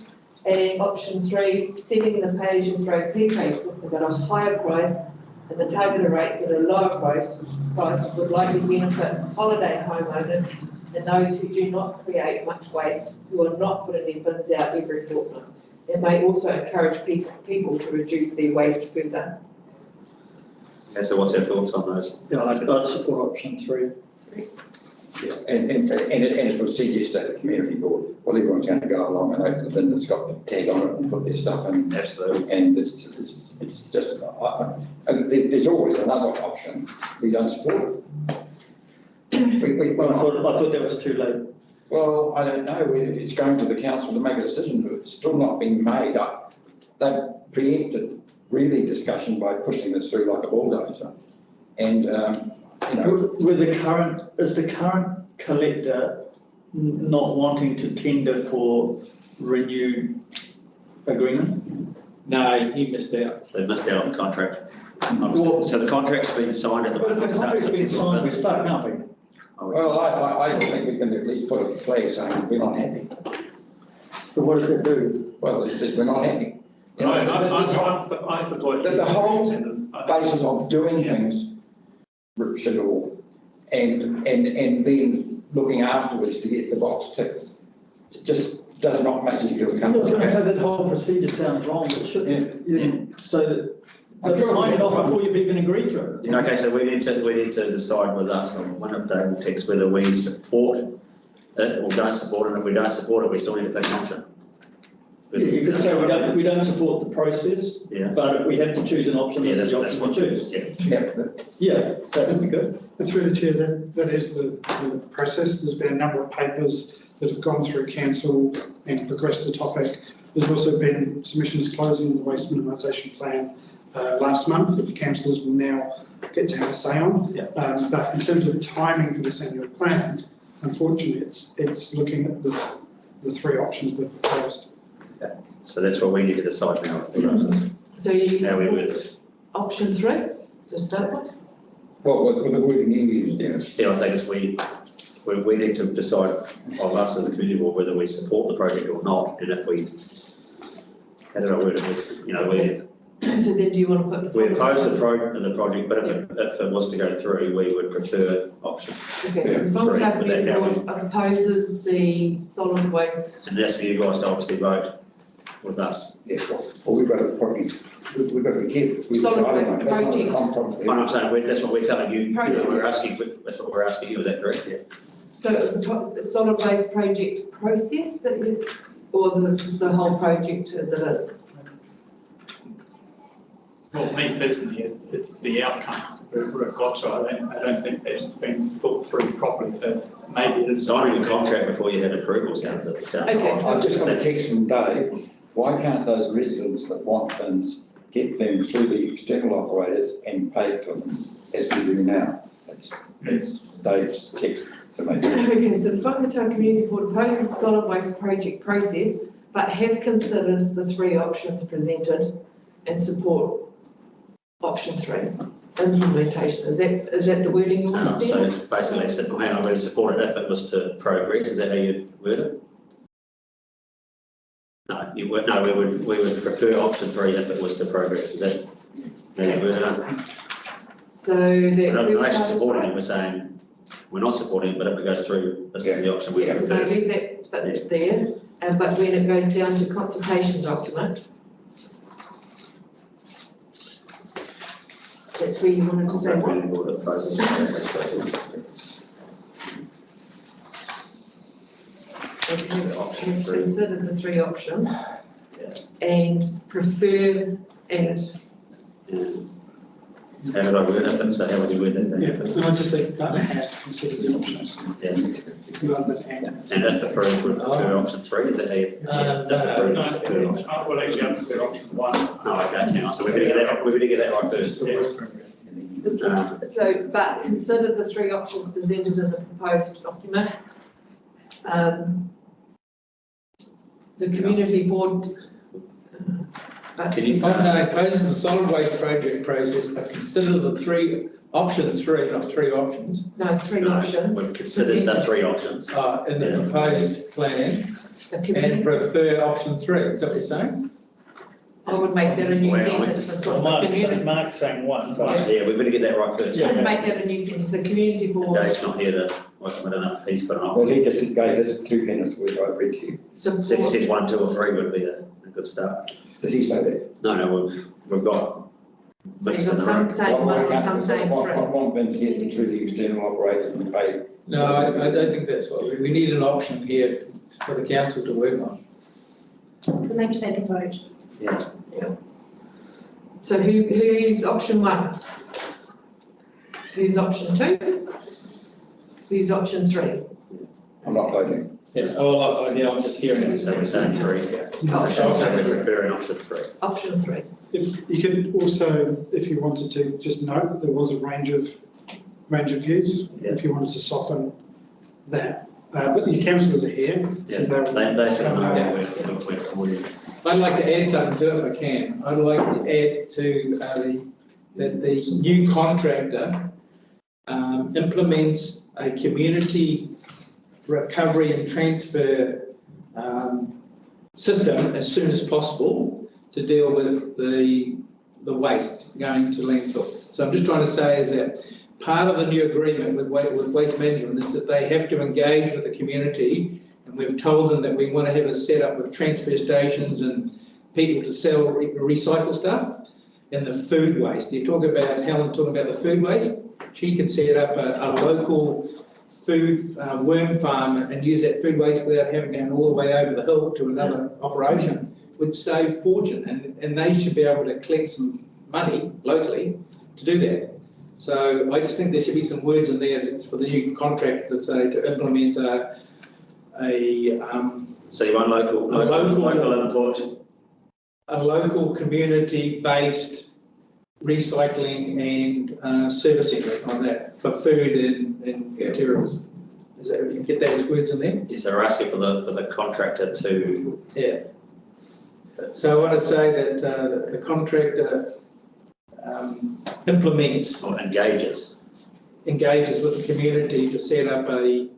H: And option 3, setting the pay-as-you-throw prepaid system at a higher price and the targeted rates at a lower price would likely benefit holiday homeowners and those who do not create much waste, who are not putting their bins out every fortnight. It may also encourage people to reduce their waste further.
A: Okay, so what's our thoughts on those?
I: Yeah, I'd support option 3.
B: Yeah, and it was suggested at the community board, well, everyone's going to go along and open the bin that's got the tag on it and put their stuff in.
A: Absolutely.
B: And it's just, there's always another option. We don't support it.
I: Well, I thought that was too late.
B: Well, I don't know. It's going to the council to make a decision, but it's still not been made up. They've preempted really discussion by pushing this through like a bulldozer. And, you know.
I: Is the current collector not wanting to tender for renewed agreement?
D: No, he missed out.
A: So they missed out on the contract. So the contract's been signed at the moment.
I: Well, the contract's been signed, we're stuck, aren't we?
B: Well, I think we can at least put a flag saying we're not happy.
I: But what does it do?
B: Well, it says we're not happy. You know,
J: I support
B: the whole basis of doing things, should all, and then looking afterwards to get the box ticked, it just does not make me feel comfortable.
I: I was going to say that whole procedure sounds wrong, but shouldn't it? So that sign it off before you've even agreed to it.
A: Yeah, okay, so we need to decide with us on one of the text whether we support it or don't support it. And if we don't support it, we still need to pick an option.
I: You could say we don't support the process,
A: Yeah.
I: but if we had to choose an option,
A: Yeah,
I: this
A: that's
I: is the
A: what
I: option to choose. Yeah, that would be good.
K: Through the chair, that is the process. There's been a number of papers that have gone through council and progressed the topic. There's also been submissions closing the waste minimisation plan last month that the councillors will now get to have a say on.
A: Yeah.
K: But in terms of timing for this annual plan, unfortunately, it's looking at the three options that are proposed.
A: So that's what we need to decide now.
H: So you
A: How we
H: support
A: would,
H: option 3 to start with?
B: What the wording you used, Dennis?
A: yeah, I think it's we need to decide of us as a community board whether we support the project or not, and if we, how did I word it, was, you know,
H: So then do you want to put the?
A: we oppose the project, but if it was to go through, we would prefer option.
H: Okay, so the
A: three,
H: Whangamata
A: would that
H: Community Board opposes the solid waste.
A: And that's for you guys to obviously vote with us.
B: Yes, well, we've got to probably, we've got to be careful. We
H: Solid
B: decide
H: waste
B: on that. That's not a
H: project.
B: compromise.
A: And I'm saying, that's what we're telling you, we're asking, that's what we're asking you, is that correct? Yeah.
H: So it was the solid waste project process that you, or the whole project as it is?
J: Well, me personally, it's the outcome we've got to. I don't think that has been thought through properly, so maybe it is.
A: Signing a contract before you had approval sounds
H: Okay,
A: odd.
B: I've just got a text from Dave. Why can't those residents that want things get them through the external operators and pay for them as we do now? That's Dave's text to me.
H: Okay, so the Whangamata Community Board opposes the solid waste project process, but have considered the 3 options presented and support option 3, implementation. Is that the wording you want to
A: So
H: do?
A: basically, I said, well, I really support it if it was to progress, is that how you word it? No, we would prefer option 3 if it was to progress, is that how you word it?
H: So
A: We're
H: that.
A: not actually supporting it, we're saying, we're not supporting it, but if it goes through, this is the option we have
H: So
A: to
H: no,
A: do.
H: leave that bit there, but when it goes down to consultation document, that's where you wanted to say what?
A: Community board opposes it. Option
H: And
A: 3.
H: consider the 3 options
A: Yeah.
H: and prefer and
A: How did I word it? So how would you word
K: Yeah,
A: that?
K: and I just think that has to consider the options
A: Yeah.
K: rather than and.
A: And if approved, would prefer option 3, is that how you? If approved, would prefer option.
J: Well, actually, I prefer option 1.
A: No, okay, now, so we're gonna get that right first.
H: so, but consider the 3 options presented in the proposed document. The community board.
A: Can you?
D: Whangamata opposes the solid waste project process, but consider the option 3, not 3 options,
H: No, 3
A: No,
H: options.
A: We've considered the 3 options.
D: in the proposed plan
H: The
D: and
H: community,
D: prefer option 3. Is that what you're saying?
H: I would make that a new
A: Well,
H: sentence and put the
I: Mark's
H: community.
I: saying 1, but
A: Yeah, we've got to get that right first.
H: I'd make that a new sentence, the community board
A: Dave's not here to, I don't know, he's put an
B: Well,
A: option.
B: he just gave us 2 minutes, which I read to you.
A: So if he
H: support.
A: says 1, 2 or 3 would be a good start.
B: Did he say that?
A: No, we've got.
H: So you've
A: mixed in
H: got
A: the
H: some
A: room.
H: saying 1 and some saying 3.
B: Want them to get them through the external operators and pay.
D: No, I don't think that's what, we need an option here for the council to work on.
G: So maybe take a vote.
A: Yeah.
H: So who's option 1? Who's option 2? Who's option 3?
B: I'm not voting.
D: Yeah, I'm just hearing it.
A: So we're saying 3.
H: Option
A: So we're preferring option 3.
H: Option 3.
K: If you could also, if you wanted to, just note that there was a range of views, if you wanted to soften that. But your councillors are here, so
A: Yeah, they said, no,
K: Yeah.
A: we're for you.
D: I'd like to add something to it if I can. I'd like to add to that the new contractor implements a community recovery and transfer system as soon as possible to deal with the waste going to landfill. So I'm just trying to say is that part of the new agreement with waste management is that they have to engage with the community, and we've told them that we want to have a setup with transfer stations and people to sell recycle stuff and the food waste. You talk about Helen talking about the food waste. She can set up a local food worm farm and use that food waste without having to go all the way over the hill to another operation. would save fortune, and they should be able to collect some money locally to do that. So I just think there should be some words in there for the new contract to say to implement
A: So you want local input?
D: a local community-based recycling and service centre on that for food and materials. Is that, you get those words in there?
A: Yes, they're asking for the contractor to.
D: Yeah. So I want to say that the contractor implements
A: Or engages.
D: with the community to set up a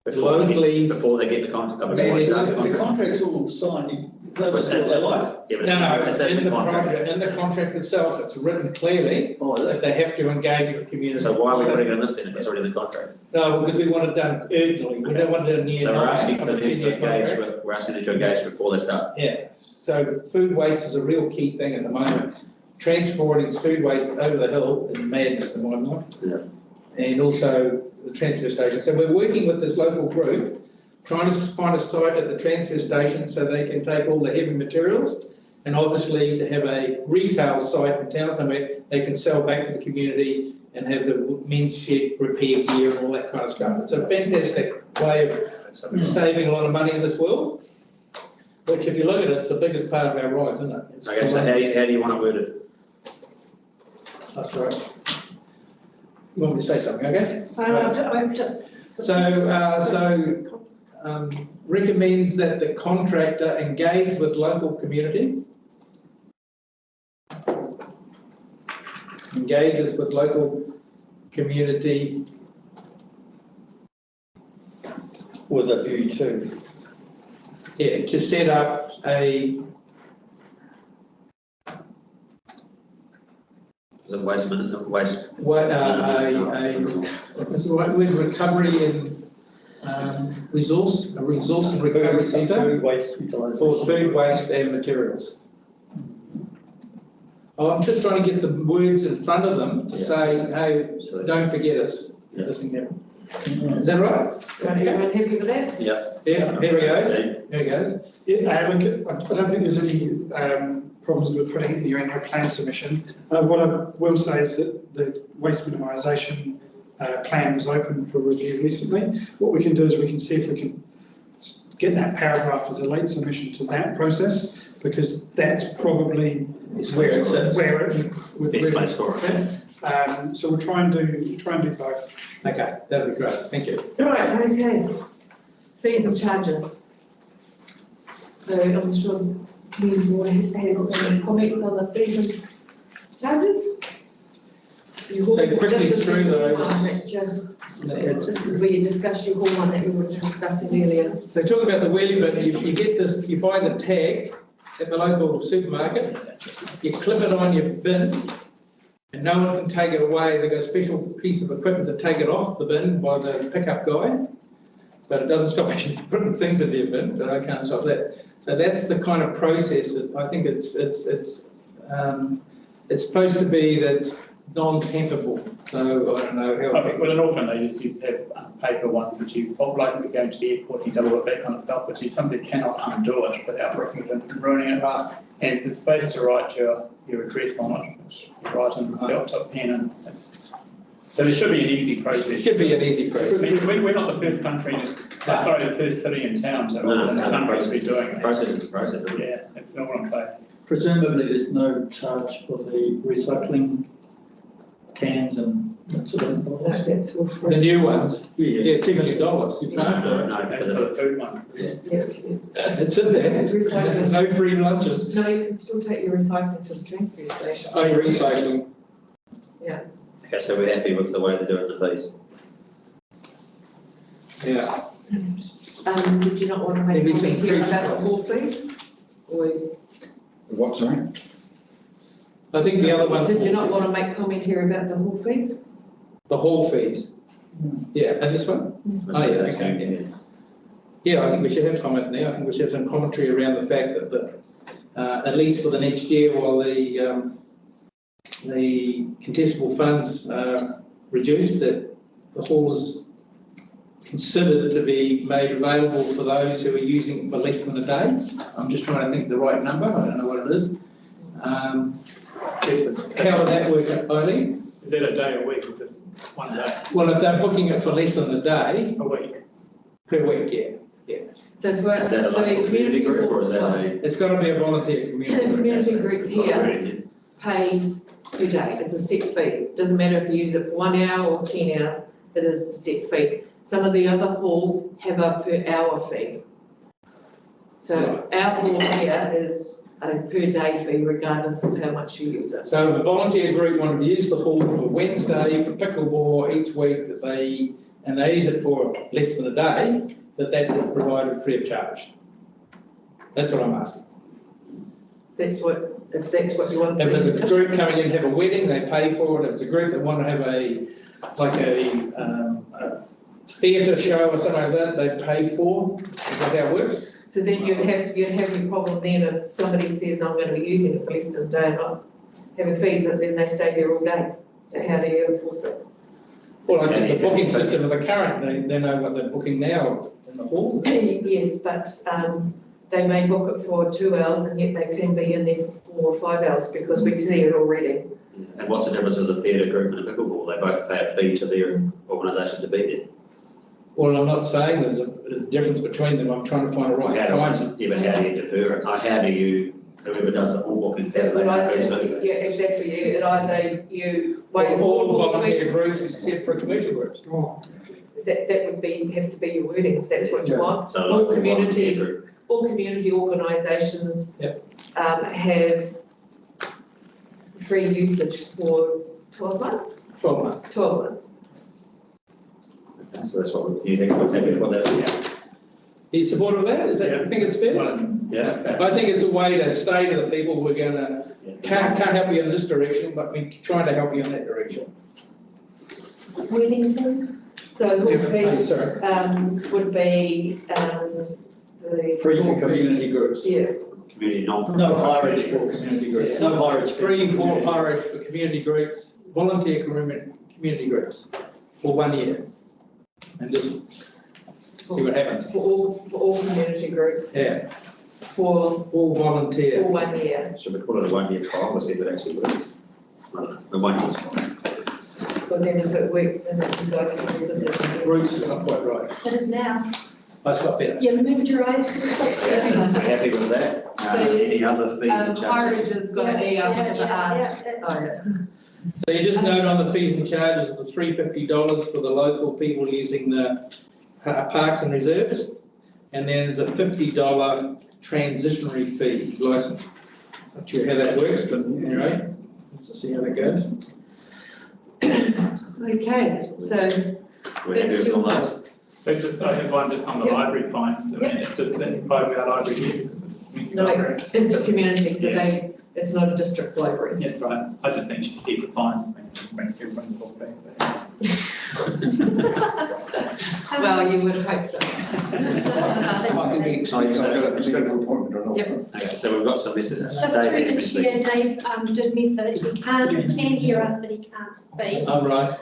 A: Before
D: locally.
A: they get the contract.
I: The contract's all signed, they must do what they like.
A: Yeah, but
D: No,
A: it's
D: in the contract, in the contract itself, it's written clearly that they have to engage with the community.
A: So why are we putting it in this then if it's already in the contract?
D: No, because we want it done urgently, we don't want it in the.
A: So we're asking them to engage with, we're asking them to engage before they start.
D: Yeah, so food waste is a real key thing at the moment. Transporting food waste over the hill is madness in my mind.
A: Yeah.
D: And also the transfer station. So we're working with this local group, trying to find a site at the transfer station so they can take all the heavy materials, and obviously to have a retail site in town somewhere they can sell back to the community and have the men's shed repair gear and all that kind of stuff. It's a fantastic way of saving a lot of money in this world, which if you look at it, it's the biggest part of our rise, isn't it? It's
A: Okay, so how do you want to word it?
D: That's right. You want me to say something, okay?
H: I've just.
D: Recommends that the contractor engage with local community. Engages with local community.
I: With a view to.
D: Yeah, to set up a.
A: Is it waste management, waste?
D: What's the right word, recovery and resource and recovery centre
I: Food waste utilisation.
D: for food waste and materials. Oh, I'm just trying to get the words in front of them to say, hey, don't forget us.
A: Yeah.
D: Is that right?
H: Everyone happy with that?
A: Yeah.
D: Yeah, here we go. Here it goes.
K: Yeah, look, I don't think there's any problems with putting it in your annual plan submission. What I will say is that the waste minimisation plan was open for review recently. What we can do is we can see if we can get that paragraph as a late submission to that process, because that's probably
D: Where it sits.
K: where it would
A: Best
K: really
A: place for it.
K: sit. So we'll try and do both.
D: Okay, that'd be great. Thank you.
H: Right, okay. Fees and charges. So I'm sure community board has some comments on the fees and charges.
D: So quickly through those.
H: This is where you discussed your whole one that we were discussing earlier.
D: So talk about the wheelie bin, you get this, you buy the tag at the local supermarket, you clip it on your bin, and no one can take it away. They've got a special piece of equipment to take it off the bin by the pickup guy, but it doesn't stop you putting things into your bin, but I can't stop that. So that's the kind of process that I think it's supposed to be that's non-tampable. So I don't know how.
J: Well, in Auckland, they just used to have paper ones that you pop, like if you go to the airport, you double up that kind of stuff, but you simply cannot undo it without breaking it and ruining it. And it's supposed to write your address on it, which you write in belt top pen, and so there should be an easy process.
D: It should be an easy process.
J: We're not the first country, the first city in town to be doing it.
A: Process is process.
J: Yeah, it's all in place.
I: Presumably there's no charge for the recycling cans and that sort of
H: No,
I: thing.
H: that's all
D: The
H: free.
D: new ones, yeah, $2 million, you can't.
J: That's for the food ones.
D: It's in there, there's no free lunches.
H: No, you can still take your recycling to the transfer station.
D: Oh, you're recycling.
H: Yeah.
A: Okay, so we're happy with the way they're doing the fees.
D: Yeah.
H: Did you not want to make
D: Maybe
H: a
D: some
H: comment here
D: increase
H: about the
D: costs.
H: hall fees? Or
B: What, sorry?
D: I think the other one.
H: did you not want to make comment here about the hall fees?
D: The hall fees. Yeah, and this one? Oh, yeah, okay. Yeah, I think we should have comment there. I think we should have some commentary around the fact that at least for the next year, while the contestable funds are reduced, that the hall is considered to be made available for those who are using it for less than a day. I'm just trying to think of the right number, I don't know what it is. How would that work, Eileen?
J: Is that a day a week or just one day?
D: Well, if they're booking it for less than a day,
J: A week?
D: per week, yeah.
H: So for
A: Is that a
H: the
A: local community group or is that a?
D: It's got to be a volunteer community group.
H: community groups here pay per day, it's a set fee. Doesn't matter if you use it for 1 hour or 10 hours, it is the set fee. Some of the other halls have a per hour fee. So our hall here is a per day fee regardless of how much you use it.
D: So if a volunteer group wanted to use the hall for Wednesday for pickleball each week and they use it for less than a day, that is provided free of charge. That's what I'm asking.
H: If that's what you want to
D: If
H: do.
D: there's a group coming in to have a wedding, they pay for it. If it's a group that want to have a theatre show or something like that, they pay for. Is that how it works?
H: So then you'd have your problem then if somebody says, I'm going to be using it for less than a day and not having fees, and then they stay there all day. So how do you enforce it?
D: Well, I think the booking system of the current, they know what they're booking now in the hall.
H: Yes, but they may book it for 2 hours and yet they can be in there for 4 or 5 hours because we see it already.
A: And what's the difference of the theatre group and a pickleball? They both pay a fee to their organisation to be there.
D: Well, I'm not saying there's a difference between them. I'm trying to find a right balance.
A: Yeah, but how do you defer it? How do you, whoever does the hall bookings, how do they know who's doing it?
H: Yeah, exactly. It either you wait
D: All
H: all
D: volunteer
H: weeks.
D: groups except for commercial groups.
H: That would have to be your wording if that's what you want.
A: So like a volunteer group.
H: All community organisations
D: Yep.
H: have free usage for 12 months?
D: 12 months.
H: 12 months.
A: Okay, so that's what you think was happy with that?
D: Are you supportive of that? Is that, you think it's fair?
A: Yeah.
D: I think it's a way to say to the people, we're going to, can't help you in this direction, but we're trying to help you in that direction.
G: Wording thing?
H: So
D: Oh, sorry.
H: would be the.
I: Free to community groups.
H: Yeah,
A: Community non.
I: No hireage for community groups. No hireage. for
D: Free for
I: community.
D: hireage for community groups, volunteer community groups for 1 year. And just see what happens.
H: for all community groups.
D: Yeah,
H: For
D: all volunteer.
H: 1 year.
A: Should we call it a 1 year trial to see if it actually works? I don't know, the 1 year's fine.
H: But then if it works, then you guys can revisit.
D: Groups is not quite right.
G: That is now.
D: That's got better.
G: Yeah, moved your eyes.
A: Yeah, so we're happy with that. Any other fees and charges?
H: Hireage has got an E up in the R.
G: Yeah.
H: Oh, yeah.
D: So you just note on the fees and charges of the $350 for the local people using the parks and reserves, and then there's a $50 transitionary fee license. Not sure how that works, but anyway, let's see how that goes.
H: Okay, so
A: We're happy with all those?
J: So just, I have one just on the
H: Yep.
J: library fines. I mean, does that imply our library here because it's a community
H: no,
J: library?
H: it's a community, so
J: Yeah.
H: it's not a district library.
J: Yeah, that's right. I just think you should keep the fines. I think it makes everyone walk back.
H: Well, you would hope so. Yep.
A: Okay, so we've got some messages.
G: Just
A: Dave,
G: through
A: you
G: the
A: can speak.
G: chair, Dave did message, he can hear us, but he can't speak.
D: All right.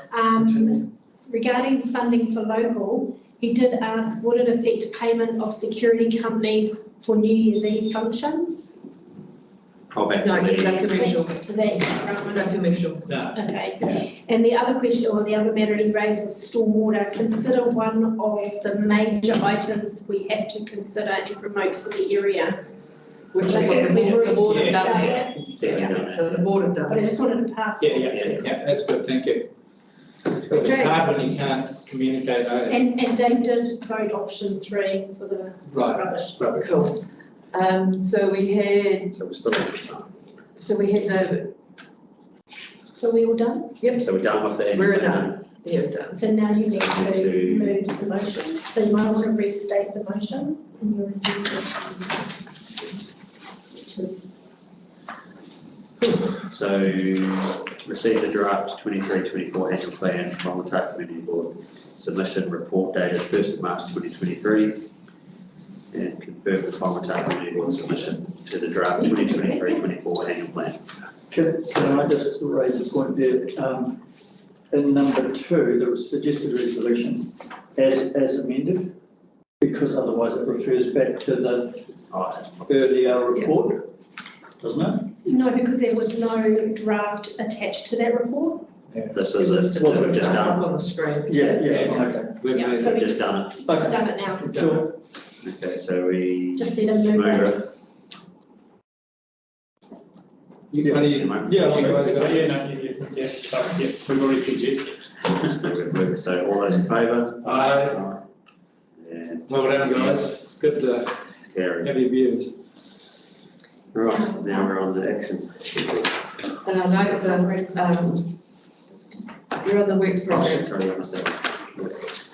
G: Regarding funding for local, he did ask, would it affect payment of security companies for New Year's Eve functions?
A: Oh, back
H: No,
A: to
H: no
A: the,
H: commercial,
G: To that,
H: no commercial.
D: No.
G: okay. And the other question, or the other matter he raised was stormwater. Consider one of the major items we have to consider and promote for the area.
H: Which is what the board have done.
G: Yeah.
H: Yeah, so the board have
G: But I
H: done.
G: just wanted to pass.
D: Yeah, that's good, thank you. It's hard when you can't communicate,
G: And Dave did vote option 3 for the
D: Right.
G: rubbish.
H: Cool. So we had,
A: so we're still,
H: so
G: we all done?
A: so we're done with the.
H: we're done. Yeah, done.
G: So now you need to move the motion. So you might want to restate the motion in your agenda. Which is,
A: So, received the draft 23-24 annual plan from the Whangamata Community Board submission report dated 1st of March 2023 and confirmed the Whangamata Community Board submission to the draft 2023-24 annual plan.
I: Can I just raise a point there? in number 2, the suggested resolution as amended, because otherwise it refers back to the earlier report, doesn't it?
G: No, because there was no draft attached to that report.
A: This is it,
H: What
A: we've just done.
H: on the screen.
I: Yeah, okay.
D: We've
G: Yeah,
D: made
G: so
A: We've
G: we
A: just done it.
G: We've done it now.
I: Sure.
A: Okay, so we
G: Just let him move
A: move
G: that.
A: it.
D: Yeah,
J: we've already suggested.
A: So all those in favour?
D: Aye.
A: And
D: Well done, guys. It's good to
A: carry.
D: have your views.
A: Right, now we're on the action.
H: And I note that, you're on the works project.
A: Sorry, I missed that.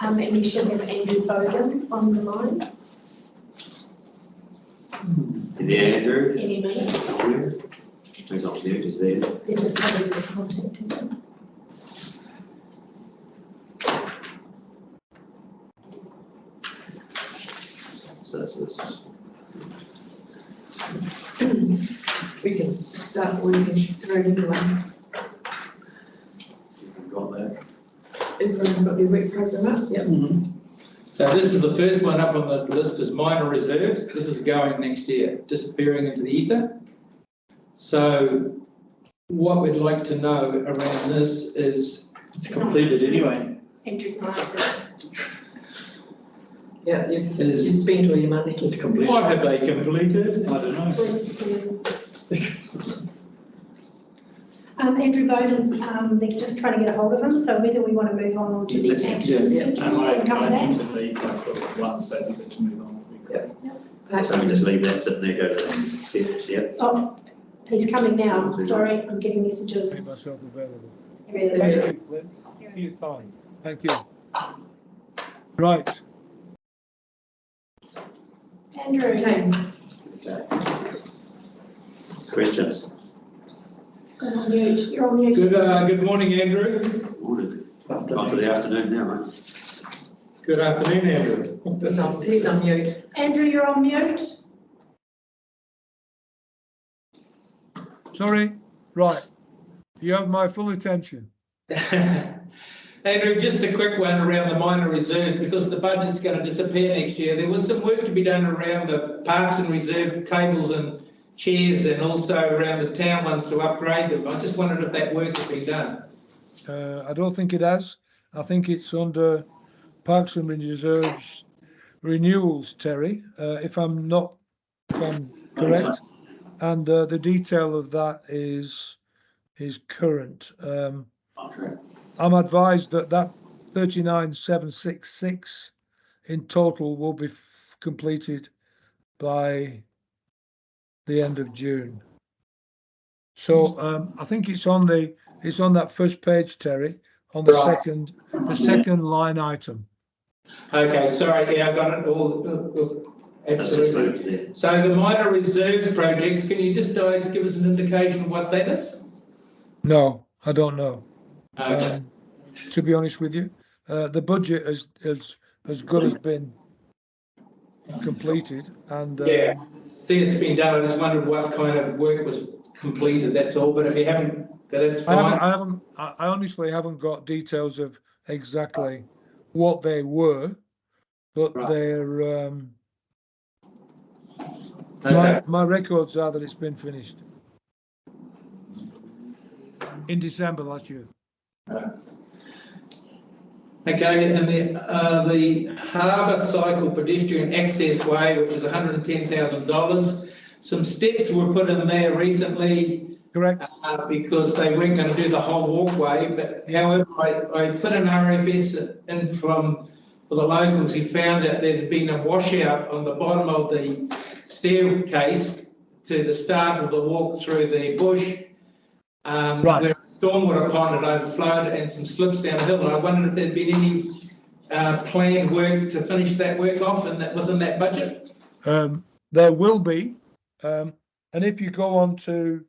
G: And we should have Andrew Bowden on the line
A: Yeah, Andrew?
G: any minute.
A: He's on mute, is there?
G: They're just having the contact him.
A: So that's this.
H: We can start working through anyway.
A: You've got that.
H: Everyone's got their work program up, yep.
D: So this is the first one up on the list is minor reserves. This is going next year, disappearing into the ether. So what we'd like to know around this is
I: It's completed anyway.
G: Andrew's not there.
H: Yeah, you've
D: Is-
H: spent all your money.
I: It's completed.
D: what have they completed?
I: I don't know.
G: Bruce is here. Andrew Bowden's, they're just trying to get a hold of him, so whether we want to move on to the
A: Let's-
G: action
I: yeah,
G: schedule
J: And I
G: and cover
J: need
G: that.
J: to leave after once, so we get to move on.
A: So we just leave that sitting there, go to the steps, yeah?
G: Oh, he's coming now. Sorry, I'm getting messages.
K: Make myself available.
G: Here he is.
K: Thank you, Lynn. Your time. Thank you. Right,
G: Andrew.
H: Okay,
A: Questions?
G: You're on mute. You're on mute.
D: Good morning, Andrew.
A: Morning. On to the afternoon now, mate.
D: Good afternoon, Andrew.
H: he's on mute.
G: Andrew, you're on mute.
K: sorry, right. You have my full attention.
D: Andrew, just a quick one around the minor reserves, because the budget's going to disappear next year. There was some work to be done around the parks and reserve tables and chairs, and also around the town ones to upgrade them. I just wondered if that work has been done.
K: I don't think it has. I think it's under Parks and Reserves renewals, Terry, if I'm correct. And the detail of that is current. I'm advised that 39,766 in total will be completed by the end of June. So I think it's on that first page, Terry, on the second line item.
D: Okay, sorry, yeah, I got it all. Absolutely. So the minor reserves projects, can you just give us an indication of what that is?
K: No, I don't know.
D: Okay.
K: To be honest with you, the budget as good as been completed, and
D: Yeah, see, it's been done. I just wondered what kind of work was completed. That's all. But if you haven't, that's fine.
K: I honestly haven't got details of exactly what they were, but
D: Right.
K: they're
D: Okay.
K: my records are that it's been finished in December last year.
D: Okay, and the Harbour Cycle Pedestrian Access Way, which is $110,000. Some steps were put in there recently.
K: Correct.
D: Because they weren't going to do the whole walkway, but however, I put an RFS in for the locals. He found that there had been a washout on the bottom of the staircase to the start of the walk through the bush.
K: Right.
D: Where a stormwater pond had overflowed and some slips down the hill. And I wondered if there'd been any planned work to finish that work off within that budget.
K: There will be, and if you go on to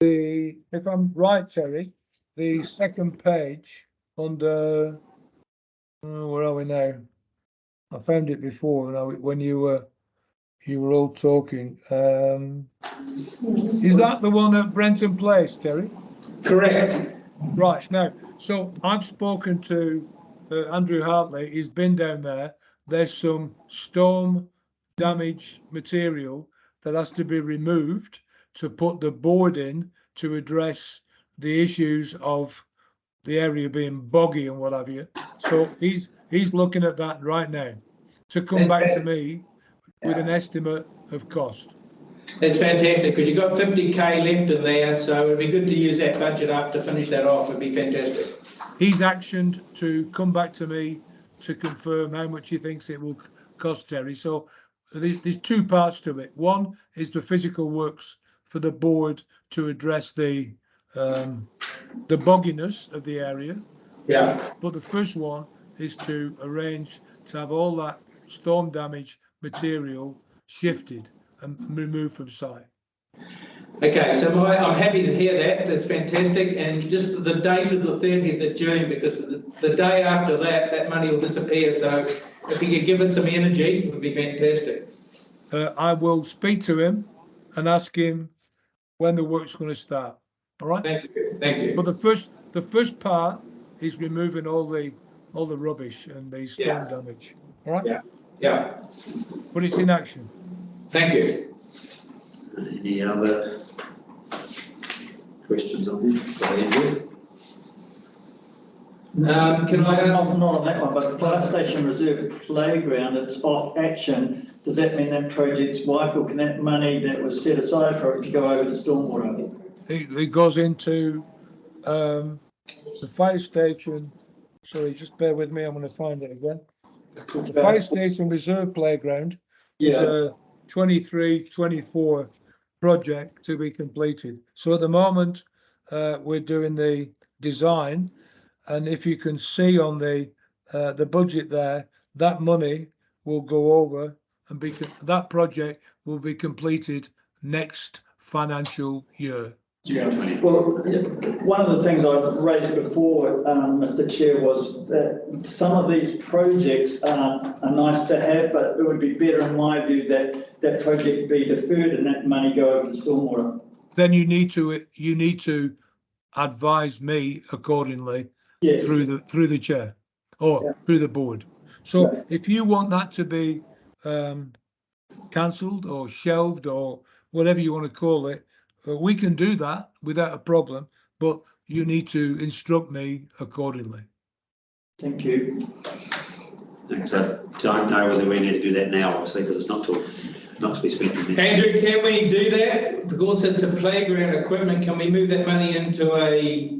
K: if I'm right, Terry, the second page under where are we now? I found it before when you were all talking. Is that the one at Brenton Place, Terry?
D: Correct.
K: Right. Now,
L: So I've spoken to Andrew Hartley. He's been down there. There's some storm damage material that has to be removed to put the board in to address the issues of the area being boggy and what have you. So he's looking at that right now to come back to me with an estimate of cost.
D: That's fantastic, because you've got 50k left in there, so it'd be good to use that budget up to finish that off. It'd be fantastic.
L: He's actioned to come back to me to confirm how much he thinks it will cost, Terry. So there's two parts to it. One is the physical works for the board to address the bogginess of the area.
D: Yeah.
L: But the first one is to arrange to have all that storm damage material shifted and removed from site.
D: Okay, so I'm happy to hear that. That's fantastic. And just the date of the 30th of June, because the day after that, that money will disappear. So if you could give it some energy, it would be fantastic.
L: I will speak to him and ask him when the work's going to start. All right.
D: Thank you. Thank you.
L: But the first part is removing all the rubbish and the storm damage. All right.
D: Yeah. Yeah.
L: But it's in action.
D: Thank you.
A: Any other questions on this?
D: Can I ask?
I: Not on that one, but the Fire Station Reserve Playground, it's off action. Does that mean that project's wife, or can that money that was set aside for it to go over to stormwater?
L: It goes into the fire station. Sorry, just bear with me. I'm going to find it again. The fire station reserve playground is a 23-24 project to be completed. So at the moment, we're doing the design, and if you can see on the budget there, that money will go over and that project will be completed next financial year.
I: Yeah. Well, one of the things I've raised before, Mr. Chair, was that some of these projects are nice to have, but it would be better, in my view, that that project be deferred and that money go over to stormwater.
L: Then you need to advise me accordingly. Yes. through the chair or through the board. So if you want that to be cancelled or shelved or whatever you want to call it, we can do that without a problem, but you need to instruct me accordingly.
I: Thank you.
A: So don't know whether we need to do that now, obviously, because it's not to be spent.
D: Andrew, can we do that? Because it's a playground equipment, can we move that money into a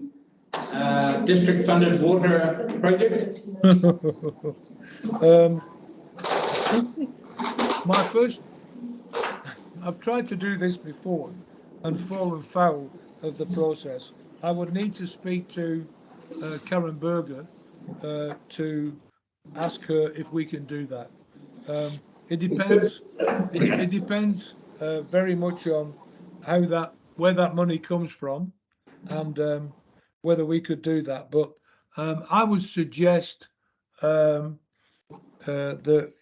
D: district funded water project?
L: I've tried to do this before and fallen foul of the process. I would need to speak to Karen Berger to ask her if we can do that. It depends. It depends very much on where that money comes from, and whether we could do that. But I would suggest that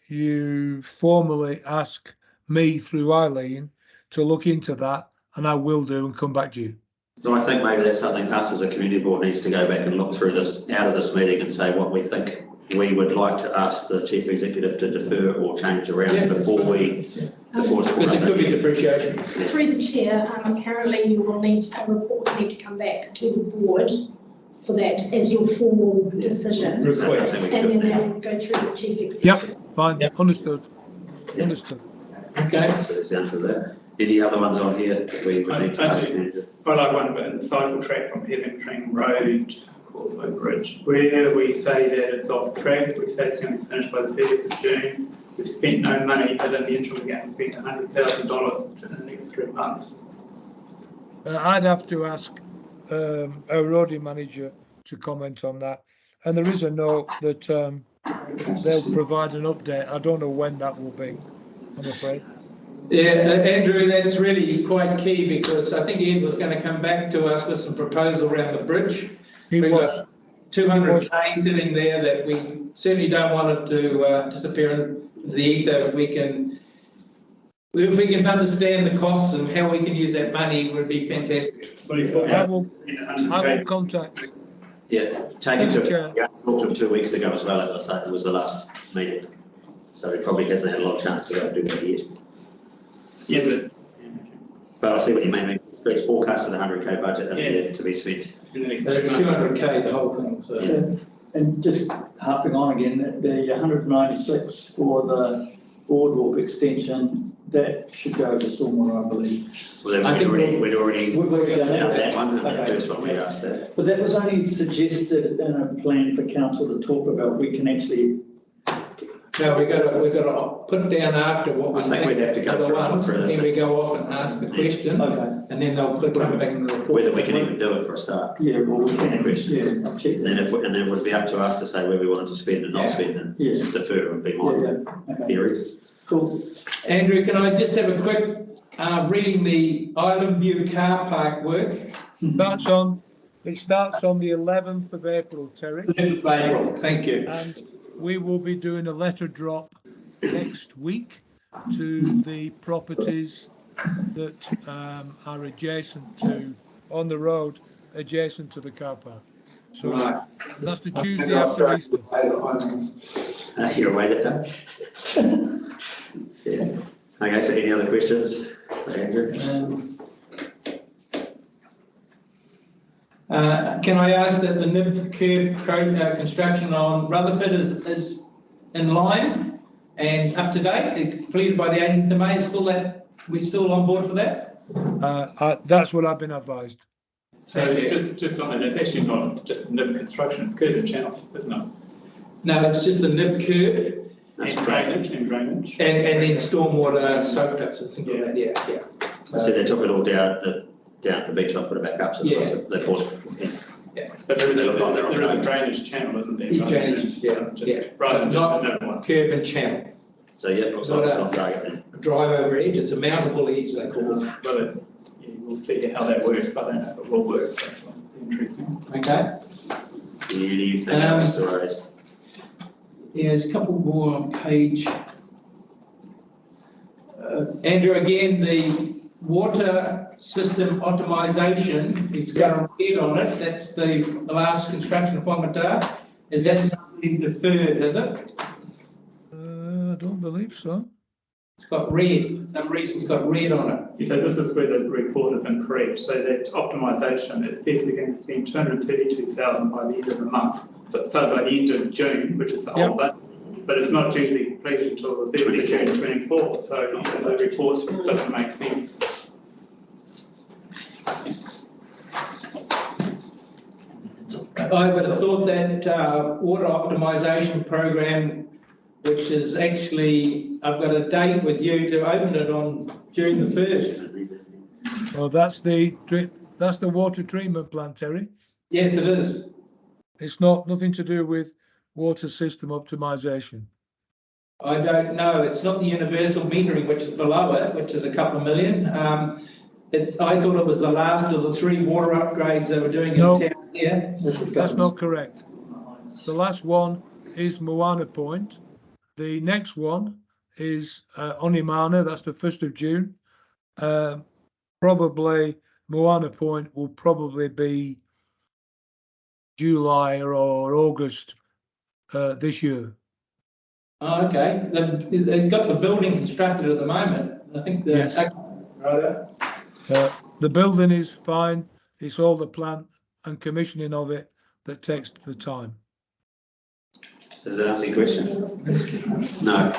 L: you formally ask me through Eileen to look into that, and I will do and come back to you.
A: So I think maybe that's something us as a community board needs to go back and look through this out of this meeting and say what we think we would like to ask the chief executive to defer or change around before
D: because it could be depreciation.
G: Through the chair, currently you will need a report to come back to the board for that as your formal decision.
D: Request.
G: And then that will go through the chief executive.
L: Yep, fine, understood. Understood.
D: Okay.
A: So it's down to that. Any other ones on here that we would need to
J: I like one about the cycle track from Peventry Road to Causeway Bridge, where we say that it's off track. We say it's going to be finished by the 30th of June. We've spent no money, but in the interim we're going to spend $100,000 in the next 3 months.
L: I'd have to ask our roadie manager to comment on that. And there is a note that they'll provide an update. I don't know when that will be, I'm afraid.
D: Yeah, Andrew, that's really quite key, because I think Ed was going to come back to us with some proposal around the bridge. We've got 200k sitting there that we certainly don't want it to disappear into the ether. If we can understand the costs and how we can use that money, it would be fantastic.
L: I will contact
A: Yeah, take it to, yeah, talked to him 2 weeks ago as well, it was the last meeting. So he probably hasn't had a lot of chance to go and do that yet.
J: Yeah,
A: But I see what you mean, it's forecasted 100k budget in the year to be spent.
J: in the next
D: It's
J: 2 months.
D: 200k, the whole thing, so.
I: And just harping on again, the 196 for the boardwalk extension, that should go to stormwater, I believe.
A: Well,
D: I think
A: we'd already
I: We've already done
A: done
I: that.
A: that one, and
I: Okay.
A: that's what we asked for.
I: But that was only suggested in a plan for council to talk about. We can actually,
D: No, we got to put down after what we
A: I think we'd have to go
D: for the
A: through and
D: ones,
A: look through
D: and
A: this.
D: then we go off and ask the question,
I: okay,
D: and then they'll put it back in the report.
A: Whether we can even do it for a start.
I: yeah, well, we can,
A: Question.
I: yeah, I'll check
A: And then
I: that.
A: and then it would be up to us to say where we wanted to spend and not
D: Yeah.
A: spend, and
I: Yeah.
A: defer would be my
I: Yeah, okay,
A: theory.
I: cool.
D: Andrew, can I just have a quick, reading the Island View car park work?
L: It starts on the 11th of April, Terry,
D: 11th of April, thank you.
L: and we will be doing a letter drop next week to the properties that are adjacent to, on the road, adjacent to the car park. So that's the Tuesday after Easter.
A: You're away that day? Yeah. Okay, so any other questions, Andrew?
D: Can I ask that the nib curb construction on Rutherford is in line and up to date, completed by the 18th of May, we still on board for that?
L: That's what I've been advised.
J: So just on that, it's actually not just nib construction, it's curb and channel, isn't it?
D: No, it's just the nib curb
A: That's
J: And
A: great.
J: drainage.
D: and then stormwater soak ducts and things like that, yeah.
A: So they took it all down the beach, I put it back up, so
D: Yeah.
A: they paused.
J: But there is
A: They look like they're on
J: a
A: drainage.
J: drainage channel, isn't there?
D: Drainage, yeah,
J: Just-
D: yeah.
J: Rather than just
D: Not
J: a nib one.
D: curb and channel,
A: So yeah, looks like it's on target then.
D: drive over edge, it's a mountable edge they call it,
J: Well, we'll see how that works, I don't know if it will work, but it'll be interesting.
D: okay?
A: Anything else to raise?
D: Yeah, there's a couple more on page. Andrew, again, the water system optimisation, it's got a red on it, that's the last construction of Whangamata. Is that been deferred, is it?
L: I don't believe so.
D: It's got red, some reason it's got red on it.
J: You say this is where the report is incorrect, so that optimisation, it says we're going to spend 232,000 by the end of the month. So by the end of June, which is the whole budget, but it's not due to be completed until the 30th of June 24, so the report doesn't make sense.
D: I would have thought that water optimisation program, which is actually, I've got a date with you to open it on June the 1st.
L: Well, that's the water treatment plant, Terry.
D: Yes, it is.
L: It's nothing to do with water system optimization.
D: I don't know, it's not the universal metering, which is below it, which is a couple of million. I thought it was the last of the 3 water upgrades they were doing in
L: No.
D: town here.
L: That's not correct. The last one is Moana Point. The next one is Onimana, that's the 1st of June. Probably Moana Point will probably be July or August this year.
D: Oh, okay, they've got the building constructed at the moment, I think.
L: Yes.
D: Right.
L: The building is fine. It's all the plant and commissioning of it that takes the time.
A: So does that answer your question? No.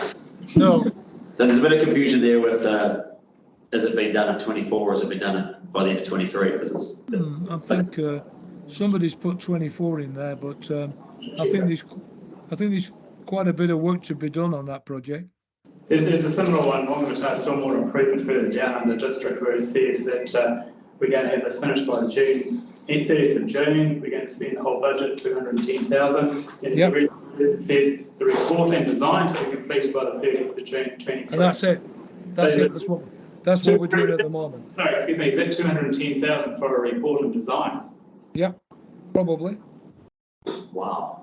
L: No,
A: So there's a bit of confusion there with, has it been done in 24 or has it been done by the end of 23? Because it's.
L: I think somebody's put 24 in there, but I think there's quite a bit of work to be done on that project.
J: There's a similar one, Whangamata stormwater improvement further down in the district where it says that we're going to have this finished by June, 30th of June, we're going to spend the whole budget, 210,000. And
L: Yep.
J: it says the report and design to be completed by the 30th of June 23.
L: And that's it. That's
J: So
L: it. That's what we're doing at the moment.
J: Sorry, excuse me, is that 210,000 for a report and design?
L: Yep, probably.
A: Wow.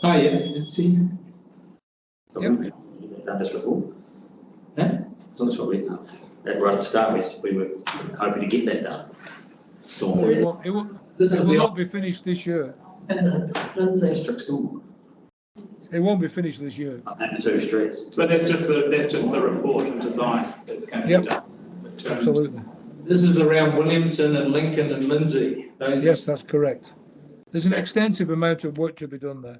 D: Oh, yeah, let's see.
A: So
L: Yep.
A: we've done this before.
D: Huh?
A: So that's what we know. Right at the start, we were hoping to get that done. Stormwater.
L: It will
D: This is
L: not
D: the,
L: be finished this year.
H: And Lindsay.
A: District school.
L: It won't be finished this year.
A: And 2 streets.
J: But that's just the report and design that's going to
L: Yep.
J: be done. But,
L: Absolutely.
D: This is around Williamson and Lincoln and Lindsay. Those-
L: Yes, that's correct. There's an extensive amount of work to be done there.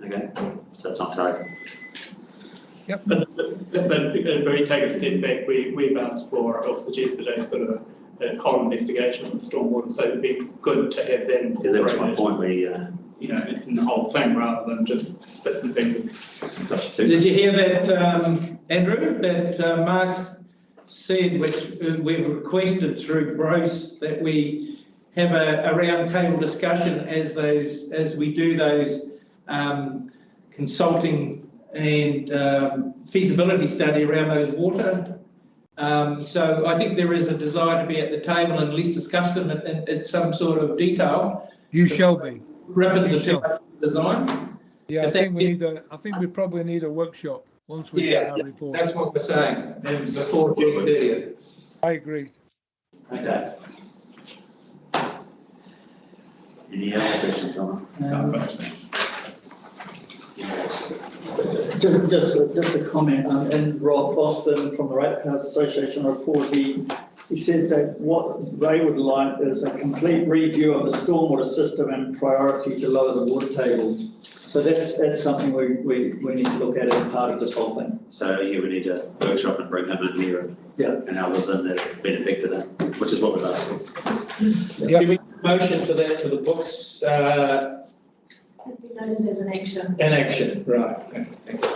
A: Okay, so it's on target.
L: Yep.
J: But we take a step back, we've asked for, or suggested a sort of a whole investigation of the stormwater, so it'd be good to have that
A: Because that was my
J: incorporated,
A: point, we,
J: you know, in the whole thing rather than just bits and pieces.
A: got you
D: Did you hear that, Andrew, that Mark's said, which we've requested through Bruce, that we have a round table discussion as we do those consulting and feasibility study around those water. So I think there is a desire to be at the table and at least discuss them in some sort of detail.
L: You shall be.
D: Rapid
L: You shall.
D: design.
L: Yeah, I
D: If
L: think
D: that-
L: I think we probably need a workshop once we get our report.
D: That's what we're saying, and before June 30th.
L: I agree.
D: Okay.
A: Any other questions on
I: Just a comment, and Rob Boston from the Ratepayers Association report, he said that what they would like is a complete review of the stormwater system and priority to lower the water table. So that's something we need to look at as part of this whole thing.
A: So yeah, we need a workshop and bring him in here and others in that have been affected, which is what we've asked for.
L: Yep.
D: Giving motion to that to the books,
G: Be noted as an action.
D: in action, right. Okay, thank you.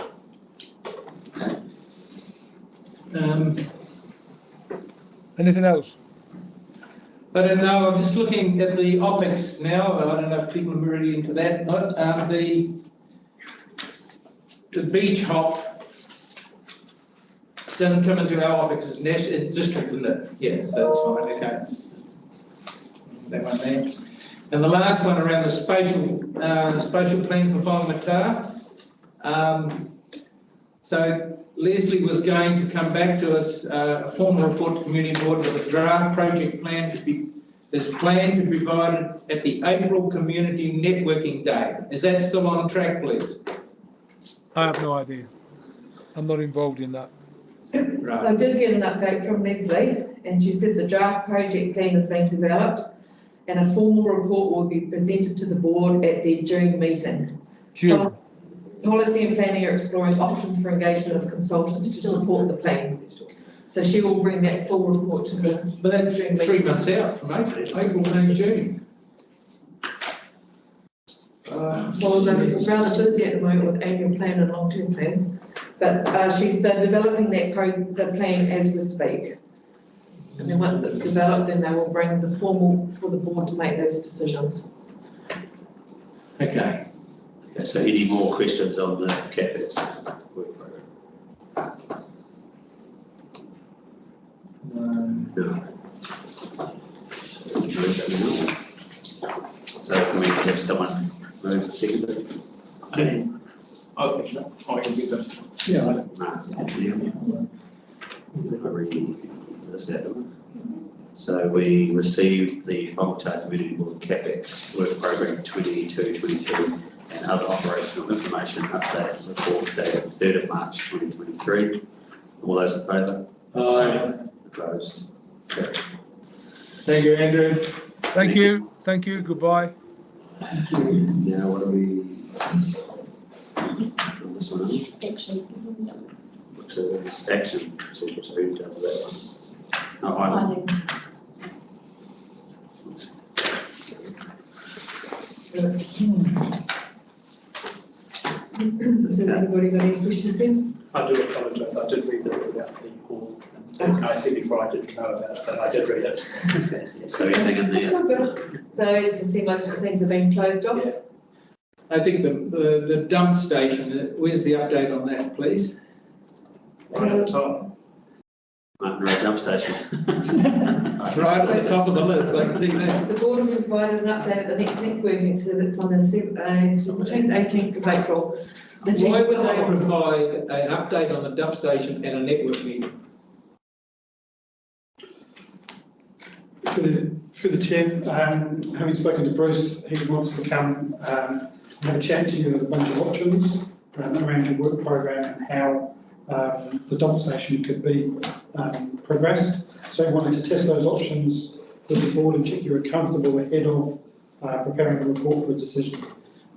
L: Anything else?
D: I don't know, I'm just looking at the OPEX now, I don't know if people are really into that, not, the beach hop doesn't come into our OPEX as national, district, isn't it? Yes, that's fine, okay. That one there. And the last one around the spatial plan for Whangamata. So Leslie was going to come back to us, a formal report to Community Board with a draft project plan is planned to be provided at the April Community Networking Day. Is that still on track, please?
L: I have no idea. I'm not involved in that.
D: Right.
H: I did get an update from Leslie, and she said the draft project plan is being developed, and a formal report will be presented to the board at their June meeting.
L: June.
H: Policy and planning are exploring options for engagement of consultants to support the plan. So she will bring that full report to the.
D: But that's 3 months out from April, May, June.
H: Well, they're rather busy at the moment with annual plan and long-term plan, but they're developing the plan as we speak. And then once it's developed, then they will bring the formal for the board to make those decisions.
D: Okay.
A: Okay, so any more questions on the CapEx work program? No. So can we have someone move and second it?
J: I was thinking, I can do that.
I: Yeah.
A: I read this out. So we received the Whangamata Community Board CapEx work program 22-23 and other operational information update report dated 3rd of March 2023. All those in favour?
D: Aye.
A: Opposed?
D: Thank you, Andrew.
L: Thank you. Thank you. Goodbye.
A: Now what are we? On this one,
G: Actions.
A: which is action, so who does that one? No, I don't.
H: Has anybody got any questions then?
J: I do apologise, I did read this about the hall, and I said before I didn't know about it, but I did read it.
A: Okay, so anything in
H: It's
A: there?
H: all good. So as you can see, most of the things are being closed off.
J: Yeah.
D: I think the dump station, where's the update on that, please?
J: Right at the top.
A: Martin Road dump station.
D: Right at the top of the list, I can see that.
H: The board will provide an update at the next working, so that's on the 17th, 18th of April.
D: Why would they provide an update on the dump station and a network meeting?
K: For Through the chair, having spoken to Bruce, he wants to come and have a chat to you with a bunch of options around your work programme and how the dump station could be progressed. So he wanted to test those options with the board and check you were comfortable ahead of preparing a report for a decision.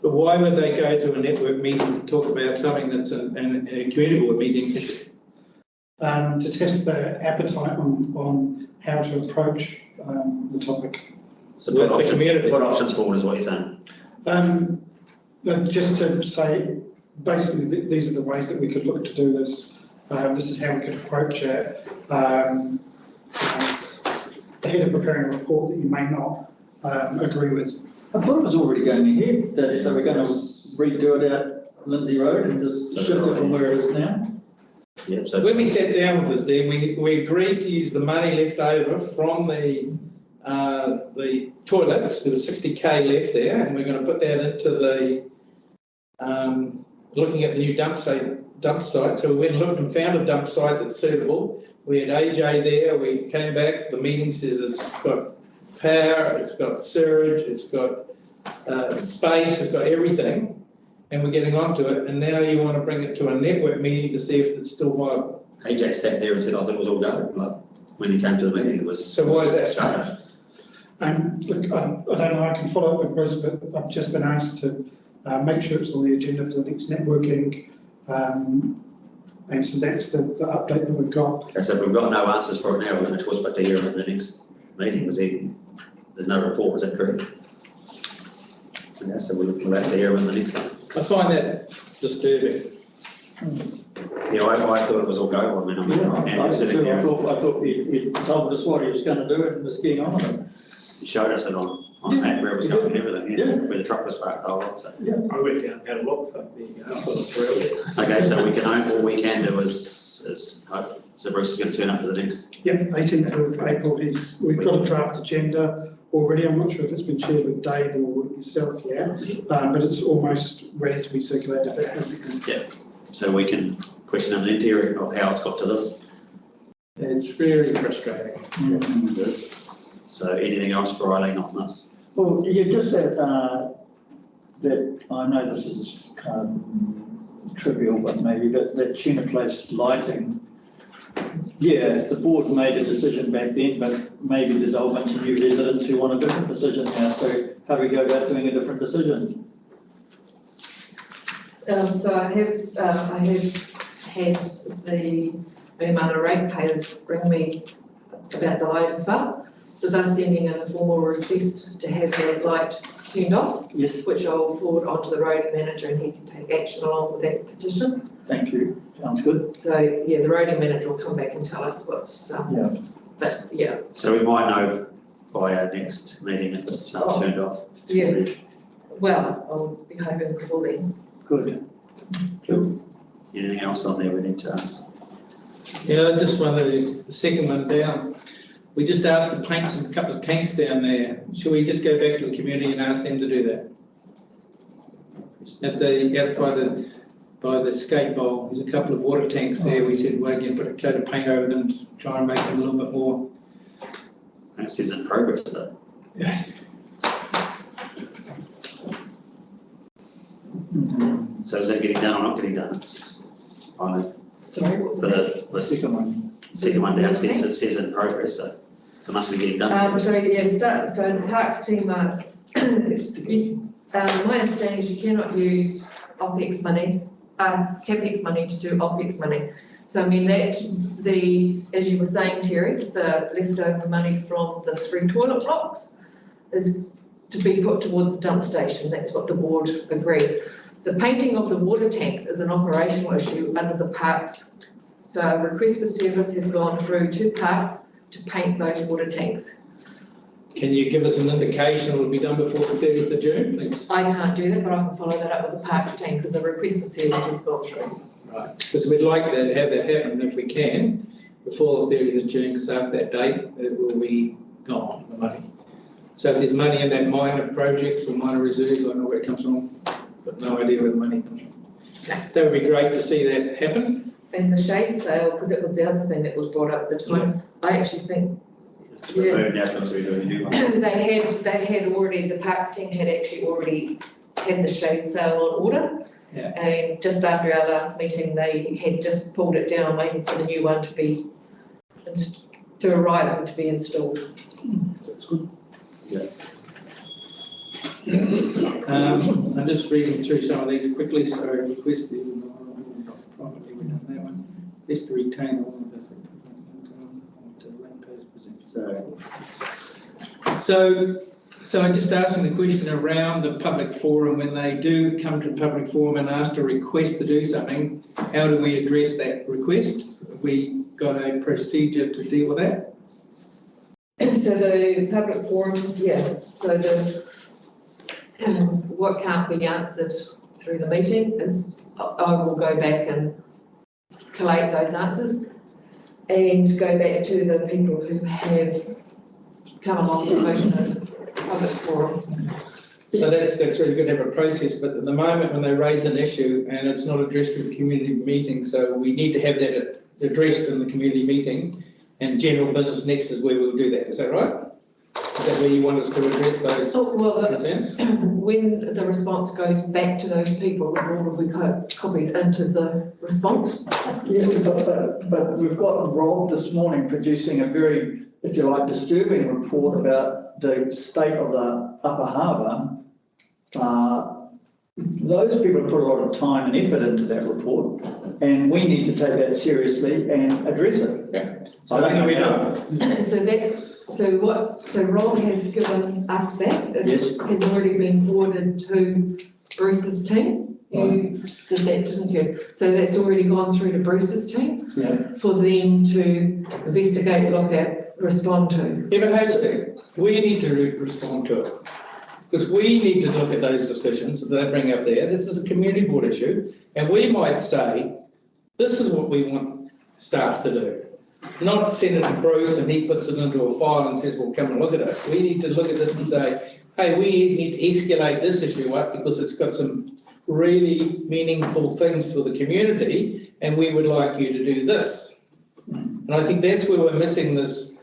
D: But why would they go to a network meeting to talk about something that's a community board meeting issue?
K: To test their appetite on how to approach the topic.
A: So
D: With the community.
A: What options forward is what you're saying?
K: Just to say, basically, these are the ways that we could look to do this. This is how we could approach it. Ahead of preparing a report that you may not agree with.
I: I thought it was already going ahead, that they were going to redo it at Lindsay Road and just shift it from where it is now.
A: Yep, so
D: When we sat down with this, Dean, we agreed to use the money left over from the toilets. There was 60k left there, and we're going to put that into the looking at the new dump site. So we went and looked and found a dump site that's suitable. We had AJ there. We came back. The meeting says it's got power, it's got sewage, it's got space, it's got everything. And we're getting onto it, and now you want to bring it to a network meeting to see if it's still viable.
A: AJ sat there and said, I thought it was all go. Like, when he came to the meeting, it was.
D: So why is that?
A: Strange.
K: Look, I don't know, I can follow up with Bruce, but I've just been asked to make sure it's on the agenda for the next networking. And so that's the update that we've got.
A: Okay, so if we've got no answers for it now, we're going to choice but to hear them at the next meeting. There's no report, is that correct? Okay, so we'll have to hear them in the next one.
D: I find that disturbing.
A: Yeah, I thought it was all go. I mean, I'm sitting there.
I: I thought he told us what he was going to do and was getting on with it.
A: He showed us it on that where it was going and everything, where the truck was parked the whole lot. So.
I: Yeah.
J: I went down and had a look, so there you go. I thought it was real.
A: Okay, so all we can do is hope. So Bruce is going to turn up for the next.
K: Yep, 18th of April we've got a draft agenda already. I'm not sure if it's been shared with Dave or yourself yet, but it's almost ready to be circulated.
A: Yeah, so we can question an interior of how it's got to this.
D: It's very frustrating.
A: It is. So anything else for Eileen on this?
I: Well, you just said that, I know this is trivial, but that Tuna Place lighting, yeah, the board made a decision back then, but maybe there's a whole bunch of new residents who want a different decision now, so how do we go about doing a different decision?
H: So I have had the Whangamata ratepayers bring me about the light as well. So they're sending in a formal request to have that light turned off,
I: Yes.
H: which I'll forward on to the roading manager and he can take action along with that petition.
I: Thank you, sounds good.
H: So, yeah, the roading manager will come back and tell us what's, but, yeah.
A: So we might know by our next meeting if it's turned off.
H: Yeah, well, I'll be hoping before then.
I: Good.
A: Anything else on there we need to ask?
D: Yeah, just one of the second one down. We just asked to paint a couple of tanks down there. Should we just go back to the community and ask them to do that? Out by the skate bowl, there's a couple of water tanks there. We said, well, again, put a coat of paint over them to try and make them a little bit more.
A: That says in progress though.
D: Yeah.
A: So is that getting done or not getting done?
H: Sorry, what was that?
A: The
I: Second one.
A: second one down says in progress, so it must be getting done.
H: So the Parks team my understanding is you cannot use OPEX money, CAPEX money to do OPEX money. So I mean that as you were saying, Terry, the leftover money from the 3 toilet blocks is to be put towards the dump station. That's what the board agreed. The painting of the water tanks is an operational issue under the parks. So a request for service has gone through to parks to paint those water tanks.
D: Can you give us an indication it will be done before the 30th of June, please?
H: I can't do that, but I can follow that up with the parks team because the request for service has gone through.
D: Right, because we'd like to have that happen if we can before the 30th of June, because after that date it will be gone, the money. So if there's money in that minor projects or minor reserves, I don't know where it comes from, but no idea where the money comes from.
H: Okay.
D: That would be great to see that happen.
H: And the shade sale, because it was the other thing that was brought up at the time, I actually think
A: It's removed now, so we're doing a new one.
H: They had already, the parks team had actually already had the shade sale on order.
D: Yeah.
H: And just after our last meeting, they had just pulled it down, waiting for the new one to be, to arrive and to be installed.
D: I'm just reading through some of these quickly, so request these. Probably we done that one. Best to retain all of it. So I'm just asking the question around the public forum, when they do come to public forum and ask a request to do something, how do we address that request? Have we got a procedure to deal with that?
H: So the public forum, so what can't be answered through the meeting is I will go back and collate those answers and go back to the people who have come along and spoken at the public forum.
D: So that's really good to have a process, but at the moment when they raise an issue and it's not addressed through the community meeting, so we need to have that addressed in the community meeting, and general business next is where we'll do that. Is that right? Is that where you want us to address those concerns?
H: When the response goes back to those people, it will be copied into the response.
I: Yeah, but we've got Rob this morning producing a very, if you like, disturbing report about the state of the Upper Harbour. Those people have put a lot of time and effort into that report, and we need to take that seriously and address it.
D: Yeah.
I: So I think we know.
H: So Rob has given us that. It
I: Yes.
H: has already been forwarded to Bruce's team. You did that, didn't you? So that's already gone through to Bruce's team for them to investigate, look at, respond to.
D: Yeah, but how's that? We need to respond to it. Because we need to look at those decisions that they bring up there. This is a community board issue, and we might say, this is what we want staff to do. Not send it to Bruce and he puts it into a file and says, well, come and look at it. We need to look at this and say, hey, we need to escalate this issue up because it's got some really meaningful things for the community, and we would like you to do this. And I think that's where we're missing this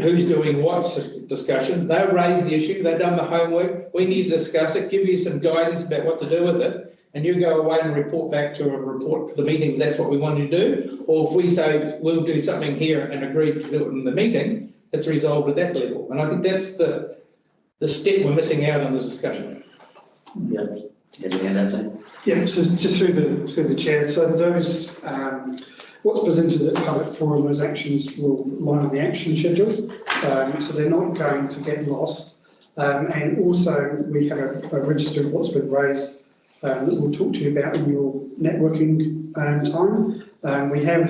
D: who's doing what's discussion. They've raised the issue, they've done the homework, we need to discuss it, give you some guidance about what to do with it, and you go away and report back to a report for the meeting, that's what we want you to do. Or if we say we'll do something here and agree to do it in the meeting, it's resolved at that level. And I think that's the step we're missing out on this discussion.
A: Yeah.
K: Yeah, so just through the chair, so those, what's presented at public forum, those actions will line on the action schedule, so they're not going to get lost. And also we have a register of what's been raised that we'll talk to you about in your networking time. We have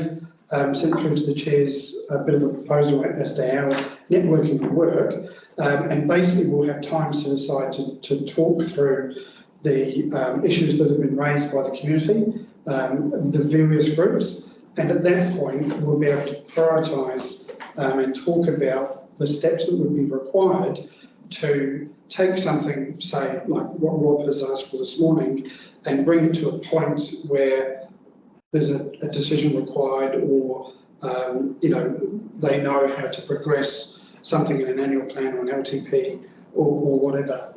K: sent through to the chairs a bit of a proposal as to how networking will work, and basically we'll have time set aside to talk through the issues that have been raised by the community, the various groups, and at that point we'll be able to prioritise and talk about the steps that would be required to take something, say, like what Rob has asked for this morning, and bring it to a point where there's a decision required, or they know how to progress something in an annual plan or an LTP or whatever.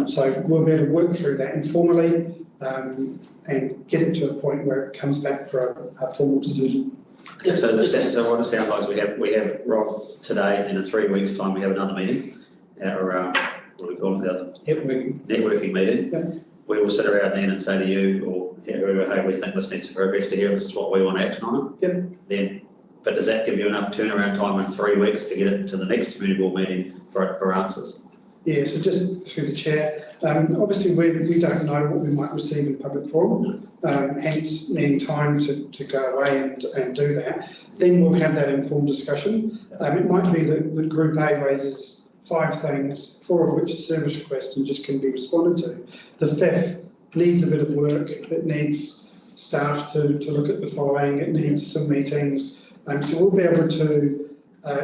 K: So we'll be able to work through that informally and get it to a point where it comes back for a formal decision.
A: Yeah, so what it sounds like is we have Rob today, and in 3 weeks' time we have another meeting, our what do we call it, networking meeting.
K: Yeah.
A: We will sit around then and say to you or whoever, hey, we think this needs to progress to here, this is what we want to action on it.
K: Yep.
A: Then, but does that give you enough turnaround time in 3 weeks to get it to the next community board meeting for answers?
K: Yeah, so just through the chair, obviously we don't know what we might receive in public forum, hence needing time to go away and do that. Then we'll have that informed discussion. It might be that Group A raises 5 things, 4 of which are service requests and just can be responded to. The FEF needs a bit of work, it needs staff to look at the following, it needs some meetings, so we'll be able to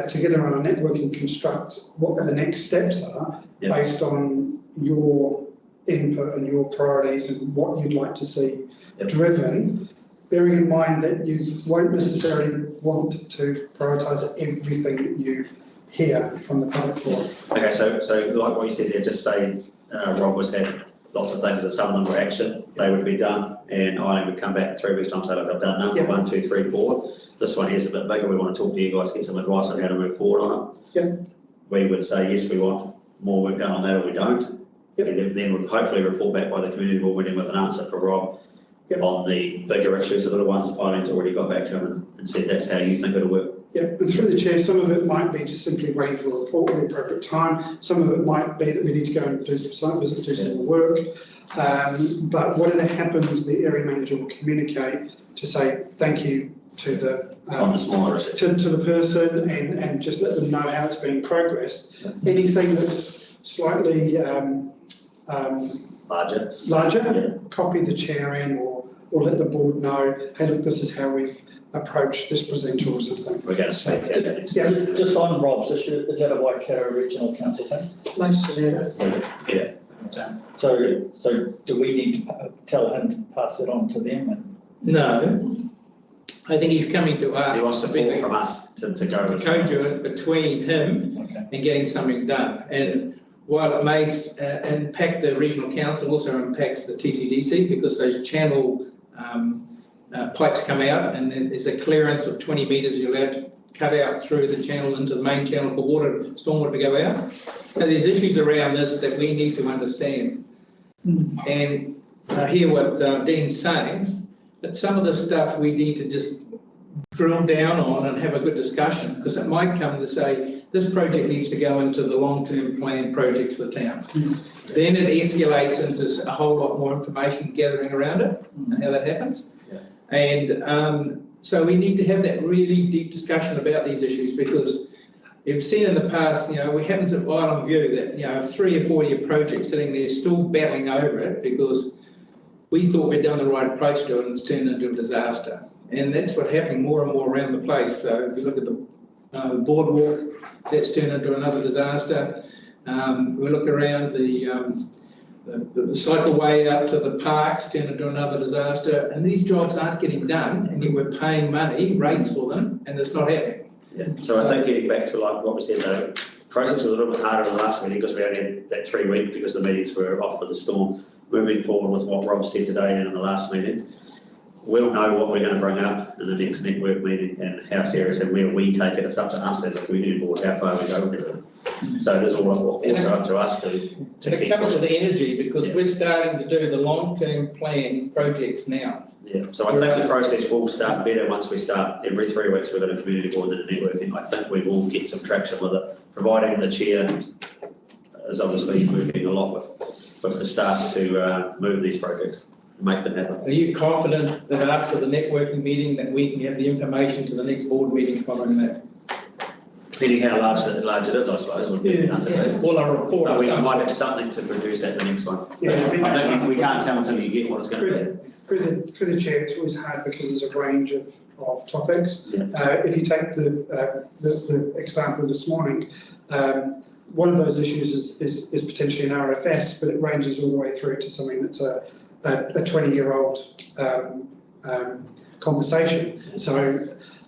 K: together on a networking construct what the next steps are based on your input and your priorities and what you'd like to see driven, bearing in mind that you won't necessarily want to prioritise everything that you hear from the public forum.
A: Okay, so like what you said there, just say Rob was had lots of things that some of them were action, they would be done, and Eileen would come back in 3 weeks' time and say, look, I've done number 1, 2, 3, 4. This one here's a bit bigger, we want to talk to you guys, get some advice on how to move forward on it.
K: Yep.
A: We would say, yes, we want more work done on that, or we don't.
K: Yep.
A: Then we'd hopefully report back by the community board meeting with an answer for Rob on the bigger issues, the little ones that Eileen's already got back to him and said that's how you think it'll work.
K: Yeah, and through the chair, some of it might be just simply waiting for a report at the appropriate time. Some of it might be that we need to go and do some site visit, do some work. But whatever happens, the area manager will communicate to say thank you to the
A: on the smaller issues.
K: to the person and just let them know how it's being progressed. Anything that's slightly larger, copy the chair in or let the board know, hey, look, this is how we've approached this presenter or something.
A: We're going to speak.
K: Yeah.
I: Just on Rob's issue, is that a Waikato Regional Council thing?
A: Yeah.
I: So do we need to tell him to pass it on to them?
D: No, I think he's coming to us.
A: He wants support from us to go with
D: conduit between him and getting something done. And while it may impact the regional council, also impacts the TCDC because those channel pipes come out and then there's a clearance of 20 metres you're allowed to cut out through the channel into the main channel for water, stormwater to go out. So there's issues around this that we need to understand. And I hear what Dean's saying, but some of the stuff we need to just drill down on and have a good discussion because it might come to say this project needs to go into the long-term plan projects for the town. Then it escalates into a whole lot more information gathering around it and how that happens. And so we need to have that really deep discussion about these issues because you've seen in the past, we haven't at Island View that, 3 or 4 year project sitting there still battling over it because we thought we'd done the right approach to it and it's turned into a disaster. And that's what's happening more and more around the place. So if you look at the boardwalk, that's turned into another disaster. We look around the cycleway out to the parks, turned into another disaster. And these jobs aren't getting done and yet we're paying money, rates for them, and it's not happening.
A: Yeah. So I think getting back to like what we said, the process was a little bit harder in the last meeting because we only had that 3 week because the meetings were off for the storm. Moving forward with what Rob said today and in the last meeting, we'll know what we're going to bring up in the next network meeting and how serious and where we take it. It's up to us as a community board, how far we go with it. So it is also up to us to
D: it comes to the energy because we're starting to do the long-term plan projects now.
A: Yeah, so I think the process will start better once we start every 3 weeks. We've got a community board and a networking. I think we will get some traction with it, providing the chair is obviously working a lot with the staff to move these projects, make them happen.
D: Are you confident that after the networking meeting that we can have the information to the next board meeting following that?
A: Depending how large it is, I suppose, would be the answer.
D: Well, a report.
A: We might have something to produce at the next one.
K: Yeah,
A: I think we can't tell until you get what it's going to be.
K: Through the chair, it's always hard because there's a range of topics.
A: Yeah.
K: If you take the example this morning, one of those issues is potentially an RFS, but it ranges all the way through to something that's a 20-year-old conversation. So,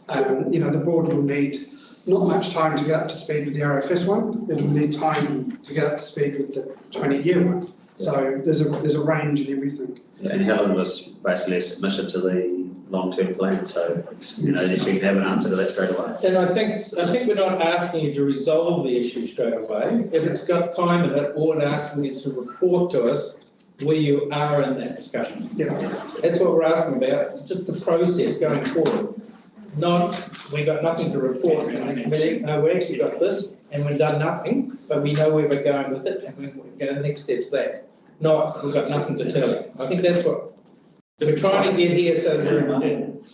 K: the board will need not much time to get up to speed with the RFS one. It'll need time to get up to speed with the 20-year one. So there's a range in everything.
A: Yeah, and Helen was basically a submission to the long-term plan, so she can have an answer to that straight away.
D: And I think we're not asking you to resolve the issue straight away. If it's got time in it, or asking you to report to us where you are in that discussion.
K: Yeah.
D: That's what we're asking about, just the process going forward. Not, we got nothing to report in the next meeting. No, we actually got this and we've done nothing, but we know where we're going with it and we're going to next steps there. Not, we've got nothing to tell you. I think that's what we're trying to get here. So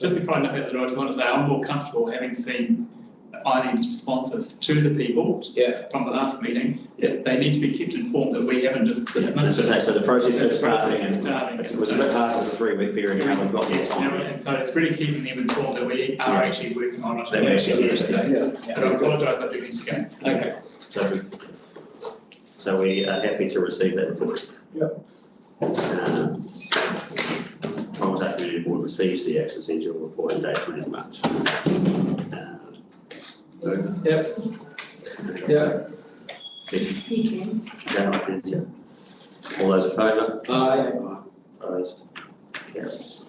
J: just before I nip at the I just want to say I'm more comfortable having seen Eileen's responses to the people from the last meeting. Yeah, they need to be kept informed that we haven't just dismissed it.
A: So the process is starting. It was a bit hard for the 3 week period and we've got the time.
J: So it's really keeping them informed that we are actually working on it.
A: They're actually
J: But I apologise, I do need to go.
D: okay.
A: So we are happy to receive that report.
K: Yep.
A: Whangamata Community Board receives the action schedule report date 20th March.
D: Yep. Yeah.
G: You can.
A: Yeah. All those in favour?
D: Aye.
A: Opposed? Carries.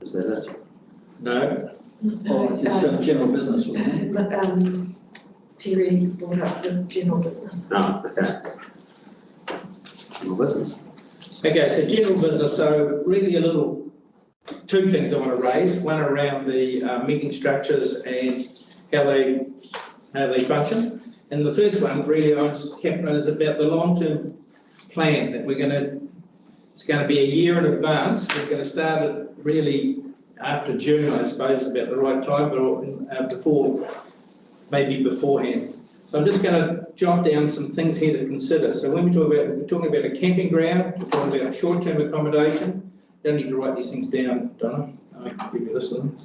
A: Is that it?
D: No.
I: Oh, just general business, wasn't it?
H: Terry brought up the general business.
A: No, okay. More business.
D: Okay, so general business, so really two things I want to raise. One around the meeting structures and how they function. And the first one really is about the long-term plan that it's going to be a year in advance. We're going to start it really after June, I suppose, about the right time, but maybe beforehand. So I'm just going to jot down some things here to consider. So when we're talking about a camping ground, we're talking about short-term accommodation. Don't need to write these things down, Donna. I'll give you this one.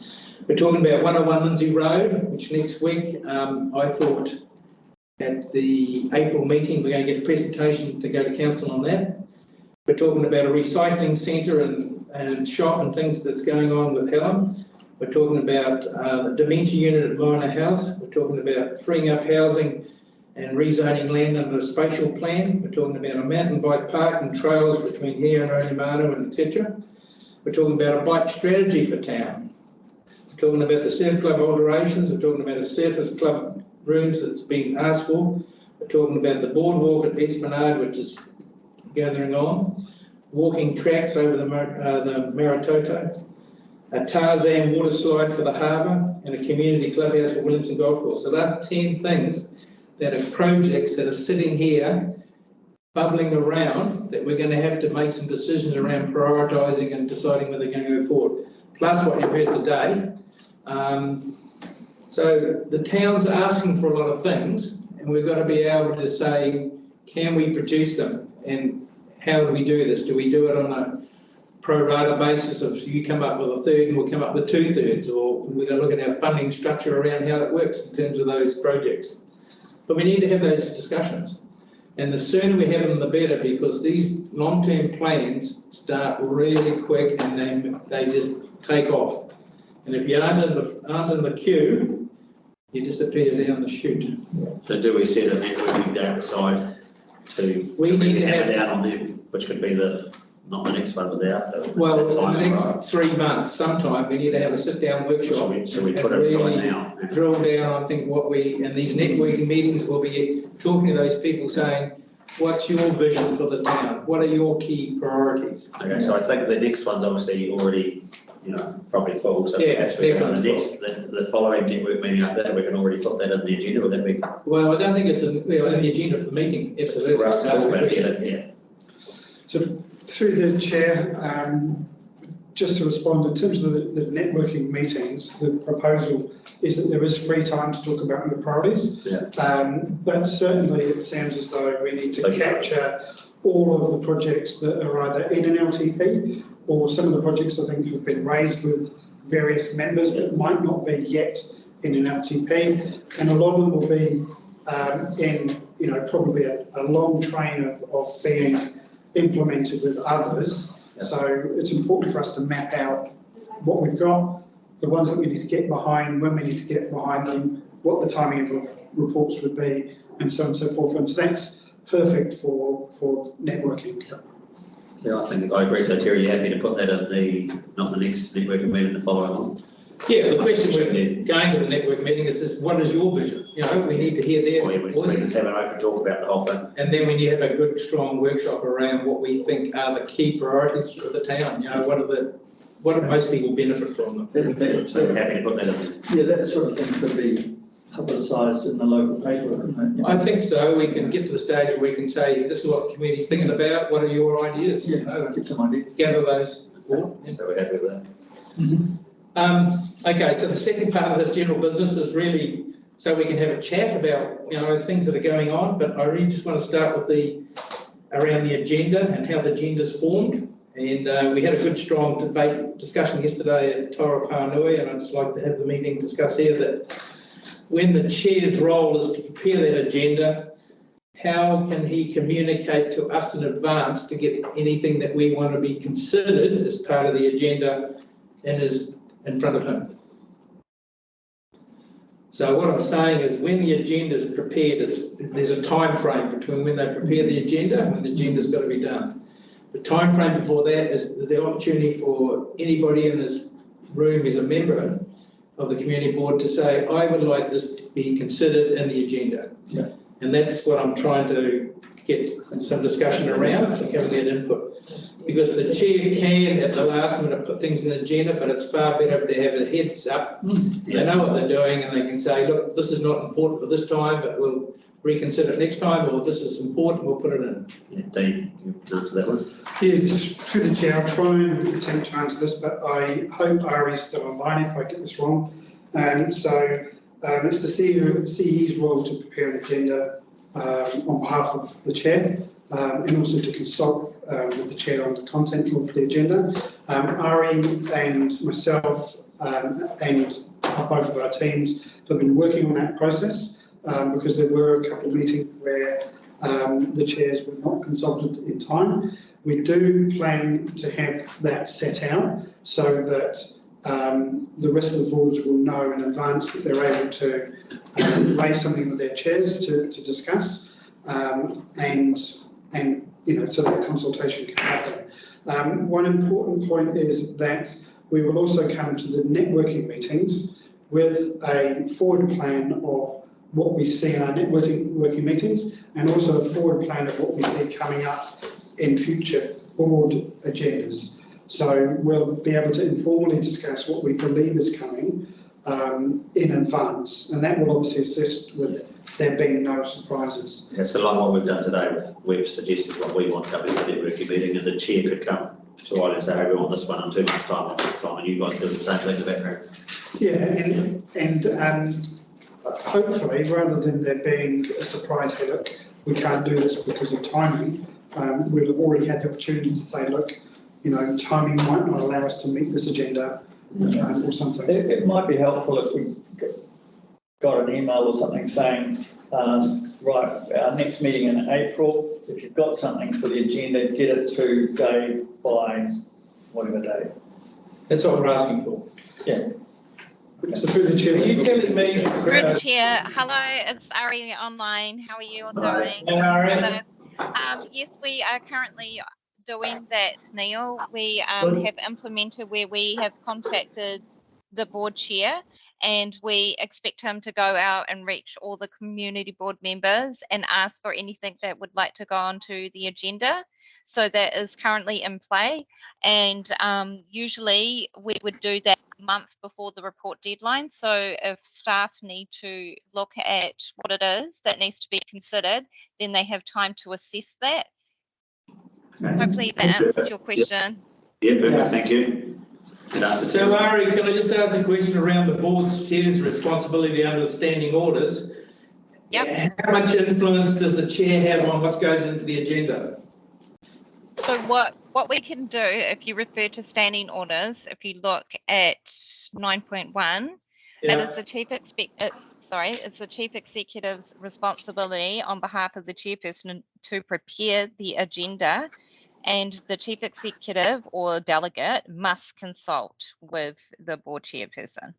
D: We're talking about 101 Lindsay Road, which next week, I thought at the April meeting, we're going to get a presentation to go to council on that. We're talking about a recycling centre and shop and things that's going on with Helen. We're talking about the dementia unit at Minor House. We're talking about freeing up housing and rezoning land under a spatial plan. We're talking about a mountain bike park and trails between here and Whangamata and etc. We're talking about a bike strategy for town. We're talking about the surf club alterations. We're talking about a surface club rooms that's been asked for. We're talking about the boardwalk at Esplanade, which is gathering on. Walking tracks over the Maritoto. A Tarzan water slide for the harbour, and a community clubhouse for Williamson Golf Course. So that's 10 things that are projects that are sitting here, bubbling around, that we're going to have to make some decisions around prioritising and deciding whether they're going to go forward. Plus what you've heard today. So the town's asking for a lot of things, and we've got to be able to say, can we produce them? And how do we do this? Do we do it on a pro rata basis of you come up with a third and we'll come up with 2/3, or we're going to look at our funding structure around how it works in terms of those projects. But we need to have those discussions. And the sooner we have them, the better, because these long-term plans start really quick and then they just take off. And if you aren't in the queue, you disappear down the chute.
A: So do we set a networking day aside we need to have it out on them, which could be not the next one, but the after?
D: Well, in the next 3 months, sometime, we need to have a sit-down workshop.
A: So we put it aside now?
D: Drill down, I think, and these networking meetings will be talking to those people saying, what's your vision for the town? What are your key priorities?
A: Okay, so I think the next one's obviously already, probably full, so
D: Yeah,
A: perhaps the following network meeting after that, we can already put that in the agenda, would that be?
D: Well, I don't think it's in the agenda for the meeting, absolutely.
A: For us to talk about it, yeah.
K: So through the chair, just to respond, in terms of the networking meetings, the proposal is that there is free time to talk about the priorities.
A: Yeah.
K: But certainly it sounds as though we need to capture all of the projects that are either in an LTP or some of the projects I think have been raised with various members but might not be yet in an LTP. And a lot of them will be in, probably a long train of being implemented with others. Yeah. So it's important for us to map out what we've got, the ones that we need to get behind, when we need to get behind them, what the timing of reports would be, and so on and so forth. And so that's perfect for networking.
A: Yeah, I agree. So Terry, you happy to put that in not the next networking meeting, the following one?
D: Yeah, the question we're going to the network meeting is what is your vision? We need to hear their voices.
A: We just have an open talk about the whole thing.
D: And then when you have a good, strong workshop around what we think are the key priorities for the town, what do most people benefit from them?
A: So we're happy to put that in.
I: Yeah, that sort of thing could be publicised in the local paper, couldn't it?
D: I think so. We can get to the stage where we can say, this is what the community's thinking about. What are your ideas?
I: Yeah, get some ideas.
D: Gather those.
A: So we're happy with that.
D: Mm-hmm. Okay, so the second part of this general business is really so we can have a chat about things that are going on, but I really just want to start with around the agenda and how the agenda's formed. And we had a good, strong discussion yesterday at Tauropanui, and I'd just like to have the meeting discuss here that when the chair's role is to prepare that agenda, how can he communicate to us in advance to get anything that we want to be considered as part of the agenda and is in front of him? So what I'm saying is when the agenda is prepared, there's a time frame between when they prepare the agenda and when the agenda's got to be done. The time frame before that is the opportunity for anybody in this room who's a member of the community board to say, I would like this to be considered in the agenda.
B: Yeah.
D: And that's what I'm trying to get some discussion around, and having that input. Because the chair can, at the last minute, put things in the agenda, but it's far better to have a heads up. They know what they're doing and they can say, look, this is not important for this time, but we'll reconsider it next time, or this is important, we'll put it in.
A: Yeah, Dave, you answer that one.
K: Yeah, just through the chair, I'll try and attempt to answer this, but I hope Ari's still online if I get this wrong. It's the CE's role to prepare an agenda on behalf of the chair, and also to consult with the chair on the content of the agenda. Ari and myself and both of our teams have been working on that process because there were a couple of meetings where the chairs were not consulted in time. We do plan to have that set out so that the rest of the boards will know in advance that they're able to raise something with their chairs to discuss, and so that consultation can happen. One important point is that we will also come to the networking meetings with a forward plan of what we see in our networking meetings, and also a forward plan of what we see coming up in future board agendas. So we'll be able to informally discuss what we believe is coming in advance, and that will obviously assist with there being no surprises.
A: It's a lot what we've done today. We've suggested what we want to come in the networking meeting, and the chair could come to I and say, hey, we want this one in 2 months' time or this time, and you guys do the same thing in the background.
K: Yeah, and hopefully, rather than there being a surprise, hey, look, we can't do this because of timing, we'll have already had the opportunity to say, look, timing might not allow us to meet this agenda or something.
I: It might be helpful if we got an email or something saying, right, our next meeting in April, if you've got something for the agenda, get it to Dave by whatever day.
D: That's what we're asking for.
I: Yeah.
K: So through the chair,
D: Are you telling me?
M: Through the chair, hello, it's Ari online. How are you all doing?
D: Hello.
M: Yes, we are currently doing that, Neil. We have implemented where we have contacted the board chair, and we expect him to go out and reach all the community board members and ask for anything that would like to go onto the agenda. So that is currently in play, and usually we would do that a month before the report deadline. So if staff need to look at what it is that needs to be considered, then they have time to assess that. Okay. Hopefully that answers your question.
A: Yeah, perfect, thank you.
D: So Ari, can I just ask a question around the board's chair's responsibility under the standing orders?
M: Yep.
D: How much influence does the chair have on what goes into the agenda?
M: So what we can do, if you refer to standing orders, if you look at 9.1, it is the chief it's the chief executive's responsibility on behalf of the chairperson to prepare the agenda, and the chief executive or delegate must consult with the board chairperson.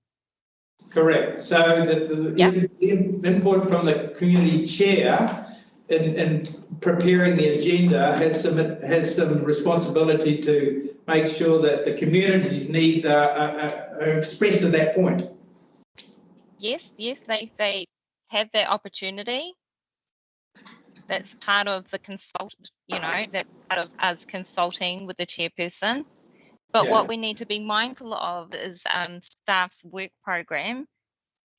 D: Correct. So the input from the community chair in preparing the agenda has some responsibility to make sure that the community's needs are expressed at that point.
M: Yes, they have that opportunity. That's part of the that's part of us consulting with the chairperson. But what we need to be mindful of is staff's work program,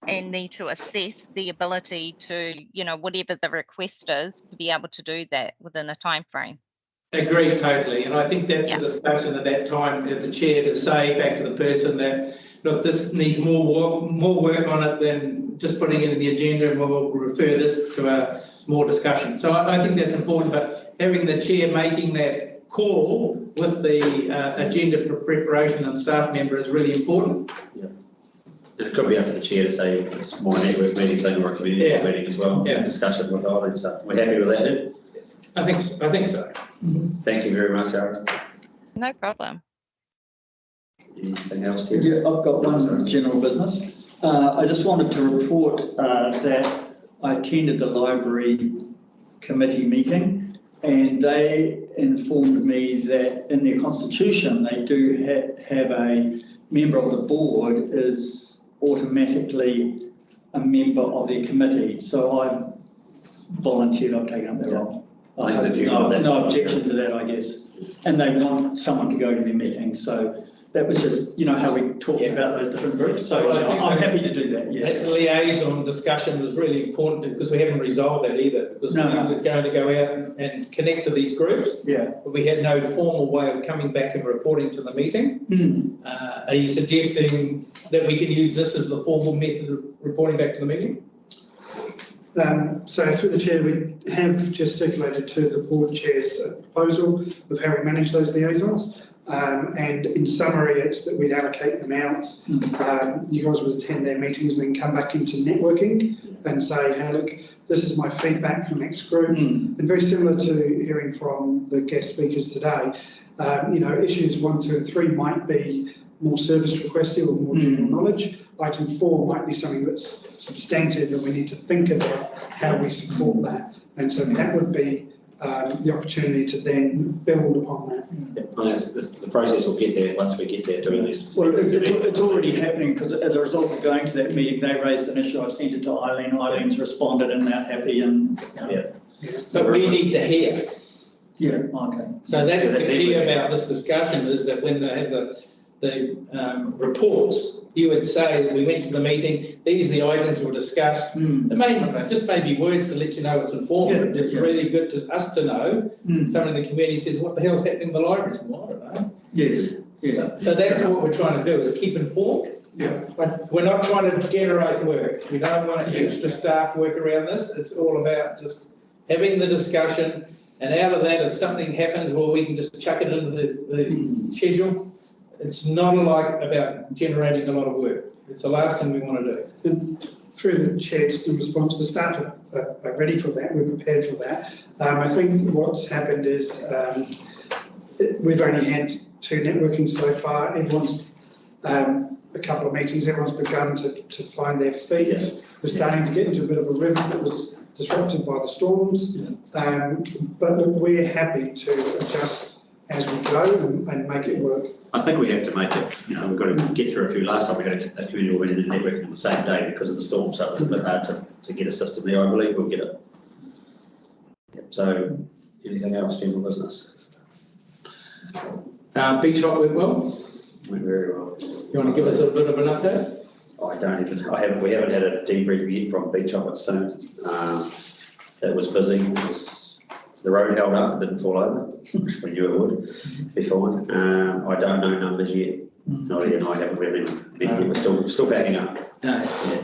M: and need to assess the ability to, whatever the request is, to be able to do that within a time frame.
D: Agree totally, and I think that's a discussion at that time at the chair to say back to the person that, look, this needs more work on it than just putting it in the agenda, and we'll refer this to more discussion. So I think that's important, but having the chair making that call with the agenda preparation and staff member is really important.
A: Yeah. And it could be up to the chair to say it's more a network meeting thing or a community meeting as well. Yeah. Discussion with all. So we're happy with that.
D: I think so.
A: Thank you very much, Aaron.
M: No problem.
A: Anything else, Tim?
I: Yeah, I've got one general business. I just wanted to report that I attended the library committee meeting, and they informed me that in their constitution, they do have a member of the board is automatically a member of their committee. So I've volunteered, I've taken up that role. I have no objection to that, I guess. And they want someone to go to their meeting, so that was just, how we talked about those different groups. So I'm happy to do that, yeah.
D: That liaison discussion was really important because we haven't resolved that either, because we were going to go out and connect to these groups.
I: Yeah.
D: But we had no formal way of coming back and reporting to the meeting. Are you suggesting that we can use this as the formal method of reporting back to the meeting?
K: So through the chair, we have just circulated to the board chairs a proposal of how we manage those liaisons. And in summary, it's that we'd allocate them out. You guys would attend their meetings and then come back into networking and say, hey, look, this is my feedback from X group. And very similar to hearing from the guest speakers today, issues 1, 2 and 3 might be more service requested or more general knowledge. Item 4 might be something that's substantive and we need to think about how we support that. And so that would be the opportunity to then build upon that.
A: The process will get there once we get there doing this.
I: Well, it's already happening because as a result of going to that meeting, they raised an issue. I sent it to Eileen. Eileen's responded and they're happy. And
D: But we need to hear.
I: Yeah, okay.
D: So that's the key about this discussion, is that when they have the reports, you would say, we went to the meeting, these are the items were discussed. It just may be words to let you know it's informative. It's really good to us to know. Someone in the community says, what the hell's happening in the libraries? Well, I don't know.
I: Yes.
D: So that's what we're trying to do, is keep informed. We're not trying to generate work. We don't want extra staff work around this. It's all about just having the discussion, and out of that, if something happens, well, we can just chuck it into the schedule. It's not about generating a lot of work. It's the last thing we want to do.
K: And through the chair, just in response, the staff are ready for that. We're prepared for that. I think what's happened is we've only had 2 networking so far. Everyone's a couple of meetings. Everyone's begun to find their feet. We're starting to get into a bit of a rhythm that was disrupted by the storms. But look, we're happy to adjust as we go and make it work.
A: I think we have to make it, we've got to get through a few. Last time we got a community board meeting and networking on the same day because of the storm, so it was a bit hard to get a system there. I believe we'll get it. So, anything else, general business?
D: Beach hop went well?
A: Went very well.
D: You want to give us a bit of an update?
A: We haven't had a debrief yet from Beach Hop. It's soon. It was busy. The road held up, it didn't fall over, which we knew it would be fine. I don't know numbers yet. Nolly and I haven't really been, we're still backing up.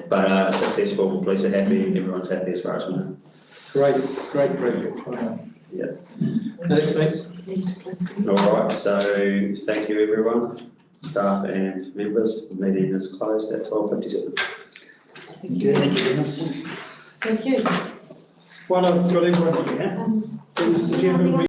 A: But successful, police are happy, everyone's happy as far as we know.
D: Great project.
A: Yeah.
D: Next, mate.
A: All right, so thank you everyone, staff and members. The meeting is closed at 12:57.
I: Thank you, Dennis.
H: Thank you.
K: While I've got everyone here, did you have a